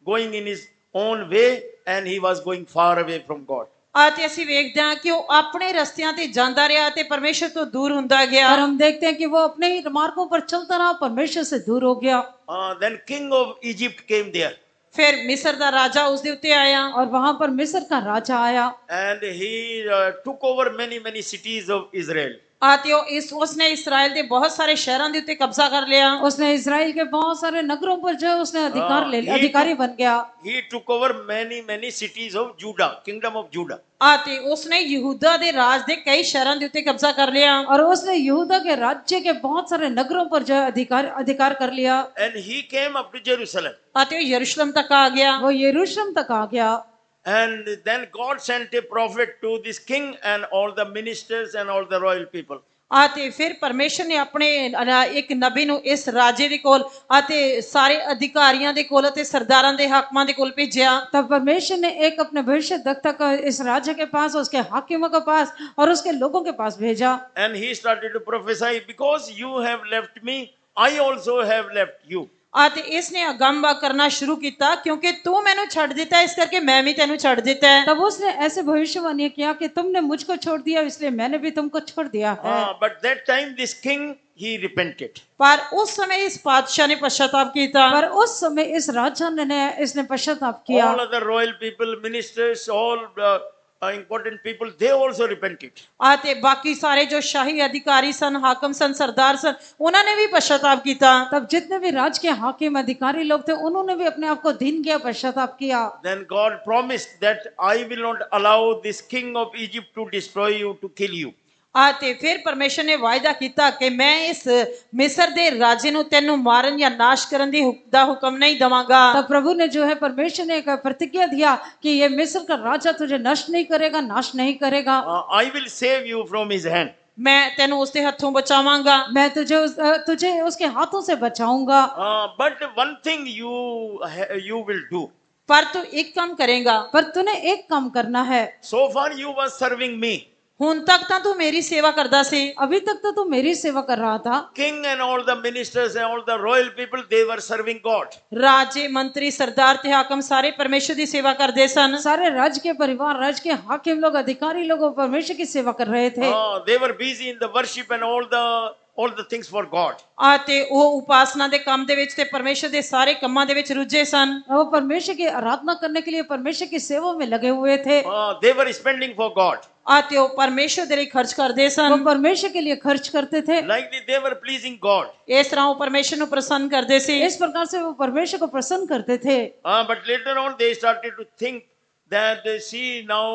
going in his own way and he was going far away from God. ਅਤੇ ਅਸੀਂ ਵੇਖਦੇ ਹਾਂ ਕਿ ਉਹ ਆਪਣੇ ਰਸਤਿਆਂ ਤੇ ਜਾਂਦਾ ਰਿਹਾ ਤੇ ਪਰਮੇਸ਼ਰ ਤੋਂ ਦੂਰ ਹੁੰਦਾ ਗਿਆ। और हम देखते हैं कि वो अपने ही मार्गों पर चलता रहा, परमेश्वर से दूर हो गया। Then king of Egypt came there. ਫਿਰ ਮਿਸਰ ਦਾ ਰਾਜਾ ਉਸ ਦੇ ਉੱਤੇ ਆਇਆ और वहां पर मिस्र का राजा आया And he took over many cities of Israel. ਅਤੇ उसने इस्राएल ਦੇ ਬਹੁਤ ਸਾਰੇ ਸ਼ਹਿਰਾਂ ਦੇ ਉੱਤੇ ਕਬਜ਼ਾ ਕਰ ਲਿਆ। उसने इजराइल के बहुत सारे नगरों पर जो है उसने अधिकारी बन गया। He took over many cities of Judah, kingdom of Judah. ਅਤੇ ਉਸਨੇ ਯਹੂਦਾ ਦੇ ਰਾਜ ਦੇ ਕਈ ਸ਼ਹਿਰਾਂ ਦੇ ਉੱਤੇ ਕਬਜ਼ਾ ਕਰ ਲਿਆ। और उसने यहूदा के राज्य के बहुत सारे नगरों पर जो है अधिकार कर लिया। And he came up to Jerusalem. ਅਤੇ ਉਹ यरूशलेम तक आ गया। वो यरूशलेम तक आ गया। And then God sent a prophet to this king and all the ministers and all the royal people. ਅਤੇ ਫਿਰ ਪਰਮੇਸ਼ਰ ਨੇ ਆਪਣੇ ਇੱਕ ਨਬੀ ਨੂੰ ਇਸ ਰਾਜੇ ਦੇ ਕੋਲ ਅਤੇ ਸਾਰੇ ਅਧਿਕਾਰੀਆਂ ਦੇ ਕੋਲ ਅਤੇ ਸਰਦਾਰਾਂ ਦੇ ਹਾਕਮਾਂ ਦੇ ਕੋਲ ਭੇਜਿਆ। तब परमेश्वर ने एक अपने भविष्यद्वक्ता को इस राजा के पास, उसके हाकिमों के पास और उसके लोगों के पास भेजा। And he started to prophesy, because you have left me, I also have left you. ਅਤੇ ਇਸਨੇ ਅਗੰਬਾ ਕਰਨਾ ਸ਼ੁਰੂ ਕੀਤਾ ਕਿਉਂਕਿ ਤੂੰ ਮੈਨੂੰ ਛੱਡ ਦਿੱਤਾ, ਇਸ ਕਰਕੇ ਮੈਂ ਵੀ ਤੈਨੂੰ ਛੱਡ ਦਿੱਤਾ ਹੈ। तब उसने ऐसे भविष्यवाणी किया कि तुमने मुझको छोड़ दिया, इसलिए मैंने भी तुमको छोड़ दिया है। But that time this king, he repented. ਪਰ ਉਸ ਸਮੇਂ ਇਸ ਪਾਤਸ਼ਾਹ ਨੇ ਪਛਤਾਪ ਕੀਤਾ। पर उस समय इस राजा ने इसने पश्चाताप किया। All other royal people, ministers, all important people, they also repented. ਅਤੇ ਬਾਕੀ ਸਾਰੇ ਜੋ ਸ਼ਾਹੀ ਅਧਿਕਾਰੀ ਸਨ, ਹਾਕਮ ਸਨ, ਸਰਦਾਰ ਸਨ, ਉਹਨਾਂ ਨੇ ਵੀ ਪਛਤਾਪ ਕੀਤਾ। तब जितने भी राज के हाकिम अधिकारी लोग थे उन्होंने भी अपने आप को दीन किया, पश्चाताप किया। Then God promised that I will not allow this king of Egypt to destroy you, to kill you. ਤੇ ਫਿਰ ਪਰਮੇਸ਼ਰ ਨੇ ਵਾਅਦਾ ਕੀਤਾ ਕਿ ਮੈਂ ਇਸ ਮਿਸਰ ਦੇ ਰਾਜੇ ਨੂੰ ਤੈਨੂੰ ਮਾਰਨ ਜਾਂ ਨਾਸ਼ ਕਰਨ ਦਾ ਹੁਕਮ ਨਹੀਂ ਦਵਾਂਗਾ। तब प्रभु ने जो है परमेश्वर ने एक प्रतिज्ञा दिया कि ये मिस्र का राजा तुझे नष्ट नहीं करेगा, नाश नहीं करेगा। I will save you from his hand. मैं ਤੈਨੂੰ ਉਸਦੇ ਹੱਥੋਂ ਬਚਾਵਾਂਗਾ। मैं तुझे उसके हाथों से बचाऊंगा। But one thing you will do. ਪਰ ਤੂੰ ਇੱਕ ਕੰਮ ਕਰੇਗਾ। पर तूने एक काम करना है। So far you were serving me. ਹੁਣ ਤੱਕ ਤਾਂ ਤੂੰ ਮੇਰੀ ਸੇਵਾ ਕਰਦਾ ਸੀ। अभी तक तो तू मेरी सेवा कर रहा था। King and all the ministers and all the royal people, they were serving God. ਰਾਜੇ ਮੰਤਰੀ ਸਰਦਾਰ ਤੇ ਹਾਕਮ ਸਾਰੇ ਪਰਮੇਸ਼ਰ ਦੀ ਸੇਵਾ ਕਰਦੇ ਸਨ। सारे राज्य के परिवार, राज्य के हाकिम लोग, अधिकारी लोग परमेश्वर की सेवा कर रहे थे। They were busy in the worship and all the things for God. ਤੇ ਉਹ ਉਪਾਸਨਾ ਦੇ ਕੰਮ ਦੇ ਵਿੱਚ ਤੇ ਪਰਮੇਸ਼ਰ ਦੇ ਸਾਰੇ ਕੰਮਾਂ ਦੇ ਵਿੱਚ ਰੁੱਝੇ ਸਨ। वो परमेश्वर की आराधना करने के लिए परमेश्वर की सेवा में लगे हुए थे। They were spending for God. ਤੇ ਉਹ ਪਰਮੇਸ਼ਰ ਦੇ ਲਈ ਖਰਚ ਕਰਦੇ वो ਸਨ। परमेश्वर के लिए खर्च करते थे। Like they were pleasing God. ਇਸ ਤਰ੍ਹਾਂ ਉਹ ਪਰਮੇਸ਼ਰ ਨੂੰ ਪ੍ਰਸੰਨ ਕਰਦੇ ਸੀ। इस प्रकार से वो परमेश्वर को प्रसन्न करते थे। But later on they started to think that see, now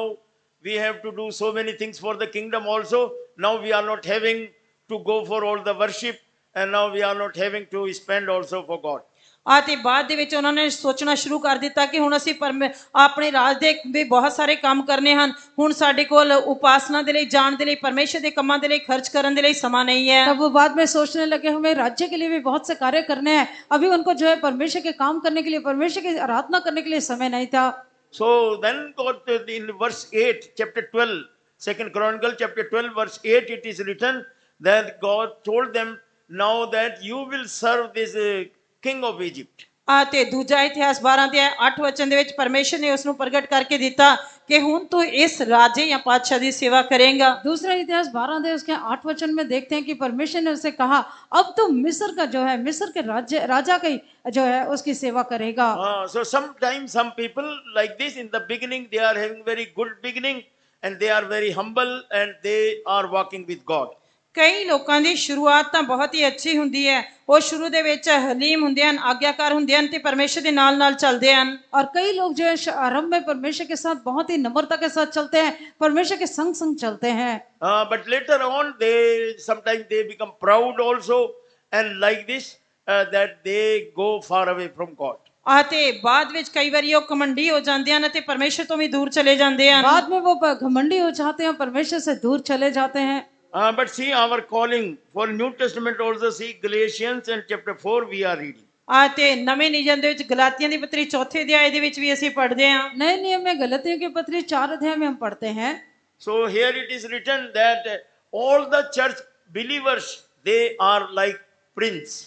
we have to do so many things for the kingdom also. Now we are not having to go for all the worship, and now we are not having to spend also for God. ਤੇ ਬਾਅਦ ਦੇ ਵਿੱਚ ਉਹਨਾਂ ਨੇ ਸੋਚਣਾ ਸ਼ੁਰੂ ਕਰ ਦਿੱਤਾ ਕਿ ਹੁਣ ਅਸੀਂ ਆਪਣੇ ਰਾਜ ਦੇ ਵੀ ਬਹੁਤ ਸਾਰੇ ਕੰਮ ਕਰਨੇ ਹਨ। ਹੁਣ ਸਾਡੇ ਕੋਲ ਉਪਾਸਨਾ ਦੇ ਲਈ, ਜਾਣ ਦੇ ਲਈ, ਪਰਮੇਸ਼ਰ ਦੇ ਕੰਮਾਂ ਦੇ ਲਈ ਖਰਚ ਕਰਨ ਦੇ ਲਈ ਸਮਾਂ नहीं है। तब वो बाद में सोचने लगे हमें राज्य के लिए भी बहुत से कार्य करने हैं। अभी उनको जो है परमेश्वर के काम करने के लिए, परमेश्वर की आराधना करने के लिए समय नहीं था। So then God in verse 8, chapter 12, 2 Chronicles chapter 12 verse 8, it is written that God told them, now that you will serve this king of Egypt. ਤੇ ਦੂਜਾ ਇਤਿਹਾਸ 12 ਦੇ 8 ਵਚਨ ਦੇ ਵਿੱਚ ਪਰਮੇਸ਼ਰ ਨੇ ਉਸ ਨੂੰ ਪ੍ਰਗਟ ਕਰਕੇ ਦਿੱਤਾ ਕਿ ਹੁਣ ਤੂੰ ਇਸ ਰਾਜੇ ਜਾਂ ਪਾਤਸ਼ਾਹ ਦੀ ਸੇਵਾ ਕਰੇਗਾ। दूसरा इतिहास 12 दे उसके 8 वचन में देखते हैं कि परमेश्वर ने उसे कहा अब तो मिस्र का जो है, मिस्र के राजा का जो है उसकी सेवा करेगा। So sometimes some people like this, in the beginning they are having very good beginning and they are very humble and they are walking with God. ਕਈ ਲੋਕਾਂ ਦੀ ਸ਼ੁਰੂਆਤ ਤਾਂ ਬਹੁਤ ਹੀ ਅੱਛੀ ਹੁੰਦੀ ਹੈ। ਉਹ ਸ਼ੁਰੂ ਦੇ ਵਿੱਚ ਹਲੀਮ ਹੁੰਦੇ ਹਨ, ਆਗਿਆਕਾਰ ਹੁੰਦੇ ਹਨ ਤੇ ਪਰਮੇਸ਼ਰ ਦੇ ਨਾਲ ਨਾਲ ਚੱਲਦੇ ਹਨ। और कई लोग जो है आरंभ में परमेश्वर के साथ बहुत ही नम्रता के साथ चलते हैं, परमेश्वर के संग संग चलते हैं। But later on sometimes they become proud also, and like this that they go far away from God. ਤੇ ਬਾਅਦ ਵਿੱਚ ਕਈ ਵਾਰੀ ਉਹ ਕਮੰਡੀ ਹੋ ਜਾਂਦੇ ਹਨ ਤੇ ਪਰਮੇਸ਼ਰ ਤੋਂ ਵੀ ਦੂਰ ਚਲੇ ਜਾਂਦੇ ਹਨ। बाद में वो घमंडी हो जाते हैं, परमेश्वर से दूर चले जाते हैं। But see our calling for New Testament also, see Galatians and chapter 4 we are reading. ਤੇ ਨਵੇਂ ਨਿਯਮ ਦੇ ਵਿੱਚ ਗਲਾਤੀਆਂ ਦੀ ਪੱਤਰੀ 4ਥੇ ਅਧਿਆਇ ਦੇ ਵਿੱਚ ਵੀ ਅਸੀਂ ਪੜ੍ਹਦੇ ਹਾਂ। नए नियम में गलतियों की पत्री 4 अध्याय में हम पढ़ते हैं। So here it is written that all the church believers, they are like prince.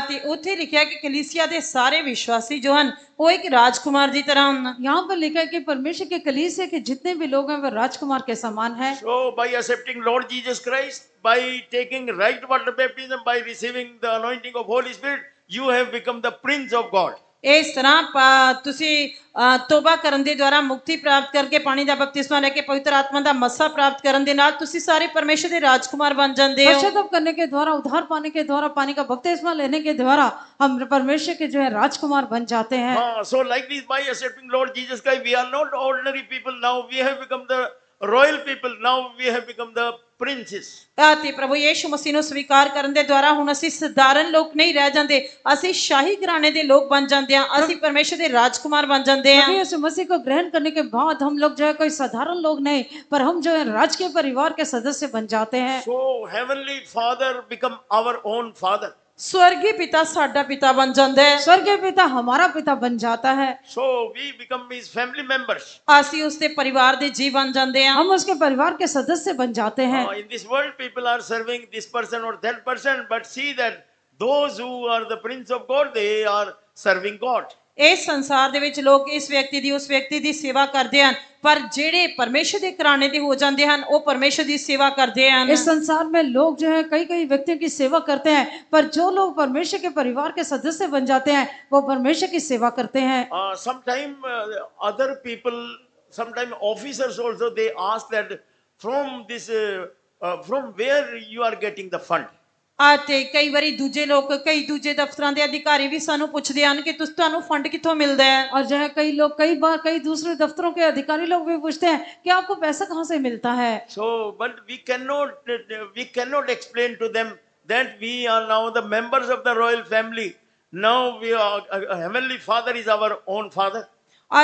ਤੇ ਉੱਥੇ ਲਿਖਿਆ ਕਿ ਕਲੀਸਿया ਦੇ ਸਾਰੇ ਵਿਸ਼ਵਾਸੀ ਜੋ ਹਨ ਉਹ ਇੱਕ ਰਾਜਕੁਮਾਰ ਦੀ ਤਰ੍ਹਾਂ ਹਨ। यहाँ पर लिखा है कि परमेश्वर के कलीसिया के जितने भी लोग हैं वो राजकुमार के समान हैं। So by accepting Lord Jesus Christ, by taking right water baptism, by receiving the anointing of Holy Spirit, you have become the prince of God. ਇਸ ਤਰ੍ਹਾਂ ਤੁਸੀਂ ਤੋਬਾ ਕਰਨ ਦੇ ਦੁਆਰਾ ਮੁਕਤੀ ਪ੍ਰਾਪਤ ਕਰਕੇ ਪਾਣੀ ਦਾ ਬਪਤਿਸਮਾ ਲੈ ਕੇ ਪਵਿੱਤਰ ਆਤਮਾ ਦਾ ਮੱਸਾ ਪ੍ਰਾਪਤ ਕਰਨ ਦੇ ਨਾਲ ਤੁਸੀਂ ਸਾਰੇ ਪਰਮੇਸ਼ਰ ਦੇ ਰਾਜਕੁਮਾਰ ਬਣ ਜਾਂਦੇ ਹੋ। पश्चाताप करने के द्वारा, उद्धार पाने के द्वारा, पानी का बपतिस्मा लेने के द्वारा हम परमेश्वर के जो है राजकुमार बन जाते हैं। So like this, by accepting Lord Jesus Christ, we are not ordinary people now. We have become the royal people. Now we have become the princes. ਤੇ ਪ੍ਰਭੂ ਯੀਸ਼ੂ ਮਸੀਹ ਨੂੰ ਸਵੀਕਾਰ ਕਰਨ ਦੇ ਦੁਆਰਾ ਹੁਣ ਅਸੀਂ ਸਧਾਰਨ ਲੋਕ ਨਹੀਂ ਰਹਿ ਜਾਂਦੇ, ਅਸੀਂ ਸ਼ਾਹੀ ਘਰਾਣੇ ਦੇ ਲੋਕ ਬਣ ਜਾਂਦੇ ਹਾਂ, ਅਸੀਂ ਪਰਮੇਸ਼ਰ ਦੇ ਰਾਜਕੁਮਾਰ ਬਣ ਜਾਂਦੇ ਹਾਂ। यीशु मसीह को ग्रहण करने के बाद हम लोग जो है कोई साधारण लोग नहीं, पर हम जो है राजकीय परिवार के सदस्य बन जाते हैं। So heavenly Father become our own Father. स्वर्गीय पिता साडा पिता बन जाता है। स्वर्गीय पिता हमारा पिता बन जाता है। So we become his family members. ਅਸੀਂ ਉਸਦੇ ਪਰਿਵਾਰ ਦੇ ਜੀ ਬਣ ਜਾਂਦੇ ਹਾਂ। हम उसके परिवार के सदस्य बन जाते हैं। In this world people are serving this person or that person, but see that those who are the prince of God, they are serving God. ਇਸ ਸੰਸਾਰ ਦੇ ਵਿੱਚ ਲੋਕ ਇਸ ਵਿਅਕਤੀ ਦੀ ਉਸ ਵਿਅਕਤੀ ਦੀ ਸੇਵਾ ਕਰਦੇ ਹਨ, ਪਰ ਜਿਹੜੇ ਪਰਮੇਸ਼ਰ ਦੇ ਘਰਾਣੇ ਦੇ ਹੋ ਜਾਂਦੇ ਹਨ ਉਹ ਪਰਮੇਸ਼ਰ ਦੀ ਸੇਵਾ ਕਰਦੇ ਹਨ। इस संसार में लोग जो है कई कई व्यक्तियों की सेवा करते हैं, पर जो लोग परमेश्वर के परिवार के सदस्य बन जाते हैं वो परमेश्वर की सेवा करते हैं। Sometime other people, sometime officers also, they ask that from this from where you are getting the fund. ਤੇ ਕਈ ਵਾਰੀ ਦੂਜੇ ਲੋਕ ਕਈ ਦੂਜੇ ਦਫ਼ਤਰਾਂ ਦੇ ਅਧਿਕਾਰੀ ਵੀ ਸਾਨੂੰ ਪੁੱਛਦੇ ਹਨ ਕਿ ਤੁਹਾਨੂੰ ਫੰਡ ਕਿੱਥੋਂ ਮਿਲਦਾ ਹੈ। और जो है कई लोग कई बार कई दूसरे दफ्तरों के अधिकारी लोग भी पूछते हैं कि आपको पैसा कहाँ से मिलता है। So, but we cannot explain to them that we are now the members of the royal family. Now we are, Heavenly Father is our own Father.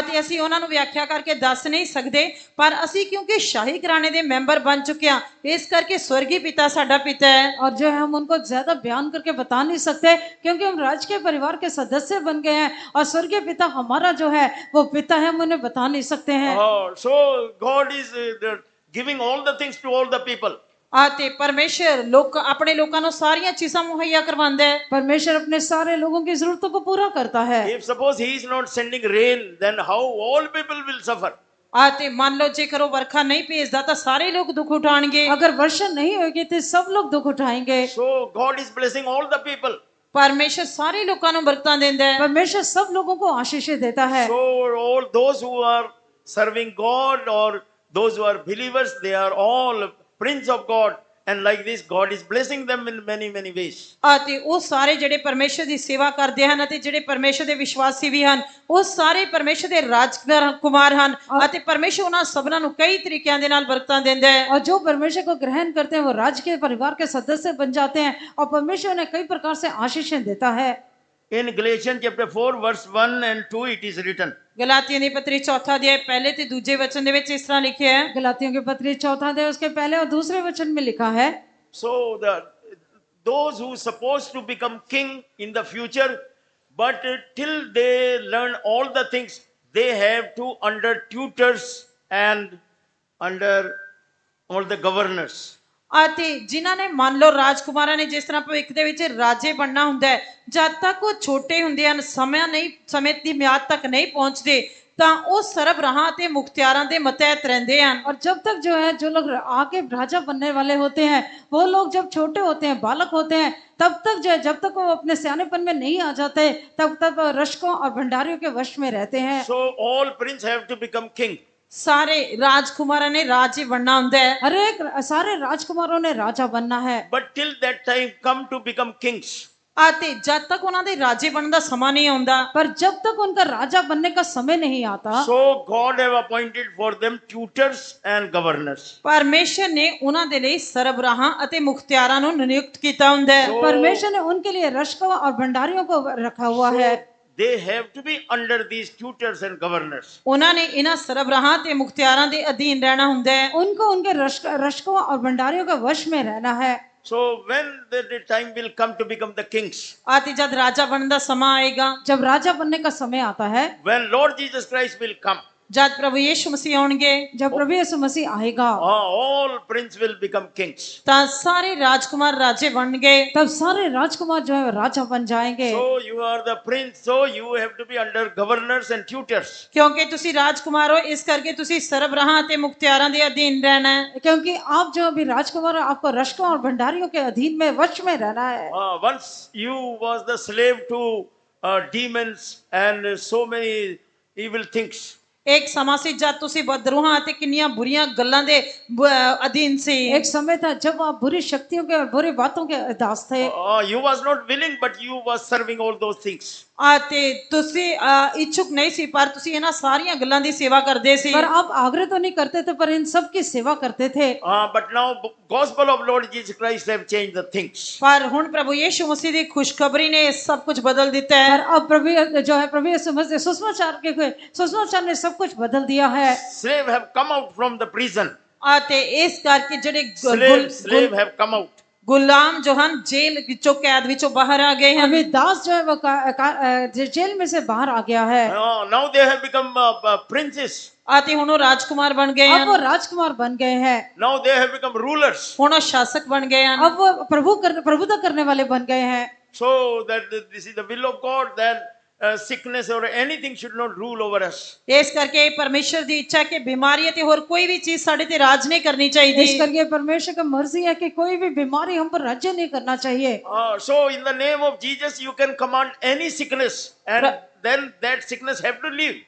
ਤੇ ਅਸੀਂ ਉਹਨਾਂ ਨੂੰ ਵਿਆਖਿਆ ਕਰਕੇ ਦੱਸ ਨਹੀਂ ਸਕਦੇ, ਪਰ ਅਸੀਂ ਕਿਉਂਕਿ ਸ਼ਾਹੀ ਘਰਾਣੇ ਦੇ ਮੈਂਬਰ ਬਣ ਚੁੱਕੇ ਹਾਂ, ਇਸ ਕਰਕੇ स्वर्गीय पिता साडा पिता है। और जो है हम उनको ज्यादा बयान करके बता नहीं सकते क्योंकि हम राजकीय परिवार के सदस्य बन गए हैं और स्वर्गीय पिता हमारा जो है वो पिता है, हम उन्हें बता नहीं सकते हैं। So God is giving all the things to all the people. ਤੇ ਪਰਮੇਸ਼ਰ ਲੋਕ ਆਪਣੇ ਲੋਕਾਂ ਨੂੰ ਸਾਰੀਆਂ ਚੀਜ਼ਾਂ ਮੁਹੱਈਆ ਕਰਵਾਉਂਦਾ ਹੈ। परमेश्वर अपने सारे लोगों की जरूरतों को पूरा करता है। If suppose He is not sending rain, then how all people will suffer? ਤੇ ਮੰਨ ਲਓ ਜੇਕਰ ਉਹ ਵਰਖਾ ਨਹੀਂ ਭੇਜਦਾ ਤਾਂ ਸਾਰੇ ਲੋਕ ਦੁੱਖ ਉਠਾਣਗੇ। अगर वर्षा नहीं होगी तो सब लोग दुख उठाएंगे। So God is blessing all the people. ਪਰਮੇਸ਼ਰ ਸਾਰੇ ਲੋਕਾਂ ਨੂੰ ਬਰਕਤਾਂ ਦਿੰਦਾ ਹੈ। परमेश्वर सब लोगों को आशीष देता है। So all those who are serving God or those who are believers, they are all prince of God. And like this, God is blessing them in many ways. ਤੇ ਉਹ ਸਾਰੇ ਜਿਹੜੇ ਪਰਮੇਸ਼ਰ ਦੀ ਸੇਵਾ ਕਰਦੇ ਹਨ ਅਤੇ ਜਿਹੜੇ ਪਰਮੇਸ਼ਰ ਦੇ ਵਿਸ਼ਵਾਸੀ ਵੀ ਹਨ, ਉਹ ਸਾਰੇ ਪਰਮੇਸ਼ਰ ਦੇ ਰਾਜਕੁਮਾਰ ਹਨ ਅਤੇ ਪਰਮੇਸ਼ਰ ਉਹਨਾਂ ਸਭਨਾਂ ਨੂੰ ਕਈ ਤਰੀਕਿਆਂ ਦੇ ਨਾਲ ਬਰਕਤਾਂ ਦਿੰਦਾ ਹੈ। और जो परमेश्वर को ग्रहण करते हैं वो राजकीय परिवार के सदस्य बन जाते हैं और परमेश्वर उन्हें कई प्रकार से आशीषें देता है। In Galatians chapter 4 verse 1 and 2 it is written. ਗਲਾਤੀਆਂ ਦੀ ਪੱਤਰੀ 4 ਅਧਿਆਇ ਪਹਿਲੇ ਤੇ ਦੂਜੇ ਵਚਨ ਦੇ ਵਿੱਚ ਇਸ ਤਰ੍ਹਾਂ ਲਿਖਿਆ ਹੈ। गलातियों की पत्री 4 अध्याय उसके पहले और दूसरे वचन में लिखा है। So those who supposed to become king in the future, but till they learn all the things, they have to under tutors and under all the governors. ਅਤੇ ਜਿਨ੍ਹਾਂ ਨੇ ਮੰਨ ਲਓ ਰਾਜਕੁਮਾਰਾਂ ਨੇ ਜਿਸ ਤਰ੍ਹਾਂ ਭਵਿੱਖ ਦੇ ਵਿੱਚ ਰਾਜੇ ਬਣਨਾ ਹੁੰਦਾ ਹੈ, ਜਦ ਤੱਕ ਉਹ ਛੋਟੇ ਹੁੰਦੇ ਹਨ, ਸਮੇਂ ਦੀ ਮਿਆਦ ਤੱਕ ਨਹੀਂ ਪਹੁੰਚਦੇ ਤਾਂ ਉਹ ਸਰਬਰਾਹਾਂ ਤੇ ਮੁਖਤਿਆਰਾਂ ਦੇ ਮਤਹਿਤ ਰਹਿੰਦੇ ਹਨ। और जब तक जो है जो लोग आगे राजा बनने वाले होते हैं वो लोग जब छोटे होते हैं, बालक होते हैं, तब तक जो है जब तक वो अपने सियानेपन में नहीं आ जाते तब तक रशकों और भंडारियों के वश में रहते हैं। So all prince have to become king. ਸਾਰੇ ਰਾਜਕੁਮਾਰਾਂ ਨੇ ਰਾਜੇ ਬਣਨਾ ਹੁੰਦਾ ਹੈ। हर एक सारे राजकुमारों ने राजा बनना है। But till that time come to become kings. ਅਤੇ ਜਦ ਤੱਕ ਉਹਨਾਂ ਦੇ ਰਾਜੇ ਬਣਨ ਦਾ ਸਮਾਂ ਨਹੀਂ ਆਉਂਦਾ, पर जब तक उनका राजा बनने का समय नहीं आता So God have appointed for them tutors and governors. ਪਰਮੇਸ਼ਰ ਨੇ ਉਹਨਾਂ ਦੇ ਲਈ ਸਰਬਰਾਹਾਂ ਅਤੇ ਮੁਖਤਿਆਰਾਂ ਨੂੰ ਨਿਯੁਕਤ ਕੀਤਾ ਹੁੰਦਾ ਹੈ। परमेश्वर ने उनके लिए रशकों और भंडारियों को रखा हुआ है। They have to be under these tutors and governors. ਉਹਨਾਂ ਨੇ ਇਹਨਾਂ ਸਰਬਰਾਹਾਂ ਤੇ ਮੁਖਤਿਆਰਾਂ ਦੇ ਅਧੀਨ ਰਹਿਣਾ ਹੁੰਦਾ ਹੈ। उनको उनके रशकों और भंडारियों के वश में रहना है। So when the time will come to become the kings, ਅਤੇ ਜਦ ਰਾਜਾ ਬਣਨ ਦਾ ਸਮਾਂ ਆਏਗਾ, जब राजा बनने का समय आता है, when Lord Jesus Christ will come, ਜਦ ਪ੍ਰਭੂ ਯਿਸੂ ਮਸੀਹ ਆਉਣਗੇ, जब प्रभु यीशु मसीह आएगा all prince will become kings. ਤਾਂ ਸਾਰੇ ਰਾਜਕੁਮਾਰ ਰਾਜੇ ਬਣਨਗੇ। तब सारे राजकुमार जो है राजा बन जाएंगे। So you are the prince, so you have to be under governors and tutors. ਕਿਉਂਕਿ ਤੁਸੀਂ ਰਾਜਕੁਮਾਰ ਹੋ, ਇਸ ਕਰਕੇ ਤੁਸੀਂ ਸਰਬਰਾਹਾਂ ਤੇ ਮੁਖਤਿਆਰਾਂ ਦੇ ਅਧੀਨ ਰਹਿਣਾ ਹੈ। क्योंकि आप जो अभी राजकुमार हो, आपको रशकों और भंडारियों के अधीन में वश में रहना है। Once you was the slave to demons and so many evil things. ਇੱਕ ਸਮਾਂ ਸੀ ਜਦ ਤੁਸੀਂ ਬਦਰੂਹਾਂ ਅਤੇ ਕਿੰਨੀਆਂ ਬੁਰੀਆਂ ਗੱਲਾਂ ਦੇ ਅਧੀਨ ਸੀ। एक समय था जब आप बुरी शक्तियों के और बुरी बातों के दास थे। You was not willing, but you was serving all those things. ਅਤੇ ਤੁਸੀਂ ਇੱਛੁਕ ਨਹੀਂ ਸੀ, ਪਰ ਤੁਸੀਂ ਇਹਨਾਂ ਸਾਰੀਆਂ ਗੱਲਾਂ ਦੀ ਸੇਵਾ ਕਰਦੇ ਸੀ। पर आप आग्रह तो नहीं करते थे पर इन सब की सेवा करते थे। But now gospel of Lord Jesus Christ have changed the things. ਪਰ ਹੁਣ ਪ੍ਰਭੂ ਯਿਸੂ ਮਸੀਹ ਦੀ ਖੁਸ਼ਖਬਰੀ ਨੇ ਸਭ ਕੁਝ ਬਦਲ ਦਿੱਤਾ ਹੈ। पर अब प्रभु यीशु मसीह सुसमाचार ने सब कुछ बदल दिया है। Slave have come out from the prison. ਅਤੇ ਇਸ ਕਰਕੇ ਜਿਹੜੇ Slave have come out. ਗੁਲਾਮ ਜੋ ਹਨ ਜੇਲ੍ਹ ਵਿੱਚੋਂ ਕੈਦ ਵਿੱਚੋਂ ਬਾਹਰ ਆ ਗਏ ਹਨ। अभी दास जो है वो जेल में से बाहर आ गया है। Now they have become princes. ਅਤੇ ਹੁਣ ਉਹ ਰਾਜਕੁਮਾਰ ਬਣ ਗਏ अब वो ਹਨ। राजकुमार बन गए हैं। Now they have become rulers. ਹੁਣ ਉਹ ਸ਼ਾਸਕ ਬਣ ਗਏ ਹਨ। अब वो प्रभुता करने वाले बन गए हैं। So that this is the will of God, that sickness or anything should not rule over us. ਇਸ ਕਰਕੇ ਪਰਮੇਸ਼ਰ ਦੀ ਇੱਛਾ ਕਿ ਬਿਮਾਰੀ ਅਤੇ ਹੋਰ ਕੋਈ ਵੀ ਚੀਜ਼ ਸਾਡੇ ਤੇ ਰਾਜ ਨਹੀਂ ਕਰਨੀ ਚਾਹੀਦੀ। इस करके परमेश्वर की मर्जी है कि कोई भी बीमारी हम पर राज्य नहीं करना चाहिए। So in the name of Jesus you can command any sickness and then that sickness have to leave.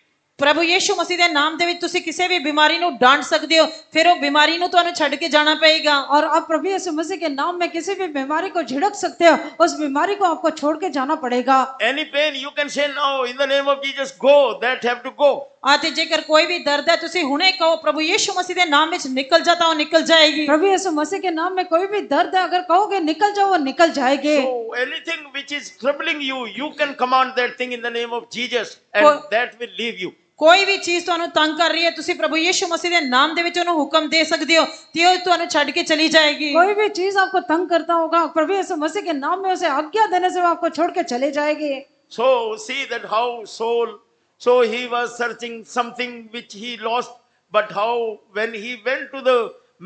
ਪ੍ਰਭੂ ਯੀਸ਼ੂ ਮਸੀਹ ਦੇ ਨਾਮ ਦੇ ਵਿੱਚ ਤੁਸੀਂ ਕਿਸੇ ਵੀ ਬਿਮਾਰੀ ਨੂੰ ਡਾਂਟ ਸਕਦੇ ਹੋ, ਫਿਰ ਉਹ ਬਿਮਾਰੀ ਨੂੰ ਤੁਹਾਨੂੰ ਛੱਡ ਕੇ ਜਾਣਾ ਪਏਗਾ। और आप प्रभु यीशु मसीह के नाम में किसी भी बीमारी को झिड़क सकते हो, उस बीमारी को आपको छोड़ के जाना पड़ेगा। Any pain, you can say now, in the name of Jesus, go. That have to go. ਅਤੇ ਜੇਕਰ ਕੋਈ ਵੀ ਦਰਦ ਹੈ ਤੁਸੀਂ ਹੁਣੇ ਕਹੋ ਪ੍ਰਭੂ ਯੀਸ਼ੂ ਮਸੀਹ ਦੇ ਨਾਮ ਵਿੱਚ ਨਿਕਲ ਜਾ, ਤਾਂ ਉਹ ਨਿਕਲ ਜਾਏਗੀ। प्रभु यीशु मसीह के नाम में कोई भी दर्द है, अगर कहोगे निकल जाओ, वो निकल जाएगी। So anything which is troubling you, you can command that thing in the name of Jesus, and that will leave you. ਕੋਈ ਵੀ ਚੀਜ਼ ਤੁਹਾਨੂੰ ਤੰਗ ਕਰ ਰਹੀ ਹੈ, ਤੁਸੀਂ ਪ੍ਰਭੂ ਯੀਸ਼ੂ ਮਸੀਹ ਦੇ ਨਾਮ ਦੇ ਵਿੱਚ ਉਹਨੂੰ ਹੁਕਮ ਦੇ ਸਕਦੇ ਹੋ ਤੇ ਉਹ ਤੁਹਾਨੂੰ ਛੱਡ ਕੇ ਚਲੀ ਜਾਏਗੀ। कोई भी चीज आपको तंग करता होगा, प्रभु यीशु मसीह के नाम में उसे आज्ञा देने से वो आपको छोड़ के चले जाएगी। So see that how soul, so he was searching something which he lost, but how when he went to the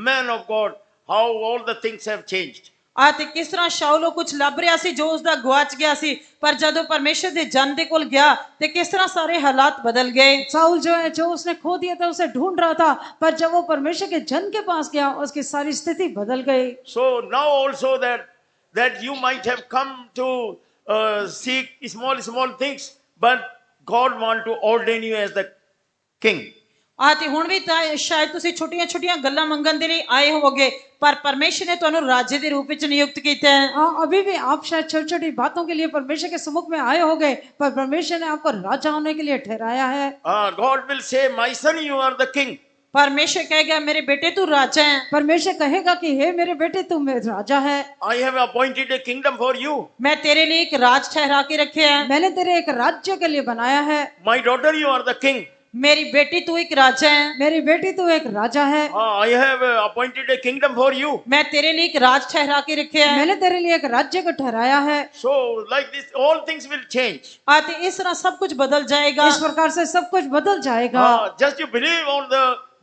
man of God, how all the things have changed. ਅਤੇ ਕਿਸ ਤਰ੍ਹਾਂ ਸ਼ਾਉਲ ਕੁਝ ਲੱਭ ਰਿਹਾ ਸੀ ਜੋ ਉਸਦਾ ਗਵਾਚ ਗਿਆ ਸੀ, ਪਰ ਜਦੋਂ ਪਰਮੇਸ਼ਰ ਦੇ ਜਨ ਦੇ ਕੋਲ ਗਿਆ ਤੇ ਕਿਸ ਤਰ੍ਹਾਂ ਸਾਰੇ ਹਾਲਾਤ ਬਦਲ ਗਏ। साउल जो है, जो उसने खो दिया था, उसे ढूंढ रहा था, पर जब वो परमेश्वर के जन के पास गया, उसकी सारी स्थिति बदल गई। So now also that you might have come to seek small things, but God want to ordain you as the king. ਅਤੇ ਹੁਣ ਵੀ ਤਾਂ ਸ਼ਾਇਦ ਤੁਸੀਂ ਛੋਟੀਆਂ ਗੱਲਾਂ ਮੰਗਣ ਦੇ ਲਈ ਆਏ ਹੋਵੋਗੇ, ਪਰ ਪਰਮੇਸ਼ਰ ਨੇ ਤੁਹਾਨੂੰ ਰਾਜੇ ਦੇ रूप ਵਿੱਚ ਨਿਯੁਕਤ ਕੀਤਾ ਹੈ। हाँ, अभी भी आप शायद छोटी छोटी बातों के लिए परमेश्वर के सम्मुख में आए होंगे, पर परमेश्वर ने आपको राजा होने के लिए ठहराया है। God will say, my son, you are the king. परमेश्वर कहेगा मेरे बेटे तू राजा है। परमेश्वर कहेगा कि हे मेरे बेटे तू राजा है। I have appointed a kingdom for you. मैं तेरे लिए एक राज ठहरा के रखे है। मैंने तेरे एक राज्य के लिए बनाया है। My daughter, you are the king. मेरी बेटी तू एक राजा है। मेरी बेटी तू एक राजा है। I have appointed a kingdom for you. मैं तेरे लिए एक राज ठहरा के रखे है। मैंने तेरे लिए एक राज्य को ठहराया है। So like this, all things will change. आते इस तरह सब कुछ बदल जाएगा। इस प्रकार से सब कुछ बदल जाएगा। Just you believe on the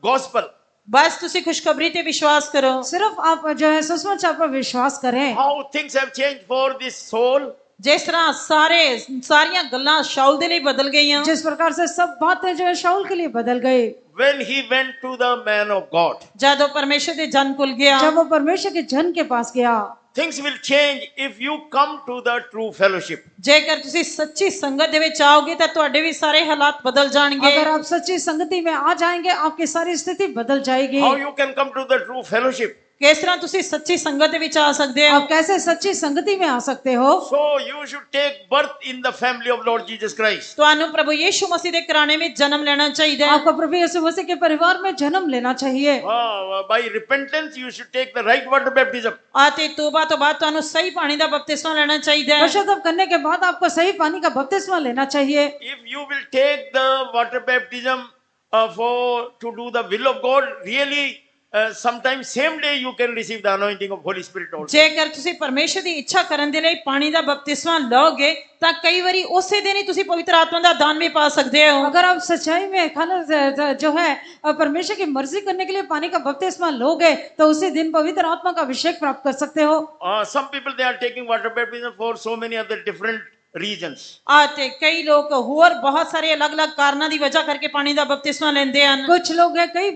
gospel. बस तुसी खुशखबरी ते विश्वास करो। सिर्फ आप जो है सचमुच आप पर विश्वास करें। How things have changed for this soul. जिस तरह सारियां गल्लां शाऊल दे लिए बदल गईयां, जिस प्रकार से सब बातें जो है शाऊल के लिए बदल गई when he went to the man of God. जब परमेश्वर दे जन कुल गया, जब वो परमेश्वर के जन के पास गया। Things will change if you come to the true fellowship. जेकर तुसी सच्ची संगत दे विच आओगे तां तुहाडे भी सारे हालात बदल जाणगे। अगर आप सच्ची संगति में आ जाएंगे, आपकी सारी स्थिति बदल जाएगी। How you can come to the true fellowship? किस तरह तुसी सच्ची संगत दे विच आ सकदे हो? आप कैसे सच्ची संगति में आ सकते हो? So you should take birth in the family of Lord Jesus Christ. तुहानू प्रभु यीशु मसीह दे घराने में जन्म लेना चाहिए। आपको प्रभु यीशु मसीह के परिवार में जन्म लेना चाहिए। By repentance you should take the right water baptism. आते तौबा तो बाद तुहानू सही पानी दा बपतिस्मा लेना चाहिए। पश्चाताप करने के बाद आपको सही पानी का बपतिस्मा लेना चाहिए। If you will take the water baptism to do the will of God, really sometimes same day you can receive the anointing of Holy Spirit also. जेकर तुसी परमेश्वर दी इच्छा करन दे लई पानी दा बपतिस्मा लोगे तां कई बारी उसे दिन ही तुसी पवित्र आत्मा दा दान भी पा सकदे हो। अगर आप सच्चाई में खाना जो है परमेश्वर की मर्जी करने के लिए पानी का बपतिस्मा लोगे तो उसी दिन पवित्र आत्मा का अभिषेक प्राप्त कर सकते हो। Some people they are taking water baptism for so many other different reasons. आते कई लोग होर बहुत सारे अलग-अलग कारणों दी वजह करके पानी दा बपतिस्मा लेंदे हन। कुछ लोग है कई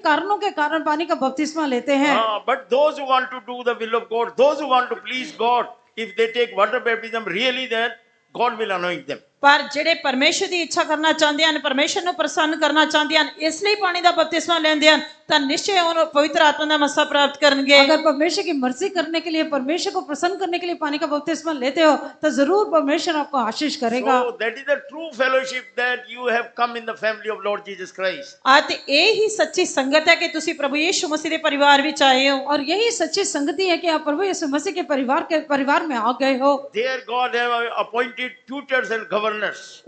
कारणों के कारण पानी का बपतिस्मा लेते हैं। But those who want to do the will of God, those who want to please God, if they take water baptism, really then God will anoint them. पर जेड़े परमेश्वर दी इच्छा करना चाहते हैं, परमेश्वर नु प्रसन्न करना चाहते हैं, इसलिए पानी दा बपतिस्मा लेंदे हन, तां निश्चय उन्हें पवित्र आत्मा दा मसा प्राप्त करनगे। अगर परमेश्वर की मर्जी करने के लिए, परमेश्वर को प्रसन्न करने के लिए पानी का बपतिस्मा लेते हो तो जरूर परमेश्वर आपको आशीष करेगा। So that is the true fellowship that you have come in the family of Lord Jesus Christ. आते यही सच्ची संगत है कि तुसी प्रभु यीशु मसीह दे परिवार विच आए हो। और यही सच्ची संगति है कि आप प्रभु यीशु मसीह के परिवार में आ गए हो। There God have appointed tutors and governors.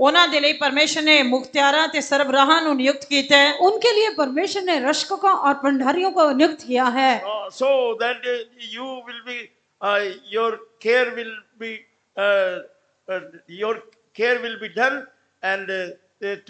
उन्हां दे लई परमेश्वर ने मुख्तियारां ते सरबराहां नु नियुक्त कीता है। उनके लिए परमेश्वर ने रक्षकों और भंडारियों को नियुक्त किया है। So that you will be your care will be done and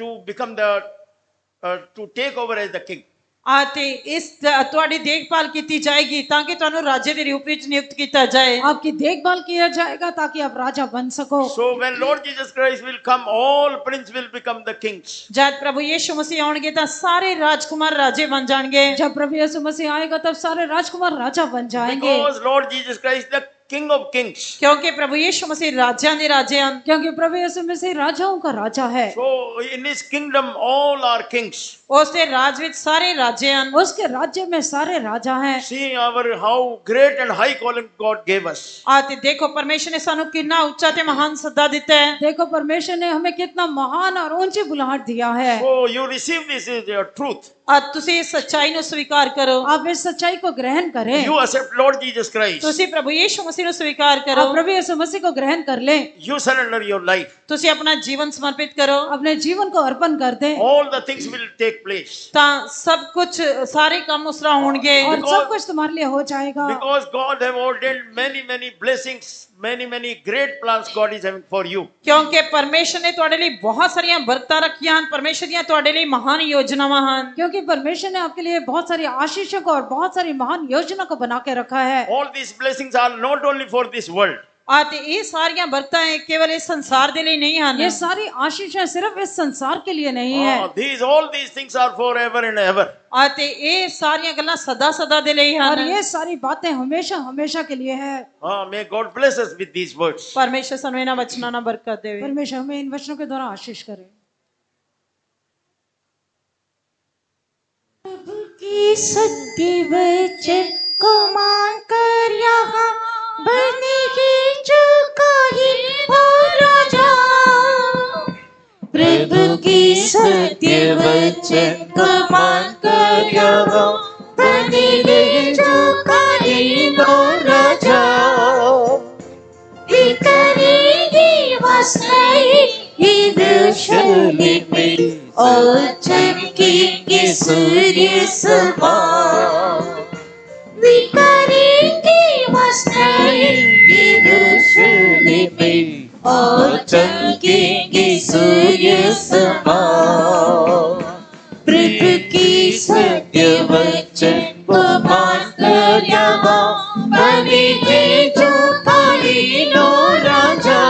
to become to take over as the king. आते इस तुहाडी देखभाल कीती जाएगी ताकि तुहानू राज्य दे रूप विच नियुक्त कीता जाए। आपकी देखभाल किया जाएगा ताकि आप राजा बन सको। So when Lord Jesus Christ will come, all princes will become the kings. जब प्रभु यीशु मसीह आउणगे तां सारे राजकुमार राजे बन जाणगे। जब प्रभु यीशु मसीह आएगा तब सारे राजकुमार राजा बन जाएंगे। Because Lord Jesus Christ the King of Kings. क्योंकि प्रभु यीशु मसीह राजा ने राजे हैं। क्योंकि प्रभु यीशु मसीह राजाओं का राजा है। So in his kingdom all are kings. उसके राज विच सारे राजे हैं। उसके राज्य में सारे राजा हैं। See how great and high calling God gave us. आते देखो परमेश्वर ने सानू कितना ऊंचा ते महान सद्दा दिता है। देखो परमेश्वर ने हमें कितना महान और ऊंची बुलाहट दिया है। So you receive this is your truth. आज तुसी इस सच्चाई नु स्वीकार करो। आप इस सच्चाई को ग्रहण करें। You accept Lord Jesus Christ. तुसी प्रभु यीशु मसीह नु स्वीकार करो। आप प्रभु यीशु मसीह को ग्रहण कर लें। You surrender your life. तुसी अपना जीवन समर्पित करो। अपने जीवन को अर्पण कर दें। All the things will take place. ता सब कुछ सारे काम उस तरह होंगे। और सब कुछ तुम्हारे लिए हो जाएगा। Because God have ordained many blessings, many great plans God is having for you. क्योंकि परमेश्वर ने तुहाडे लिए बहुत सारियां बरकतां रखियां हैं। परमेश्वर दियां तुहाडे लिए महान योजनावां हैं। क्योंकि परमेश्वर ने आपके लिए बहुत सारी आशीषों को और बहुत सारी महान योजना को बना के रखा है। All these blessings are not only for this world. आते ये सारियां बरकतां केवल इस संसार दे लिए नहीं हैं। ये सारी आशीषें सिर्फ इस संसार के लिए नहीं है। All these things are forever and ever. आते ये सारियां गल्लां सदा सदा दे लिए हैं। और ये सारी बातें हमेशा हमेशा के लिए है। May God bless us with these words. परमेश्वर सानू इन्हां वचनां नाल बरकत देवे। परमेश्वर हमें इन वचनों के द्वारा आशीष करे। प्रभु की सत्य वचन को मानकर यहाँ बनेगी जो कहीं हो राजा। प्रभु की सत्य वचन को मानकर यहाँ बनेगी जो कहीं हो राजा। वे करेंगी वासनाएं यरूशलेम में और चमकेंगे सूर्य समान। वे करेंगे वासनाएं यरूशलेम में और चमकेंगे सूर्य समान। प्रभु की सत्य वचन को मानकर यहाँ बनेंगे जो कालीनो राजा।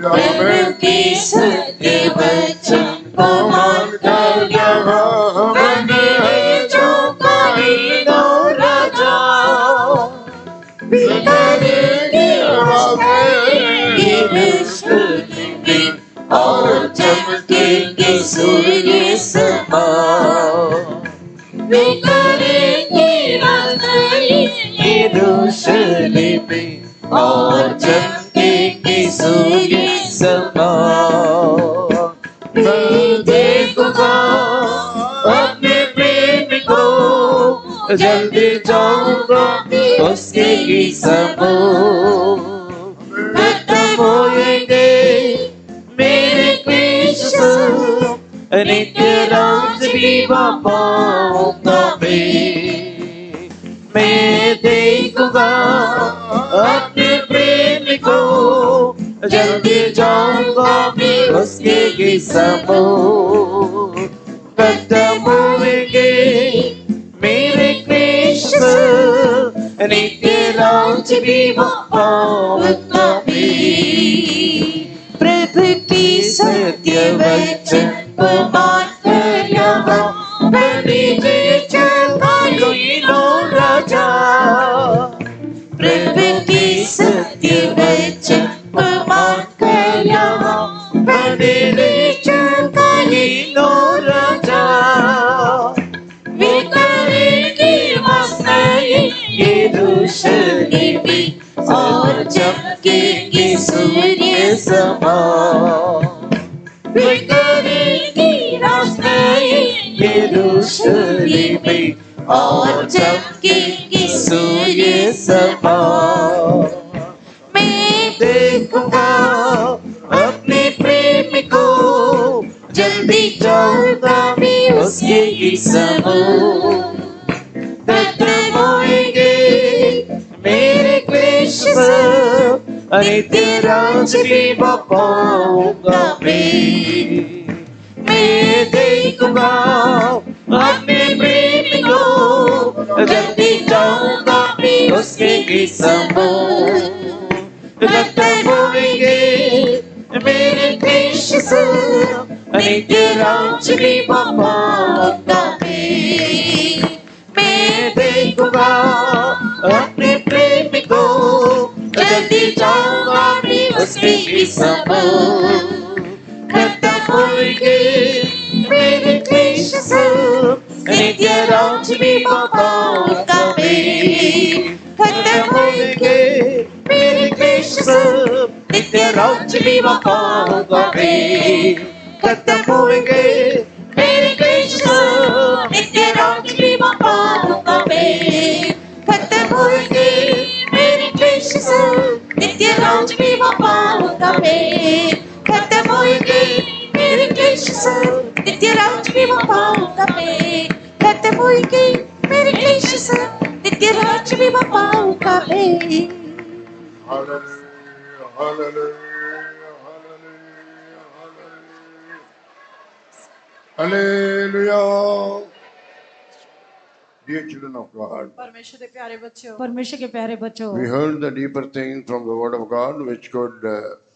प्रभु की सत्य वचन को मानकर यहाँ बनेंगे जो कालीनो राजा। वे करेंगे वासनाएं यरूशलेम में और चमकेंगे सूर्य समान। वे करेंगे वासनाएं यरूशलेम में और चमकेंगे सूर्य समान। मैं देखूंगा अपने प्रेमी को, जल्दी जाऊंगा उसके ही समूह। खत्म होएंगे मेरे कृष्ण, नित्य राज भी पाऊंगा मैं देखूंगा अपने प्रेमी को, जल्दी जाऊंगा मैं उसके ही समूह। खत्म होएंगे मेरे कृष्ण, नित्य राज भी पाऊंगा प्रभु की सत्य वचन को मानकर यहाँ बनेंगे जो कालीनो राजा। प्रभु की सत्य वचन को मानकर यहाँ बनेंगे जो कालीनो राजा। वे करेंगे वासनाएं यरूशलेम में और चमकेंगे सूर्य समान। वे करेंगे वासनाएं यरूशलेम में और चमकेंगे सूर्य समान। मैं देखूंगा अपने प्रेमी को, जल्दी जाऊंगा मैं उसके ही समूह। खत्म होएंगे मेरे क्लेश सब, नित्य राज भी पाऊंगा मैं देखूंगा अपने प्रेमी को, जल्दी जाऊंगा मैं उसके ही समूह। खत्म होएंगे मेरे क्लेश सब, नित्य राज भी पाऊंगा मैं देखूंगा अपने प्रेमी को जल्दी जाऊंगा भी उसके भी सब खत्म होंगे मेरे क्लेश सब नित्य राज में पाऊंगा मैं खत्म होंगे मेरे क्लेश सब नित्य राज में पाऊंगा मैं खत्म होंगे मेरे क्लेश सब नित्य राज में पाऊंगा मैं खत्म होंगे मेरे क्लेश सब नित्य राज में पाऊंगा मैं खत्म होंगे मेरे क्लेश सब नित्य राज में पाऊंगा मैं खत्म होंगे मेरे क्लेश सब नित्य राज में पाऊंगा मैं Hallelujah. Dear children of God, परमेश्वर के प्यारे बच्चों, परमेश्वर के प्यारे बच्चों, we heard the deeper things from the Word of God which could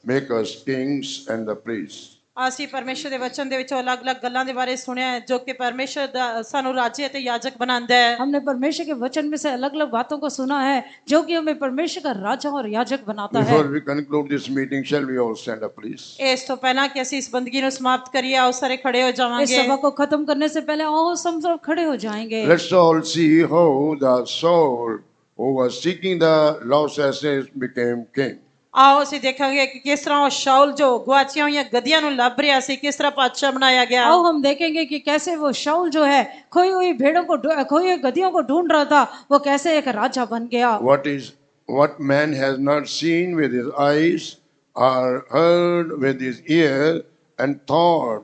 make us kings and the priests. ਅਸੀਂ ਪਰਮੇਸ਼ਰ ਦੇ ਵਚਨ ਦੇ ਵਿੱਚੋਂ ਅਲੱਗ-ਅਲੱਗ ਗੱਲਾਂ ਦੇ ਬਾਰੇ ਸੁਣਿਆ ਹੈ ਜੋ ਕਿ ਪਰਮੇਸ਼ਰ ਦਾ ਸਾਨੂੰ ਰਾਜੇ ਅਤੇ ਯਾਜਕ ਬਣਾਉਂਦਾ ਹੈ। हमने परमेश्वर के वचन में से अलग अलग बातों को सुना है जो कि हमें परमेश्वर का राजा और याजक बनाता है। Before we conclude this meeting, shall we all stand up, please? ਇਸ ਤੋਂ ਪਹਿਲਾਂ ਕਿ ਅਸੀਂ ਇਸ ਬੰਦਗੀ ਨੂੰ ਸਮਾਪਤ ਕਰੀਏ ਆਓ ਸਾਰੇ ਖੜੇ ਹੋ इस ਜਾਵਾਂਗੇ। सभा को खत्म करने से पहले आओ हम सब खड़े हो जाएंगे। Let's all see how the Saul who was seeking the lost assets became king. ਆਓ ਅਸੀਂ ਦੇਖਾਂਗੇ ਕਿ ਕਿਸ ਤਰ੍ਹਾਂ ਉਹ ਸ਼ਾਉਲ ਜੋ ਗੁਆਚੀਆਂ ਹੋਈਆਂ ਗਧੀਆਂ ਨੂੰ ਲੱਭ ਰਿਹਾ ਸੀ ਕਿਸ ਤਰ੍ਹਾਂ ਬਾਦਸ਼ਾਹ ਬਣਾਇਆ ਗਿਆ। आओ हम देखेंगे कि कैसे वो शाऊल जो है खोई हुई भेड़ों को खोई हुई गधियों को ढूंढ रहा था, वो कैसे एक राजा बन गया। What man has not seen with his eyes or heard with his ear and thought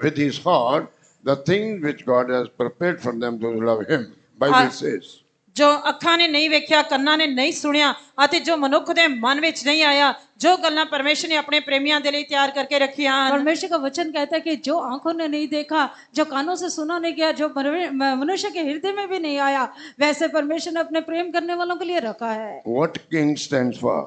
with his heart, the things which God has prepared for them to love him. Bible says. ਜੋ ਅੱਖਾਂ ਨੇ ਨਹੀਂ ਵੇਖਿਆ ਕੰਨਾਂ ਨੇ ਨਹੀਂ ਸੁਣਿਆ ਅਤੇ ਜੋ ਮਨੁੱਖ ਦੇ ਮਨ ਵਿੱਚ ਨਹੀਂ ਆਇਆ जो गल्लां परमेश्वर ने अपने प्रेमियों के लिए तैयार करके रखी हैं। परमेश्वर का वचन कहता है कि जो आंखों ने नहीं देखा, जो कानों से सुना नहीं गया, जो मनुष्य के हृदय में भी नहीं आया, वैसे परमेश्वर ने अपने प्रेम करने वालों के लिए रखा है। What king stands for?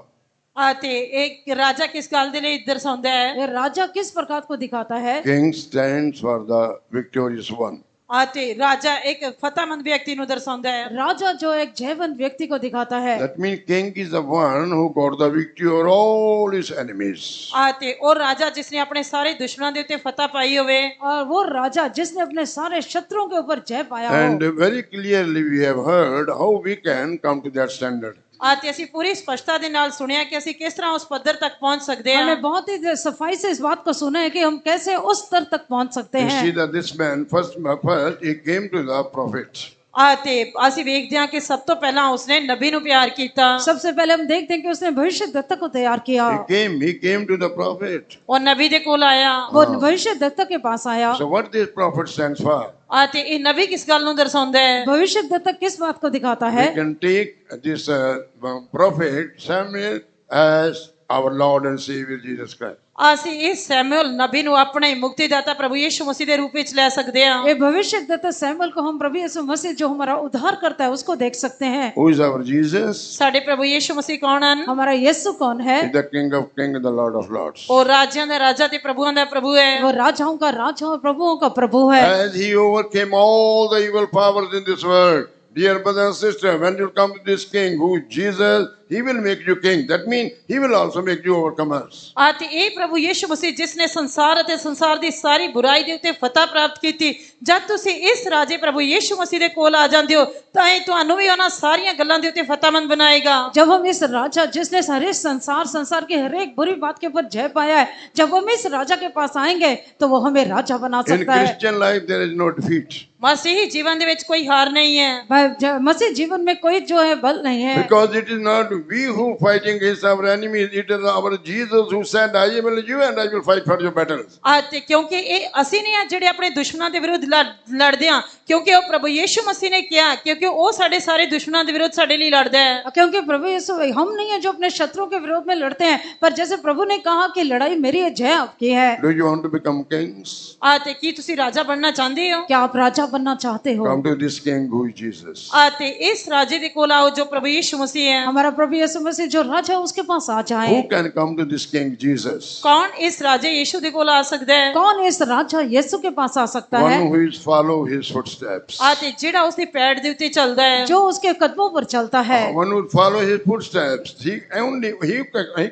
आते एक राजा किस गल दे लिए दर्शाता है? ये राजा किस प्रकार को दिखाता है? King stands for the victorious one. आते राजा एक फतेहमंद व्यक्ति नु दर्शाता है। राजा जो एक जयवंत व्यक्ति को दिखाता है। That means king is the one who got the victory over all his enemies. आते और राजा जिसने अपने सारे दुश्मनों के ऊपर फतह पाई होवे और वो राजा जिसने अपने सारे शत्रुओं के ऊपर जय पाया हो। And very clearly we have heard how we can come to that standard. आते ਅਸੀਂ पूरी स्पष्टता ਦੇ ਨਾਲ सुनिया कि ਅਸੀਂ किस तरह उस पद्धर तक पहुंच सकते हैं। हमने बहुत ही सफाई से इस बात को सुना है कि हम कैसे उस स्तर तक पहुंच सकते हैं। You see that this man first he came to the prophet. आते ਅਸੀਂ ਵੇਖਦੇ ਹਾਂ कि सब तो पहला उसने नबी ਨੂੰ प्यार ਕੀਤਾ। सबसे पहले हम देखते हैं कि उसने भविष्यद्वक्ता को तैयार किया। He came to the prophet. और नबी ਦੇ ਕੋਲ आया। वो भविष्यद्वक्ता के पास आया। So what this prophet stands for? आते ये नबी किस गल ਨੂੰ दर्शाता है? भविष्यद्वक्ता किस बात को दिखाता है? We can take this prophet Samuel as our Lord and Savior Jesus Christ. ਅਸੀਂ ਇਸ ਸੈਮੂਅਲ ਨਬੀ ਨੂੰ ਆਪਣੇ ਮੁਕਤੀਦਾਤਾ ਪ੍ਰਭੂ ਯਿਸੂ मसीह ਦੇ रूप ਵਿੱਚ ਲੈ ਸਕਦੇ ਹਾਂ। ये भविष्यद्वक्ता सैमुअल को हम प्रभु यीशु मसीह जो हमारा उद्धार करता है उसको देख सकते हैं। Who is our Jesus? ਸਾਡੇ ਪ੍ਰਭੂ ਯਿਸੂ ਮਸੀਹ ਕੌਣ ਹਨ? हमारा यीशु कौन है? He's the King of Kings and the Lord of Lords. ਉਹ ਰਾਜਿਆਂ ਦਾ ਰਾਜਾ ਤੇ ਪ੍ਰਭੂਆਂ ਦਾ ਪ੍ਰਭੂ ਹੈ। वो राजाओं का राजा और प्रभुओं का प्रभु है। As he overcame all the evil powers in this world, dear brother and sister, when you come to this King who is Jesus, he will make you king. That means he will also make you overcomers. ਆਤੇ ਇਹ ਪ੍ਰਭੂ ਯਿਸੂ ਮਸੀਹ ਜਿਸ ਨੇ ਸੰਸਾਰ ਅਤੇ ਸੰਸਾਰ ਦੀ ਸਾਰੀ ਬੁਰਾਈ ਦੇ ਉੱਤੇ ਫਤਹ ਪ੍ਰਾਪਤ ਕੀਤੀ, ਜਦ ਤੁਸੀਂ ਇਸ ਰਾਜੇ ਪ੍ਰਭੂ ਯਿਸੂ ਮਸੀਹ ਦੇ ਕੋਲ ਆ ਜਾਂਦੇ ਹੋ ਤਾਂ ਇਹ ਤੁਹਾਨੂੰ ਵੀ ਉਹਨਾਂ ਸਾਰੀਆਂ ਗੱਲਾਂ ਦੇ ਉੱਤੇ ਫਤਹਮੰਦ बनाएगा। जब हम इस राजा जिसने सारे संसार की हर एक बुरी बात के ऊपर जय पाया है, जब हम इस राजा के पास आएंगे तो वो हमें राजा बना In सकता है। Christian life there is no defeat. ਮਸੀਹੀ ਜੀਵਨ ਦੇ ਵਿੱਚ ਕੋਈ ਹਾਰ ਨਹੀਂ ਹੈ। मसीह जीवन में कोई जो है बल नहीं है। Because it is not we who fighting against our enemies, it is our Jesus who said, I am with you and I will fight for your battles. ਆਤੇ ਕਿਉਂਕਿ ਇਹ ਅਸੀਂ ਨਹੀਂ ਆ ਜਿਹੜੇ ਆਪਣੇ ਦੁਸ਼ਮਣਾਂ ਦੇ ਵਿਰੁੱਧ ਲੜਦੇ ਆ, ਕਿਉਂਕਿ ਉਹ ਪ੍ਰਭੂ ਯਿਸੂ ਮਸੀਹ ਨੇ ਕਿਹਾ, ਕਿਉਂਕਿ ਉਹ ਸਾਡੇ ਸਾਰੇ ਦੁਸ਼ਮਣਾਂ ਦੇ ਵਿਰੁੱਧ ਸਾਡੇ ਲਈ ਲੜਦਾ ਹੈ। क्योंकि प्रभु यीशु हम नहीं है जो अपने शत्रुओं के विरोध में लड़ते हैं, पर जैसे प्रभु ने कहा कि लड़ाई मेरी है, जय आपकी है। Do you want to become kings? आते ਕੀ ਤੁਸੀਂ ਰਾਜਾ ਬਣਨਾ ਚਾਹੁੰਦੇ ਹੋ? क्या आप राजा बनना चाहते हो? Come to this King who is Jesus. आते इस राजे ਦੇ ਕੋਲ ਆਓ ਜੋ ਪ੍ਰਭੂ ਯਿਸੂ ਮਸੀਹ ਹੈ। हमारा प्रभु प्रभु यीशु मसीह जो राजा है उसके पास आ जाए। Who can come to this King Jesus? ਕੌਣ ਇਸ ਰਾਜੇ ਯੀਸ਼ੂ ਦੇ ਕੋਲ ਆ ਸਕਦਾ ਹੈ? कौन इस राजा यीशु के पास आ सकता है? One who is follow his footsteps. ਅਤੇ ਜਿਹੜਾ ਉਸ ਦੀ ਪੈੜ ਦੇ ਉੱਤੇ ਚੱਲਦਾ ਹੈ, जो उसके कदमों पर चलता है। One who follow his footsteps. He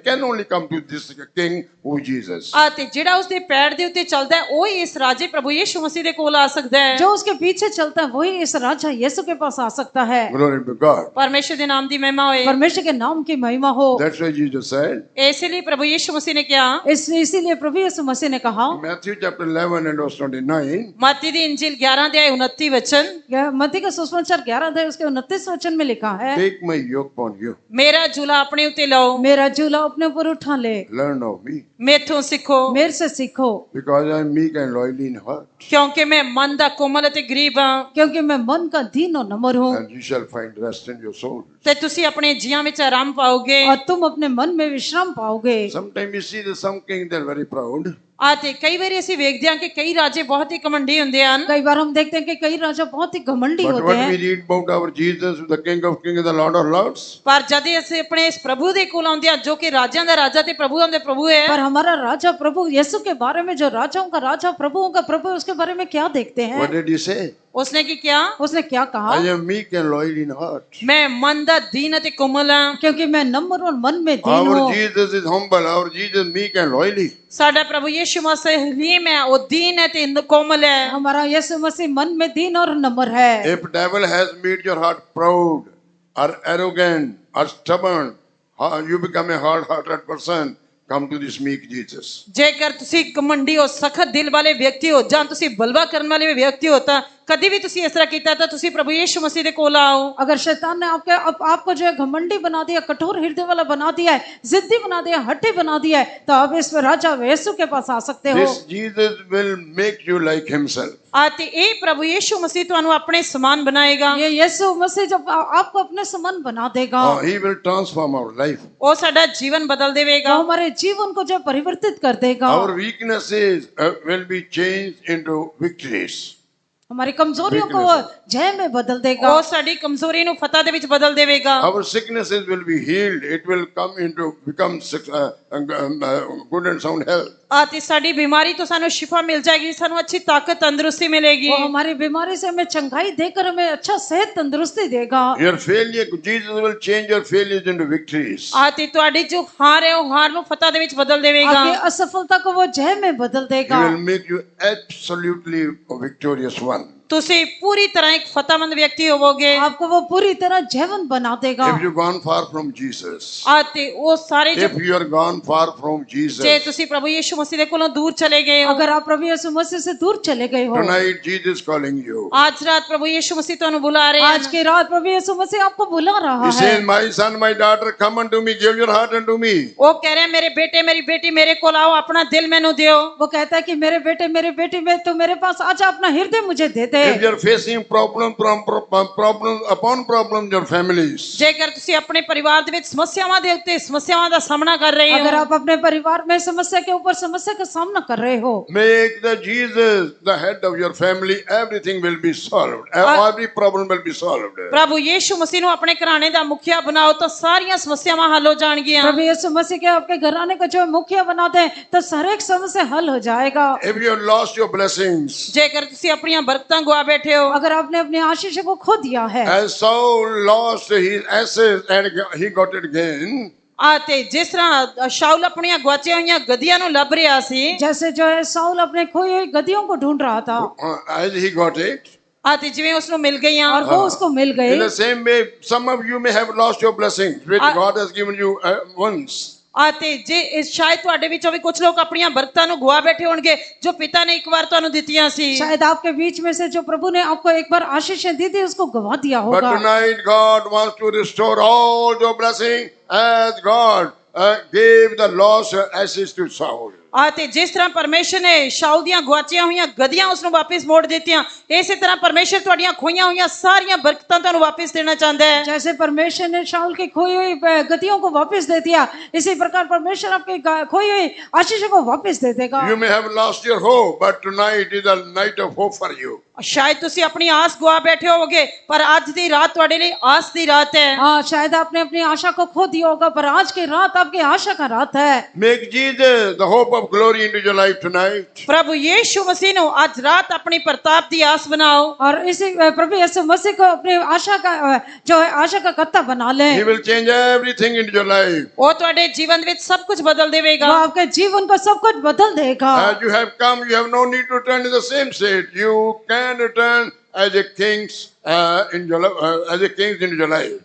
can only come to this King who is Jesus. ਅਤੇ ਜਿਹੜਾ ਉਸ ਦੇ ਪੈੜ ਦੇ ਉੱਤੇ ਚੱਲਦਾ ਹੈ ਉਹ ਹੀ ਇਸ ਰਾਜੇ ਪ੍ਰਭੂ ਯੀਸ਼ੂ ਮਸੀਹ ਦੇ ਕੋਲ ਆ ਸਕਦਾ ਹੈ। जो उसके पीछे चलता है वही इस राजा यीशु के पास आ सकता है। Glory to God. ਪਰਮੇਸ਼ਰ ਦੇ ਨਾਮ ਦੀ ਮਹਿਮਾ ਹੋਏ। परमेश्वर के नाम की महिमा हो। That's why Jesus said, ਇਸ ਲਈ ਪ੍ਰਭੂ ਯੀਸ਼ੂ ਮਸੀਹ ਨੇ ਕਿਹਾ, इसीलिए प्रभु यीशु मसीह ने कहा, Matthew chapter 11 and verse 29, ਮत्ती ਦੀ ਇੰਜੀਲ 11 ਅਧਿਆਇ 29 वचन, मत्ती का सुसमाचार 11 अध्याय उसके 29 वचन में लिखा है, take my yoke upon you, ਮੇਰਾ ਜੂਲਾ ਆਪਣੇ ਉੱਤੇ ਲਓ, मेरा झूला अपने ऊपर उठा ले, learn of me, ਮੇਥੋਂ ਸਿੱਖੋ, मेरे से सीखो, because I am meek and lowly in heart, ਕਿਉਂਕਿ ਮੈਂ ਮਨ ਦਾ ਕੋਮਲ ਅਤੇ ਗਰੀਬ ਹਾਂ, क्योंकि मैं मन का दीन और नम्र हूँ, and you shall find rest in your soul. ਤੇ ਤੁਸੀਂ ਆਪਣੇ ਜੀਆਂ ਵਿੱਚ ਆਰਾਮ ਪਾਓਗੇ। और तुम अपने मन में विश्राम पाओगे। Sometimes you see that some kings, they're very proud. ਅਤੇ ਕਈ ਵਾਰੀ ਅਸੀਂ ਵੇਖਦੇ ਹਾਂ ਕਿ ਕਈ ਰਾਜੇ ਬਹੁਤ ਹੀ ਘਮੰਡੀ ਹੁੰਦੇ ਹਨ। कई बार हम देखते हैं कि कई राजा बहुत ही घमंडी But होते what we हैं, read about our Jesus, the King of Kings and the Lord of Lords, ਪਰ ਜਦ ਅਸੀਂ ਆਪਣੇ ਇਸ ਪ੍ਰਭੂ ਦੇ ਕੋਲ ਆਉਂਦੇ ਹਾਂ ਜੋ ਕਿ ਰਾਜਿਆਂ ਦਾ ਰਾਜਾ ਤੇ ਪ੍ਰਭੂਆਂ ਦੇ ਪ੍ਰਭੂ ਹੈ, पर हमारा राजा प्रभु यीशु के बारे में, जो राजाओं का राजा प्रभुओं का प्रभु, उसके बारे में क्या देखते हैं? what did he say? ਉਸਨੇ ਕੀ ਕਿਹਾ? उसने क्या कहा? I am meek and loyal in heart. ਮੈਂ ਮਨ ਦਾ ਦੀਨ ਅਤੇ ਕੋਮਲ ਹਾਂ। क्योंकि मैं नम्र और मन में दीन Our हूँ। Jesus is humble. Our Jesus is meek and loyally. ਸਾਡਾ ਪ੍ਰਭੂ ਯੀਸ਼ੂ ਮਸੀਹ ਹਲੀਮ ਹੈ, ਉਹ ਦੀਨ ਹੈ ਤੇ ਕੋਮਲ ਹੈ। हमारा यीशु मसीह मन में दीन और नम्र है। If devil has made your heart proud or arrogant or stubborn, you become a hard-hearted person. Come to this meek Jesus. ਜੇਕਰ ਤੁਸੀਂ ਘਮੰਡੀ ਹੋ, ਸਖਤ ਦਿਲ ਵਾਲੇ ਵਿਅਕਤੀ ਹੋ, ਜਾਂ ਤੁਸੀਂ ਬਲਵਾ ਕਰਨ ਵਾਲੇ ਵਿਅਕਤੀ ਹੋ, ਤਾਂ कभी भी तुसी इस तरह कीता तो तुसी प्रभु यीशु मसीह दे कोल आओ। अगर शैतान ने आपको जो है घमंडी बना दिया, कठोर हृदय वाला बना दिया है, जिद्दी बना दिया, हट्टी बना दिया है, तो अब इस राजा यीशु के पास आ सकते हो। This Jesus will make you like himself. आते ए प्रभु यीशु मसीह तुहानू अपने समान बनाएगा। ये यीशु मसीह जब आपको अपने समान बना देगा, He will transform our life. वो साडा जीवन बदल देवेगा, वो हमारे जीवन को जो परिवर्तित कर देगा। Our weaknesses will be changed into victories. हमारी कमजोरियों को वो जय में बदल देगा। वो साडी कमजोरी नु फतह दे विच बदल देवेगा। Our sicknesses will be healed. It will become good and sound health. आती साडी बीमारी तो सानू शिफा मिल जाएगी, सानू अच्छी ताकत तंदुरुस्ती मिलेगी। वो हमारी बीमारी से हमें चंगाई देकर हमें अच्छा सेहत तंदुरुस्ती देगा। Your failure, Jesus will change your failures into victories. आती तुहाडी जो हार है वो हार नु फतह दे विच बदल देवेगा। आगे असफलता को वो जय में बदल He देगा। will make you absolutely a victorious one. तुसी पूरी तरह एक फतहमंद व्यक्ति होवोगे। आपको वो पूरी तरह जयवंत बना देगा। If you gone far from Jesus, आते वो सारे जो if you are gone far from Jesus, जे तुसी प्रभु यीशु मसीह दे कोलों दूर चले गए हो, अगर आप प्रभु यीशु मसीह से दूर चले गए हो, tonight Jesus is calling you. आज रात प्रभु यीशु मसीह तुहानू बुला रहे हैं। आज की रात प्रभु यीशु मसीह आपको बुला रहा He है। says, my son, my daughter, come unto me, give your heart unto me. वो कह रहे हैं मेरे बेटे मेरी बेटी मेरे कोल आओ, अपना दिल मैनू दियो। वो कहता है कि मेरे बेटे मेरी बेटी में तू मेरे पास आजा, अपना हृदय मुझे दे दे। If you are facing problem upon problem your families, जेकर तुसी अपने परिवार दे विच समस्यावां दे उत्ते समस्यावां दा सामना कर रहे अगर हो, आप अपने परिवार में समस्या के ऊपर समस्या का सामना कर रहे हो, make the Jesus the head of your family. Everything will be solved. Every problem will be solved. प्रभु यीशु मसीह नू अपने घराने दा मुखिया बनाओ तो सारियां समस्यावां हल हो जाणगियां। प्रभु यीशु मसीह के आपके घराने को जो मुखिया बना दे तो हर एक समस्या हल हो जाएगा। If you have lost your blessings, जेकर तुसी अपनी बरकतां गवा बैठे हो, अगर आपने अपनी आशीष को खो दिया है, as Saul lost his asses and he got it again, आते जिस तरह शाऊल अपनी गवाची हुई गदियां नु लभ रहा सी, जैसे जो है साउल अपने खोई हुई गद्दियों को ढूंढ रहा था, as he got it, आते जिवें उसनु मिल गई और वो उसको मिल in गई। the same way, some of you may have lost your blessings which God has given you once. आते जे शायद तुहाडे विचों भी कुछ लोग अपनी बरकतां नु गवा बैठे होणगे जो पिता ने एक बार तुहानू दित्तियां सी। शायद आपके बीच में से जो प्रभु ने आपको एक बार आशीषें दी थी उसको गवा दिया But होगा। tonight God wants to restore all your blessing as God gave the lost ashes to Saul. ਤੇ ਜਿਸ ਤਰ੍ਹਾਂ ਪਰਮੇਸ਼ਰ ਨੇ ਸ਼ਾਉਲ ਦੀਆਂ ਗਵਾਚੀਆਂ ਹੋਈਆਂ ਗਦੀਆਂ ਉਸ ਨੂੰ ਵਾਪਸ ਮੋੜ ਦਿੱਤੀਆਂ, ਇਸੇ ਤਰ੍ਹਾਂ ਪਰਮੇਸ਼ਰ ਤੁਹਾਡੀਆਂ ਖੋਈਆਂ ਹੋਈਆਂ ਸਾਰੀਆਂ ਬਰਕਤਾਂ ਤੁਹਾਨੂੰ ਵਾਪਸ ਦੇਣਾ ਚਾਹੁੰਦਾ ਹੈ। जैसे परमेश्वर ने शाऊल की खोई हुई गतियों को वापस दे दिया, इसी प्रकार परमेश्वर आपकी खोई हुई आशीषों को वापस दे देगा। You may have lost your hope, but tonight is a night of hope for you. ਸ਼ਾਇਦ ਤੁਸੀਂ ਆਪਣੀ ਆਸ ਗਵਾ ਬੈਠੇ ਹੋਵੋਗੇ, ਪਰ ਅੱਜ ਦੀ ਰਾਤ ਤੁਹਾਡੇ ਲਈ ਆਸ ਦੀ ਰਾਤ ਹੈ। हाँ, शायद आपने अपनी आशा को खो दिया होगा, पर आज की रात आपकी आशा का रात है। Make Jesus the hope of glory into your life tonight. ਪ੍ਰਭੂ ਯੀਸ਼ੂ ਮਸੀਹ ਨੂੰ ਅੱਜ ਰਾਤ ਆਪਣੀ ਪ੍ਰਤਾਪ ਦੀ ਆਸ ਬਣਾਓ। और इसी प्रभु यीशु मसीह को अपनी आशा का जो है आशा का कत्ता बना ले। He will change everything into your life. ਉਹ ਤੁਹਾਡੇ ਜੀਵਨ ਵਿੱਚ ਸਭ ਕੁਝ ਬਦਲ ਦੇਵੇਗਾ। वो आपके जीवन को सब कुछ बदल देगा। As you have come, you have no need to return to the same state. You can return as a kings as a kings in your life.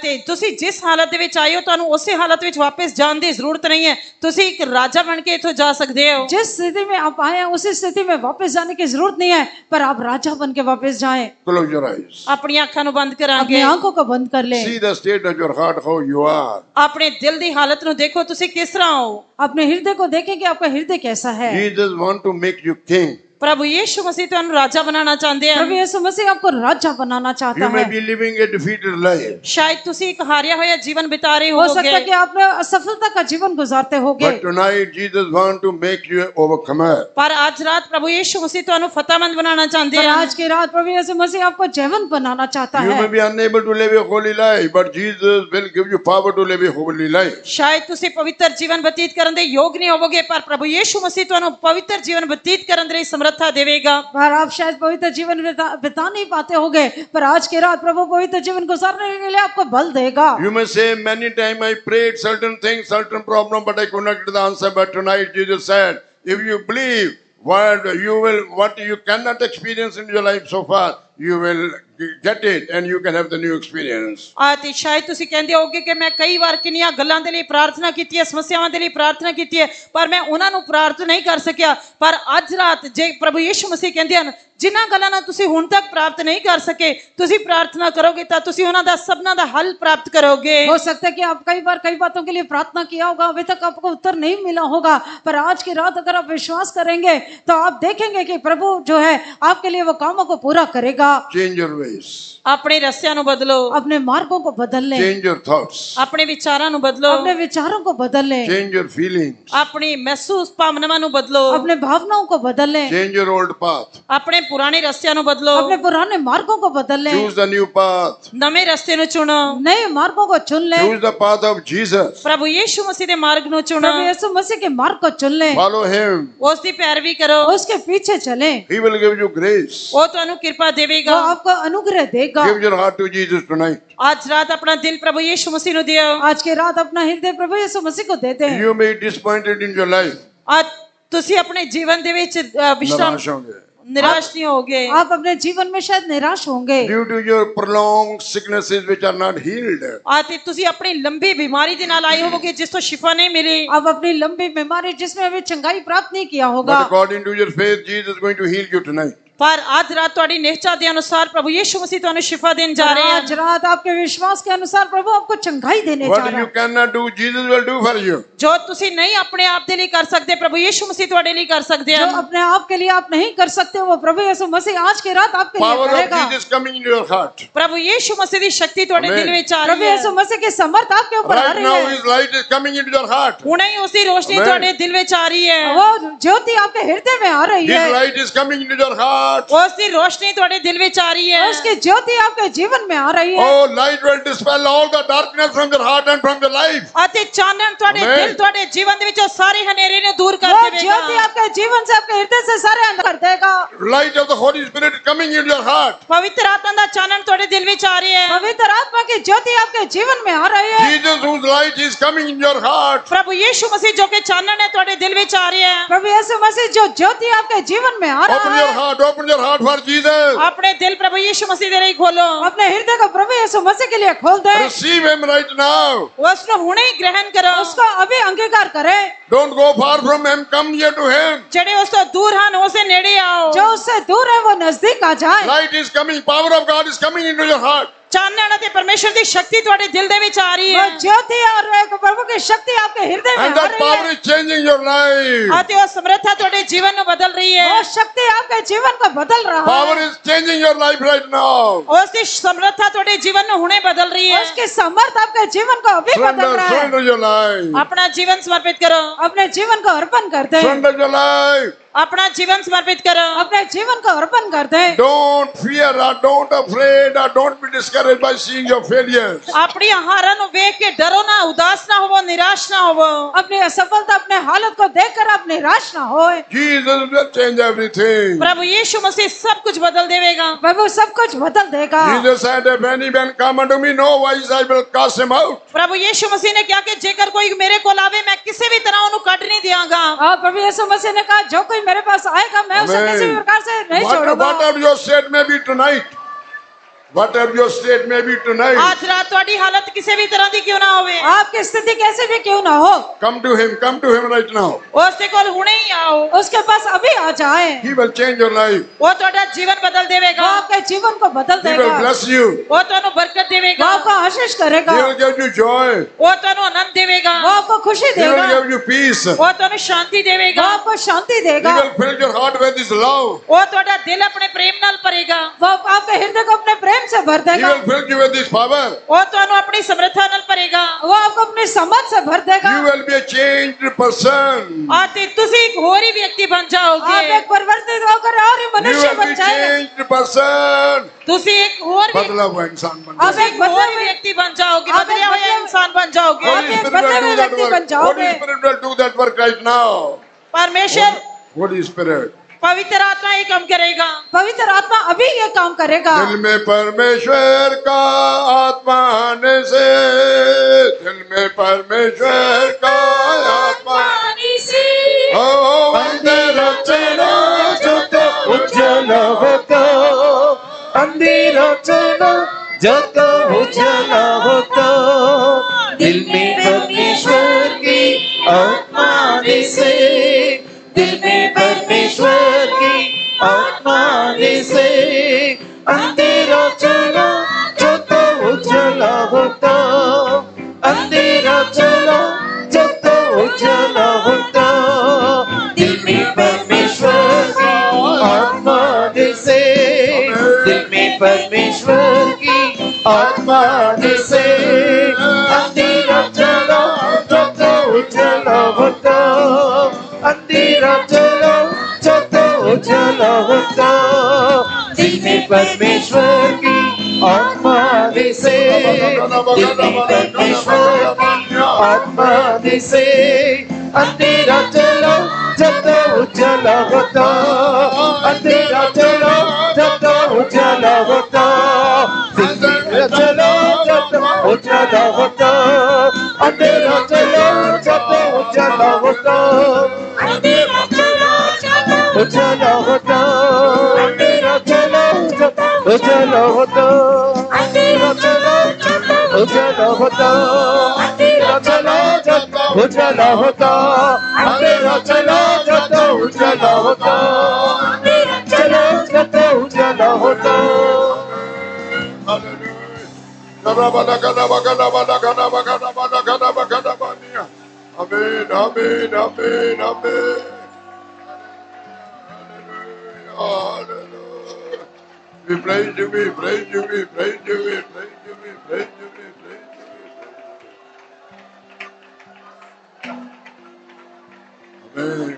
ਤੇ ਤੁਸੀਂ ਜਿਸ ਹਾਲਤ ਦੇ ਵਿੱਚ ਆਏ ਹੋ ਤੁਹਾਨੂੰ ਉਸੇ ਹਾਲਤ ਵਿੱਚ ਵਾਪਸ ਜਾਣ ਦੀ ਜ਼ਰੂਰਤ ਨਹੀਂ ਹੈ। ਤੁਸੀਂ ਇੱਕ ਰਾਜਾ ਬਣ ਕੇ ਇੱਥੋਂ ਜਾ ਸਕਦੇ ਹੋ। जिस स्थिति में आप आए हैं उसी स्थिति में वापस जाने की जरूरत नहीं है, पर आप राजा बन के वापस जाएं। Close your eyes. ਆਪਣੀਆਂ ਅੱਖਾਂ ਨੂੰ ਬੰਦ अपनी ਕਰਾਂਗੇ। आंखों को बंद कर लें। See the state of your heart, how you are. ਆਪਣੇ ਦਿਲ ਦੀ ਹਾਲਤ ਨੂੰ ਦੇਖੋ ਤੁਸੀਂ ਕਿਸ ਤਰ੍ਹਾਂ ਹੋ। अपने हृदय को देखें कि आपका हृदय कैसा है। Jesus want to make you king. ਪ੍ਰਭੂ ਯੀਸ਼ੂ ਮਸੀਹ ਤੁਹਾਨੂੰ ਰਾਜਾ ਬਣਾਉਣਾ ਚਾਹੁੰਦੇ ਹਨ। प्रभु यीशु मसीह आपको राजा बनाना चाहता You may है। be living a defeated life, ਸ਼ਾਇਦ ਤੁਸੀਂ ਇੱਕ ਹਾਰਿਆ ਹੋਇਆ ਜੀवन ਬਿਤਾ ਰਹੇ हो सकता है ਹੋਵੋਗੇ, कि आपने असफलता का जीवन गुजारते होगे, but tonight Jesus want to make you an overcomer. ਪਰ ਅੱਜ ਰਾਤ ਪ੍ਰਭੂ ਯੀਸ਼ੂ ਮਸੀਹ ਤੁਹਾਨੂੰ ਫਤਿਹਮੰਦ ਬਣਾਉਣਾ ਚਾਹੁੰਦੇ पर ਹਨ। आज की रात प्रभु यीशु मसीह आपको जयवंत बनाना चाहता You है। may be unable to live a holy life, but Jesus will give you power to live a holy life. ਸ਼ਾਇਦ ਤੁਸੀਂ ਪਵਿੱਤਰ ਜੀਵਨ ਬਤੀਤ ਕਰਨ ਦੇ ਯੋਗ ਨਹੀਂ ਹੋਵੋਗੇ, ਪਰ ਪ੍ਰਭੂ ਯੀਸ਼ੂ ਮਸੀਹ ਤੁਹਾਨੂੰ ਪਵਿੱਤਰ ਜੀਵਨ ਬਤੀਤ ਕਰਨ ਦੇ ਲਈ ਸਮਰੱਥਾ ਦੇਵੇਗਾ। पर आप शायद पवित्र जीवन बिता नहीं पाते होंगे, पर आज की रात प्रभु पवित्र जीवन गुजारने के लिए आपको बल देगा। You may say, many times I prayed certain things, certain problem, but I could not get the answer. But tonight Jesus said, if you believe what you cannot experience in your life so far, you will get it and you can have the new experience. ਤੇ ਸ਼ਾਇਦ ਤੁਸੀਂ ਕਹਿੰਦੇ ਹੋਗੇ ਕਿ ਮੈਂ ਕਈ ਵਾਰ ਕਿੰਨੀਆਂ ਗੱਲਾਂ ਦੇ ਲਈ ਪ੍ਰਾਰਥਨਾ ਕੀਤੀ ਹੈ, ਸਮੱਸਿਆਵਾਂ ਦੇ ਲਈ ਪ੍ਰਾਰਥਨਾ ਕੀਤੀ ਹੈ, ਪਰ ਮੈਂ ਉਹਨਾਂ ਨੂੰ ਪ੍ਰਾਪਤ ਨਹੀਂ ਕਰ ਸਕਿਆ। ਪਰ ਅੱਜ ਰਾਤ ਜੇ ਪ੍ਰਭੂ ਯੀਸ਼ੂ ਮਸੀਹ ਕਹਿੰਦੇ ਹਨ ਜਿਨ੍ਹਾਂ ਗੱਲਾਂ ਨਾਲ ਤੁਸੀਂ ਹੁਣ ਤੱਕ ਪ੍ਰਾਪਤ ਨਹੀਂ ਕਰ ਸਕੇ, ਤੁਸੀਂ ਪ੍ਰਾਰਥਨਾ ਕਰੋਗੇ ਤਾਂ ਤੁਸੀਂ ਉਹਨਾਂ ਦਾ ਸਭਨਾਂ ਦਾ ਹੱਲ ਪ੍ਰਾਪਤ ਕਰੋਗੇ। हो सकता है कि आप कई बार कई बातों के लिए प्रार्थना किया होगा, अभी तक आपको उत्तर नहीं मिला होगा, पर आज की रात अगर आप विश्वास करेंगे तो आप देखेंगे कि प्रभु जो है आपके लिए वो कामों को पूरा करेगा। Change your ways. ਆਪਣੇ ਰਸਤਿਆਂ ਨੂੰ ਬਦਲੋ, अपने मार्गों को बदल लें, Change your thoughts. ਆਪਣੇ ਵਿਚਾਰਾਂ ਨੂੰ ਬਦਲੋ, अपने विचारों को बदल लें, Change your feelings. ਆਪਣੀ ਮਹਿਸੂਸ ਭਾਵਨਾਵਾਂ ਨੂੰ ਬਦਲੋ, अपने भावनाओं को बदल लें, Change your old path. ਆਪਣੇ ਪੁਰਾਣੇ ਰਸਤਿਆਂ ਨੂੰ ਬਦਲੋ, अपने पुराने मार्गों को बदल लें, Choose the new path. ਨਵੇਂ ਰਸਤੇ ਨੂੰ ਚੁਣੋ। नए मार्गों को चुन लें, Choose the path of Jesus. ਪ੍ਰਭੂ ਯੀਸ਼ੂ ਮਸੀਹ ਦੇ ਮਾਰਗ ਨੂੰ ਚੁਣੋ, प्रभु यीशु मसीह के मार्ग को चुन लें, Follow him. ਉਸ ਦੀ ਪੈਰਵੀ ਕਰੋ, उसके पीछे चलें, He will give you grace. ਉਹ ਤੁਹਾਨੂੰ ਕਿਰਪਾ वो ਦੇਵੇਗਾ। आपको अनुग्रह देगा। Give your heart to Jesus tonight. ਅੱਜ ਰਾਤ ਆਪਣਾ ਦਿਲ ਪ੍ਰਭੂ ਯੀਸ਼ੂ ਮਸੀਹ ਨੂੰ ਦਿਓ। आज की रात अपना हृदय प्रभु यीशु मसीह को देते हैं। You may be disappointed in your life. ਅੱਜ ਤੁਸੀਂ ਆਪਣੇ ਜੀਵਨ ਦੇ ਵਿੱਚ ਵਿਸ਼ਰਾਮ निराश होंगे. ਨਿਰਾਸ਼ ਨਹੀਂ ਹੋਗੇ। आप अपने जीवन में शायद निराश होंगे, Due to your prolonged sicknesses which are not healed. ਤੇ ਤੁਸੀਂ ਆਪਣੀ ਲੰਬੀ ਬਿਮਾਰੀ ਦੇ ਨਾਲ ਆਏ ਹੋਵੋਗੇ ਜਿਸ ਤੋਂ ਸ਼ਿਫਾ ਨਹੀਂ ਮਿਲੀ। आप अपनी लंबी बीमारी जिसमें अभी चंगाई प्राप्त नहीं किया होगा, But according to your faith, Jesus is going to heal you tonight. ਪਰ ਅੱਜ ਰਾਤ ਤੁਹਾਡੀ ਨਿਹਚਾ ਦੇ ਅਨੁਸਾਰ ਪ੍ਰਭੂ ਯੀਸ਼ੂ ਮਸੀਹ ਤੁਹਾਨੂੰ ਸ਼ਿਫਾ ਦੇਣ ਜਾ ਰਹੇ आज ਹਨ। रात आपके विश्वास के अनुसार प्रभु आपको चंगाई देने जा What रहा you है। cannot do, Jesus will do for you. ਜੋ ਤੁਸੀਂ ਨਹੀਂ ਆਪਣੇ ਆਪ ਦੇ ਲਈ ਕਰ ਸਕਦੇ ਪ੍ਰਭੂ ਯੀਸ਼ੂ ਮਸੀਹ ਤੁਹਾਡੇ ਲਈ ਕਰ ਸਕਦੇ जो ਹਨ। अपने आप के लिए आप नहीं कर सकते, वो प्रभु यीशु मसीह आज की रात आपके लिए Power of करेगा। Jesus coming into your heart. ਪ੍ਰਭੂ ਯੀਸ਼ੂ ਮਸੀਹ ਦੀ ਸ਼ਕਤੀ ਤੁਹਾਡੇ Amen. ਦਿਲ ਵਿੱਚ ਆ प्रभु ਰਹੀ यीशु ਹੈ। मसीह की समर्थ आपके ऊपर आ Right रही now, है। His light is coming into your heart. ਹੁਣੇ ਹੀ ਉਸ ਦੀ ਰੋਸ਼ਨੀ Amen. ਤੁਹਾਡੇ ਦਿਲ ਵਿੱਚ ਆ ਰਹੀ ਹੈ। वो ज्योति आपके हृदय में आ रही His है, light is coming into your heart. ਉਸ ਦੀ ਰੋਸ਼ਨੀ ਤੁਹਾਡੇ ਦਿਲ ਵਿੱਚ ਆ ਰਹੀ ਹੈ। उसकी ज्योति आपके जीवन में आ रही है। Oh, light will dispel all the darkness from your heart and from your life. ਅਤੇ ਚਾਨਣ ਤੁਹਾਡੇ Amen. ਦਿਲ ਤੁਹਾਡੇ ਜੀਵਨ ਦੇ ਵਿੱਚੋਂ ਸਾਰੇ ਹਨੇਰੇ ਨੂੰ ਦੂਰ ਕਰ वो ज्योति ਦੇਵੇਗਾ। आपके जीवन से आपके हृदय से सारे अंधकार कर देगा। Light of the Holy Spirit is coming into your heart. ਪਵਿੱਤਰ ਆਤਮਾ ਦਾ ਚਾਨਣ ਤੁਹਾਡੇ ਦਿਲ ਵਿੱਚ ਆ ਰਿਹਾ ਹੈ। पवित्र आत्मा की ज्योति आपके जीवन में आ रही है। Jesus, whose light is coming in your heart. ਪ੍ਰਭੂ ਯੀਸ਼ੂ ਮਸੀਹ ਜੋ ਕਿ ਚਾਨਣ ਹੈ ਤੁਹਾਡੇ ਦਿਲ ਵਿੱਚ ਆ ਰਿਹਾ ਹੈ। प्रभु यीशु मसीह जो ज्योति आपके जीवन में आ Open रहा your है, heart, open your heart for Jesus. ਆਪਣੇ ਦਿਲ ਪ੍ਰਭੂ ਯੀਸ਼ੂ ਮਸੀਹ ਦੇ ਲਈ ਖੋਲੋ। अपने हृदय को प्रभु यीशु मसीह के लिए खोल दे, Receive Him right now. ਉਸ ਨੂੰ ਹੁਣੇ ਹੀ ਗ੍ਰਹਿਣ ਕਰੋ। उसको अभी अंगीकार करें। Don't go far from him. Come near to him. ਜਿਹੜੇ ਉਸ ਤੋਂ ਦੂਰ ਹਨ ਉਸੇ ਨੇੜੇ ਆਓ। जो उससे दूर है वो नजदीक आ जाए। Light is coming. Power of God is coming into your heart. ਚਾਨਣ ਅਤੇ ਪਰਮੇਸ਼ਰ ਦੀ ਸ਼ਕਤੀ ਤੁਹਾਡੇ ਦਿਲ ਦੇ ਵਿੱਚ ਆ ਰਹੀ वो ਹੈ ज्योति और एक प्रभु की शक्ति आपके हृदय में And आ that रही power है। is changing your life. ਅਤੇ ਉਹ ਸਮਰੱਥਾ ਤੁਹਾਡੇ ਜੀਵਨ ਨੂੰ ਬਦਲ ਰਹੀ ਹੈ। वो शक्ति आपके जीवन को बदल रहा Power है। is changing your life right now. ਉਸ ਦੀ ਸਮਰੱਥਾ ਤੁਹਾਡੇ ਜੀਵਨ ਨੂੰ ਹੁਣੇ ਬਦਲ ਰਹੀ ਹੈ। उसकी समर्थ आपके जीवन को अभी बदल Surrender, रहा है। surrender your life. ਆਪਣਾ ਜੀਵਨ ਸਮਰਪਿਤ ਕਰੋ। अपने जीवन को अर्पण कर दे। Surrender your life. ਆਪਣਾ ਜੀਵਨ ਸਮਰਪਿਤ ਕਰੋ। अपने जीवन को अर्पण कर दे। Don't fear or don't afraid or don't be discouraged by seeing your failures. ਆਪਣੀਆਂ ਹਾਰਾਂ ਨੂੰ ਵੇਖ ਕੇ ਡਰੋ ਨਾ, ਉਦਾਸ ਨਾ ਹੋਵੋ, ਨਿਰਾਸ਼ ਨਾ ਹੋਵੋ। अपनी असफलता अपने हालत को देखकर आप निराश ना हो। Jesus will change everything. ਪ੍ਰਭु ਯੀਸ਼ु ਮਸੀਹ ਸਭ ਕੁਝ ਬਦਲ ਦੇਵੇਗਾ। प्रभु सब कुछ बदल देगा। Jesus said, if any man come unto me, no wise I will cast him out. ਪ੍ਰਭु ਯੀਸ਼ु ਮਸੀਹ ਨੇ ਕਿਹਾ ਕਿ ਜੇਕਰ ਕੋਈ ਮੇਰੇ ਕੋਲ ਆਵੇ ਮੈਂ ਕਿਸੇ ਵੀ ਤਰ੍ਹਾਂ ਉਹਨੂੰ ਕੱਢ ਨਹੀਂ ਦਿਆਂਗਾ। और प्रभु यीशु मसीह ने कहा जो कोई मेरे पास आएगा मैं उसे किसी भी प्रकार से नहीं छोड़ूंगा। Whatever your state may be tonight, whatever your state may be tonight, आज रात ਤੁਹਾਡੀ ਹਾਲਤ ਕਿਸੇ ਵੀ ਤਰ੍ਹਾਂ ਦੀ ਕਿਉਂ ਨਾ ਹੋਵੇ, आपकी स्थिति कैसे भी क्यों ना हो, come to him right now. ਉਸ ਦੇ ਕੋਲ ਹੁਣੇ ਹੀ ਆਓ। उसके पास अभी आ जाए। He will change your life. ਉਹ ਤੁਹਾਡਾ ਜੀਵਨ ਬਦਲ वो ਦੇਵੇਗਾ। आपके जीवन को बदल He will देगा। bless you. ਉਹ ਤੁਹਾਨੂੰ ਬਰਕਤ वो ਦੇਵੇਗਾ। आपको आशीष करेगा। He will give you joy. ਉਹ ਤੁਹਾਨੂੰ ਆਨੰਦ ਦੇਵੇਗਾ। वो आपको खुशी He will देगा। give you peace. He ਉਹ ਤੁਹਾਨੂੰ ਸ਼ਾਂਤੀ वो ਦੇਵੇਗਾ। आपको शांति देगा। will fill your heart with his love. ਉਹ ਤੁਹਾਡਾ ਦਿਲ ਆਪਣੇ ਪ੍ਰੇਮ ਨਾਲ ਭਰੇਗਾ। वो आपके हृदय को अपने प्रेम से भर He देगा। will fill you with his power. ਉਹ ਤੁਹਾਨੂੰ ਆਪਣੀ ਸਮਰੱਥਾ ਨਾਲ ਭਰੇਗਾ। वो आपको अपनी समझ से भर देगा। You will be a changed person. ਅਤੇ ਤੁਸੀਂ ਇੱਕ ਹੋਰ ਹੀ ਵਿਅਕਤੀ ਬਣ आप ਜਾਓਗੇ। एक परिवर्तित होकर और ही You मनुष्य will बन be जाएगा। changed person. ਤੁਸੀਂ ਇੱਕ ਹੋਰ ਵੀ बदला हुआ इंसान बन आप जाएगा. एक बदले ਹੋਰ हुए ਵਿਅਕਤੀ बन जाओगे, आप बदलिया एक हुआ बदले- इंसान बन जाओगे। आप Holy एक Spirit बदले will हुए do that व्यक्ति बन work. जाओगे। Holy Spirit will do that work right now. परमेश्वर Holy Spirit. पवित्र आत्मा ये काम करेगा। पवित्र आत्मा अभी ये काम करेगा। दिल में परमेश्वर का आत्मा आने से, दिल में परमेश्वर का आत्मा अंधेरा चला जब उजाला होता, अंधेरा चला जब उजाला होता, दिल में परमेश्वर की आत्मा आने से, दिल में परमेश्वर की आत्मा आने से, अंधेरा चला जब उजाला होता, अंधेरा चला जब उजाला होता, दिल में परमेश्वर की आत्मा आने से, दिल में परमेश्वर की आत्मा आने से, अंधेरा चला जब उजाला होता, अंधेरा चला जब उजाला होता, दिल में परमेश्वर की आत्मा आने से, दिल में परमेश्वर की आत्मा आने से, अंधेरा चला जब उजाला होता, अंधेरा चला जब उजाला होता, अंधेरा चला जब उजाला होता, अंधेरा चला जब उजाला होता, अंधेरा चला जब उजाला होता, अंधेरा चला जब उजाला होता, अंधेरा चला जब उजाला होता, अंधेरा चला जब उजाला होता, अंधेरा चला जब उजाला होता, अंधेरा चला जब उजाला होता। Amen, amen, amen, amen. Hallelujah. We praise you, we praise you, we praise you, we praise you, we praise you, we praise you. Amen.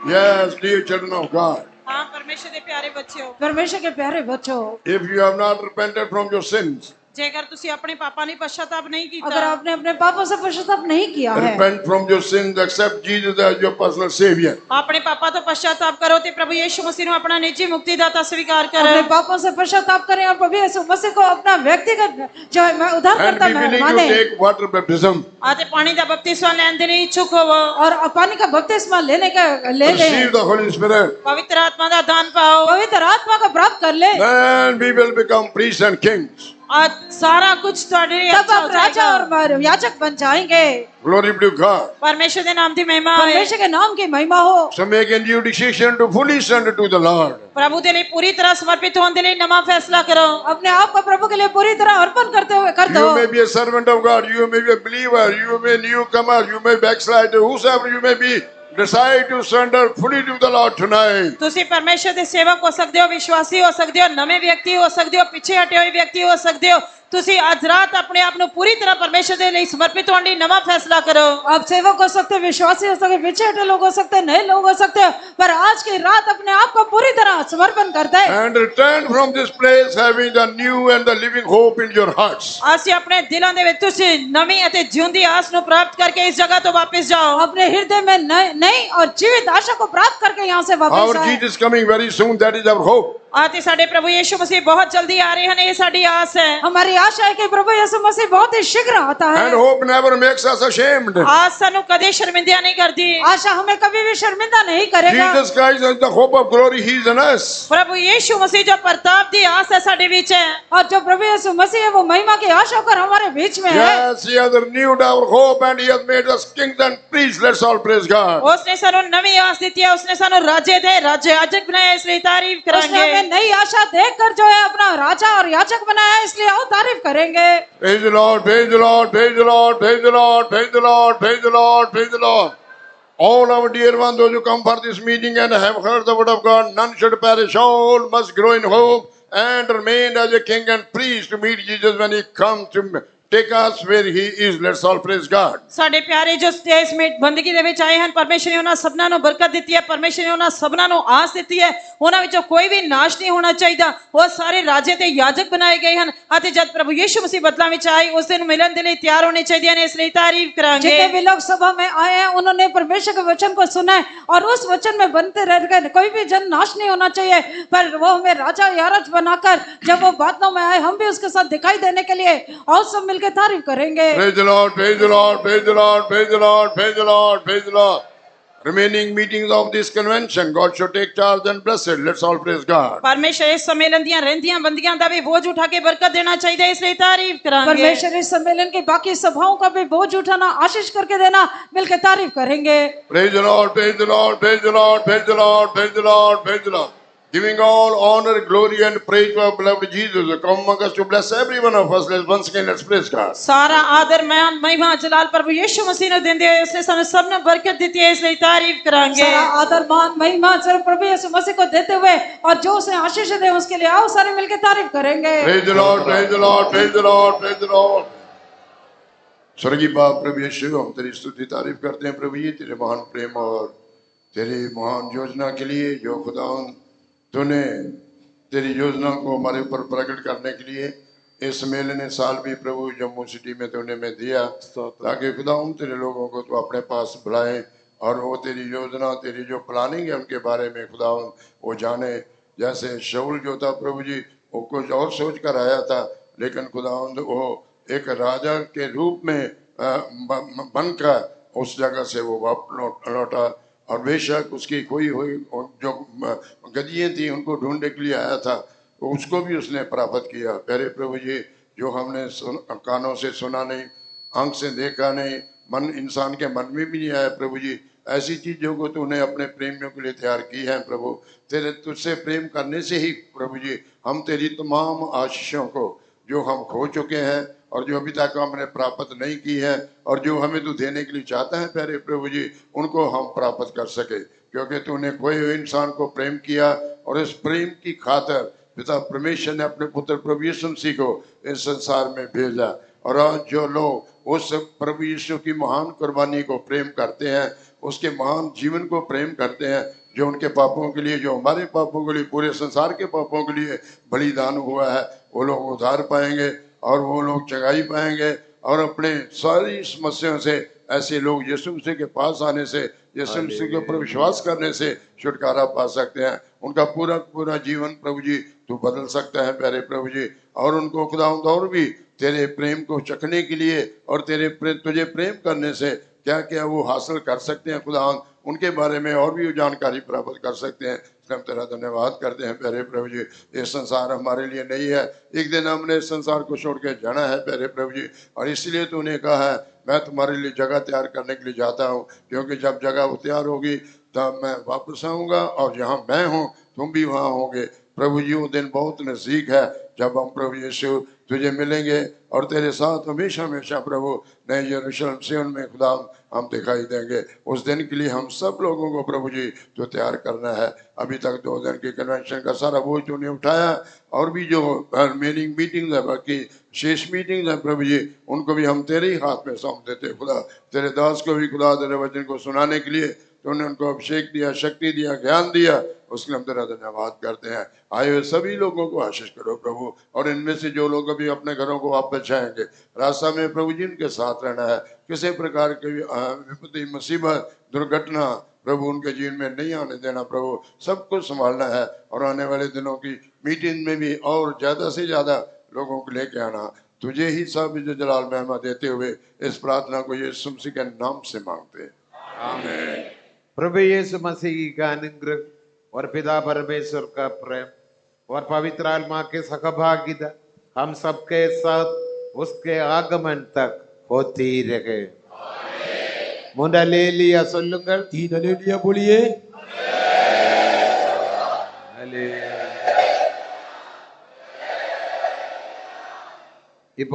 Yes, dear children of God, हाँ परमेश्वर के प्यारे बच्चों, परमेश्वर के प्यारे बच्चों, if you have not repented from your sins, जेकर तुसी अपने पापा ने पश्चाताप नहीं अगर कीता, आपने अपने पापों से पश्चाताप नहीं किया है, repent from your sins, accept Jesus as your personal Savior. अपने पापा तो पश्चाताप करो ते प्रभु यीशु मसीह ने अपना निजी मुक्तिदाता स्वीकार करो। अपने पापों से पश्चाताप करें और प्रभु यीशु मसीह को अपना व्यक्तिगत जो है मैं And उद्धारकर्ता be willing to माने take water baptism. आते पानी दा बपतिस्मा लेने के लिए इच्छुक होवो, और पानी का बपतिस्मा लेने का ले Receive लें, the Holy Spirit. पवित्र आत्मा का दान पाओ, पवित्र आत्मा को प्राप्त कर ले, Then we will become priests and kings. आज सारा कुछ ਤੁਹਾਡੇ ਲਈ तब अच्छा हो आप राजा जाएगा। और याजक बन जाएंगे। Glory be to God. परमेश्वर के नाम की महिमा है। परमेश्वर के नाम की महिमा हो। So make a new decision to fully surrender to the Lord. प्रभु के लिए पूरी तरह समर्पित होने के लिए नवा फैसला करो। अपने आप को प्रभु के लिए पूरी तरह अर्पण करते हुए कर दो। You may be a servant of God, you may be a believer, you may be a newcomer, you may be backslider, whosoever you may be, decide to surrender fully to the Lord tonight. ਤੁਸੀਂ ਪਰਮੇਸ਼ਰ ਦੇ ਸੇਵਕ ਹੋ ਸਕਦੇ ਹੋ, ਵਿਸ਼ਵਾਸੀ ਹੋ ਸਕਦੇ ਹੋ, ਨਵੇਂ ਵਿਅਕਤੀ ਹੋ ਸਕਦੇ ਹੋ, ਪਿੱਛੇ ਹਟੇ ਹੋਏ ਵਿਅਕਤੀ ਹੋ ਸਕਦੇ ਹੋ। ਤੁਸੀਂ ਅੱਜ ਰਾਤ ਆਪਣੇ ਆਪ ਨੂੰ ਪੂਰੀ ਤਰ੍ਹਾਂ ਪਰਮੇਸ਼ਰ ਦੇ ਲਈ ਸਮਰਪਿਤ ਹੋਣ ਲਈ ਨਵਾਂ ਫੈਸਲਾ ਕਰੋ। आप सेवक हो सकते, विश्वासी हो सकते, पीछे हटे लोग हो सकते, नए लोग हो सकते, पर आज की रात अपने आप को पूरी तरह समर्पण कर दे। And return from this place having the new and the living hope in your hearts. ਅਸੀਂ ਆਪਣੇ ਦਿਲਾਂ ਦੇ ਵਿੱਚ ਤੁਸੀਂ ਨਵੀਂ ਅਤੇ ਜਿਉਂਦੀ ਆਸ ਨੂੰ ਪ੍ਰਾਪਤ ਕਰਕੇ ਇਸ ਜਗ੍ਹਾ ਤੋਂ ਵਾਪਸ ਜਾਓ। अपने हृदय में नई और जीवित आशा को प्राप्त करके यहाँ से वापस Our आए। Jesus coming very soon, that is our hope. ਆਤੇ ਸਾਡੇ ਪ੍ਰਭੂ ਯੀਸ਼ੂ ਮਸੀਹ ਬਹੁਤ ਜਲਦੀ ਆ ਰਹੇ ਹਨ, ਇਹ ਸਾਡੀ ਆਸ ਹੈ। हमारी आशा है कि प्रभु यीशु मसीह बहुत ही शीघ्र आता है। And hope never makes us ashamed. ਆਸ ਸਾਨੂੰ ਕਦੇ ਸ਼ਰਮਿੰਦਾ ਨਹੀਂ ਕਰਦੀ। आशा हमें कभी भी शर्मिंदा नहीं करेगा। Jesus Christ is the hope of glory, He is in us. ਪ੍ਰਭु Yishu ਮਸੀਹ ਜੋ ਪ੍ਰਤਾਪ ਦੀ ਆਸ ਹੈ ਸਾਡੇ ਵਿੱਚ ਹੈ। और जो प्रभु यीशु मसीह है वो महिमा की आशा कर हमारे बीच में है। Yes, He has renewed our hope and He has made us kings and priests. Let's all praise God. उसने ਸਾਨੂੰ नवी आस दी है, उसने ਸਾਨੂੰ ਰਾਜੇ ਦੇ ਰਾਜੇ याजक बनाया, इसलिए तारीफ उसने करेंगे। हमें नई आशा देखकर जो है अपना राजा और याजक बनाया है, इसलिए आओ तारीफ करेंगे। Praise the Lord, praise the Lord, praise the Lord, praise the Lord, praise the Lord, praise the Lord, praise the Lord. All our dear ones, those who come for this meeting and have heard the word of God, none should perish, all must grow in hope and remain as a king and priest to meet Jesus when He comes to take us where He is. Let's all praise God. ਸਾਡੇ ਪਿਆਰੇ ਜੋ ਇਸ minute ਬੰਦਗੀ ਦੇ ਵਿੱਚ ਆਏ ਹਨ, ਪਰਮੇਸ਼ਰ ਨੇ ਉਹਨਾਂ ਸਭਨਾਂ ਨੂੰ ਬਰਕਤ ਦਿੱਤੀ ਹੈ, ਪਰਮੇਸ਼ਰ ਨੇ ਉਹਨਾਂ ਸਭਨਾਂ ਨੂੰ ਆਸ ਦਿੱਤੀ ਹੈ, ਉਹਨਾਂ ਵਿੱਚੋਂ ਕੋਈ ਵੀ ਨਾਸ਼ ਨਹੀਂ ਹੋਣਾ ਚਾਹੀਦਾ। ਉਹ ਸਾਰੇ ਰਾਜੇ ਤੇ ਯਾਜਕ ਬਣਾਏ ਗਏ ਹਨ ਅਤੇ ਜਦ ਪ੍ਰਭੂ ਯੀਸ਼ੂ ਮਸੀਹ ਬਦਲਾ ਵਿੱਚ ਆਏ ਉਸ ਦਿਨ ਮਿਲਣ ਦੇ ਲਈ ਤਿਆਰ ਹੋਣੇ ਚਾਹੀਦੇ ਹਨ, ਇਸ ਲਈ ਤਾਰੀਫ ਕਰਾਂਗੇ। जितने भी लोग सभा में आए हैं उन्होंने परमेश्वर के वचन को सुना है और उस वचन में बनते रहकर कोई भी जन नाश नहीं होना चाहिए, पर वो हमें राजा याजक बनाकर जब वो बादलों में आए हम भी उसके साथ दिखाई देने के लिए और सब मिलकर तारीफ करेंगे। Praise the Lord, praise the Lord, praise the Lord, praise the Lord, praise the Lord, praise the Lord. Remaining meetings of this convention, God should take charge and bless it. Let's all praise God. ਪਰਮੇਸ਼ਰ ਇਸ ਸੰਮੇਲਨ ਦੀਆਂ ਰਹਿੰਦੀਆਂ ਬੰਦੀਆਂ ਦਾ ਵੀ ਬੋਝ ਉਠਾ ਕੇ ਬਰਕਤ ਦੇਣਾ ਚਾਹੀਦਾ, ਇਸ ਲਈ ਤਾਰੀਫ ਕਰਾਂਗੇ। परमेश्वर इस सम्मेलन की बाकी सभाओं का भी बोझ उठाना, आशीष करके देना, मिलकर तारीफ करेंगे। Praise the Lord, praise the Lord, praise the Lord, praise the Lord, praise the Lord, praise the Lord. Giving all honor, glory and praise to our beloved Jesus who come among us to bless every one of us. Once again, let's praise God. ਸਾਰਾ ਆਦਰ महिमा जलाल प्रभु यीशु मसीह ने देंदे होए उसने सानू सब ने बरकत दी है, इसलिए तारीफ करांगे। सारा आदर मान महिमा सिर्फ प्रभु यीशु मसीह को देते हुए और जो उसे आशीष दे उसके लिए आओ सारे मिलकर तारीफ करेंगे। Praise the Lord, praise the Lord, praise the Lord, praise the Lord. स्वर्गीय बाप प्रभु यीशु, हम तेरी स्तुति तारीफ करते हैं प्रभु जी, तेरे महान प्रेम और तेरी महान योजना के लिए जो खुदा तूने तेरी योजना को हमारे ऊपर प्रकट करने के लिए इस सम्मेलन साल भी प्रभु जम्मू सिटी में तूने में दिया, ताकि खुदा तेरे लोगों को तू अपने पास बुलाए और वो तेरी योजना, तेरी जो प्लानिंग है उनके बारे में खुदा वो जाने। जैसे शाऊल जो था प्रभु जी वो कुछ और सोच कर आया था, लेकिन खुदा वो एक राजा के रूप में बनकर उस जगह से वो वापस लौटा और बेशक उसकी कोई हुई जो गद्दियाँ थी उनको ढूंढने के लिए आया था, तो उसको भी उसने प्राप्त किया। प्यारे प्रभु जी, जो हमने कानों से सुना नहीं, आंख से देखा नहीं, मन इंसान के मन में भी नहीं आया प्रभु जी, ऐसी चीज़ों को तूने अपने प्रेमियों के लिए तैयार की है प्रभु। तेरे तुझसे प्रेम करने से ही प्रभु जी हम तेरी तमाम आशीषों को जो हम खो चुके हैं और जो अभी तक हमने प्राप्त नहीं की है और जो हमें तू देने के लिए चाहता है प्यारे प्रभु जी, उनको हम प्राप्त कर सके, क्योंकि तूने खोए हुए इंसान को प्रेम किया और इस प्रेम की खातिर पिता परमेश्वर ने अपने पुत्र प्रभु यीशु मसीह को इस संसार में भेजा। और आज जो लोग उस प्रभु यीशु की महान कुर्बानी को प्रेम करते हैं, उसके महान जीवन को प्रेम करते हैं, जो उनके पापों के लिए, जो हमारे पापों के लिए, पूरे संसार के पापों के लिए बलिदान हुआ है, वो लोग उद्धार पाएंगे और वो लोग चंगाई पाएंगे और अपने सारी समस्याओं से ऐसे लोग यीशु मसीह के पास आने से, यीशु मसीह के ऊपर विश्वास करने से छुटकारा पा सकते हैं। उनका पूरा पूरा जीवन प्रभु जी तू बदल सकता है प्यारे प्रभु जी, और उनको खुदावंद और भी तेरे प्रेम को चखने के लिए और तुझे प्रेम करने से क्या क्या वो हासिल कर सकते हैं खुदावंद, उनके बारे में और भी जानकारी प्राप्त कर सकते हैं। हम तेरा धन्यवाद करते हैं प्यारे प्रभु जी। ये संसार हमारे लिए नहीं है, एक दिन हमने इस संसार को छोड़ के जाना है प्यारे प्रभु जी, और इसलिए तूने कहा है मैं तुम्हारे लिए जगह तैयार करने के लिए जाता हूँ, क्योंकि जब जगह वो तैयार होगी तब मैं वापस आऊँगा और जहाँ मैं हूँ तुम भी वहाँ होंगे। प्रभु जी वो दिन बहुत नज़दीक है जब हम प्रभु यीशु तुझे मिलेंगे और तेरे साथ हमेशा हमेशा प्रभु नए यरूशलेम सिय्योन में खुदा हम दिखाई देंगे। उस दिन के लिए हम सब लोगों को प्रभु जी जो तैयार करना है। अभी तक 2 दिन की कन्वेंशन का सारा बोझ तूने उठाया, और भी जो रिमेनिंग मीटिंग है, बाकी शेष मीटिंग है प्रभु जी, उनको भी हम तेरे ही हाथ में सौंप देते खुदा। तेरे दास को भी खुदा तेरे वचन को सुनाने के लिए तूने उनको अभिषेक दिया, शक्ति दिया, ज्ञान दिया, उसके लिए हम तेरा धन्यवाद करते हैं। आए हुए सभी लोगों को आशीष करो प्रभु, और इनमें से जो लोग अभी अपने घरों को वापस जाएंगे, रास्ता में प्रभु जी उनके साथ रहना है, किसी प्रकार की विपत्ति, मुसीबत, दुर्घटना प्रभु उनके जीवन में नहीं आने देना प्रभु, सब कुछ संभालना है। और आने वाले दिनों की मीटिंग में भी और ज्यादा से ज्यादा लोगों को लेके आना। तुझे ही सब इज्जत जलाल महिमा देते हुए इस प्रार्थना को यीशु मसीह के नाम से मांगते हैं, आमीन। प्रभु यीशु मसीह का अनुग्रह और पिता परमेश्वर का प्रेम और पवित्र आत्मा के सहभागिता हम सबके साथ उसके आगमन तक होती रहे। मुंडलेलिया சொல்லுங்கள், तीन अलेलिया बोलिए। हालेलुया।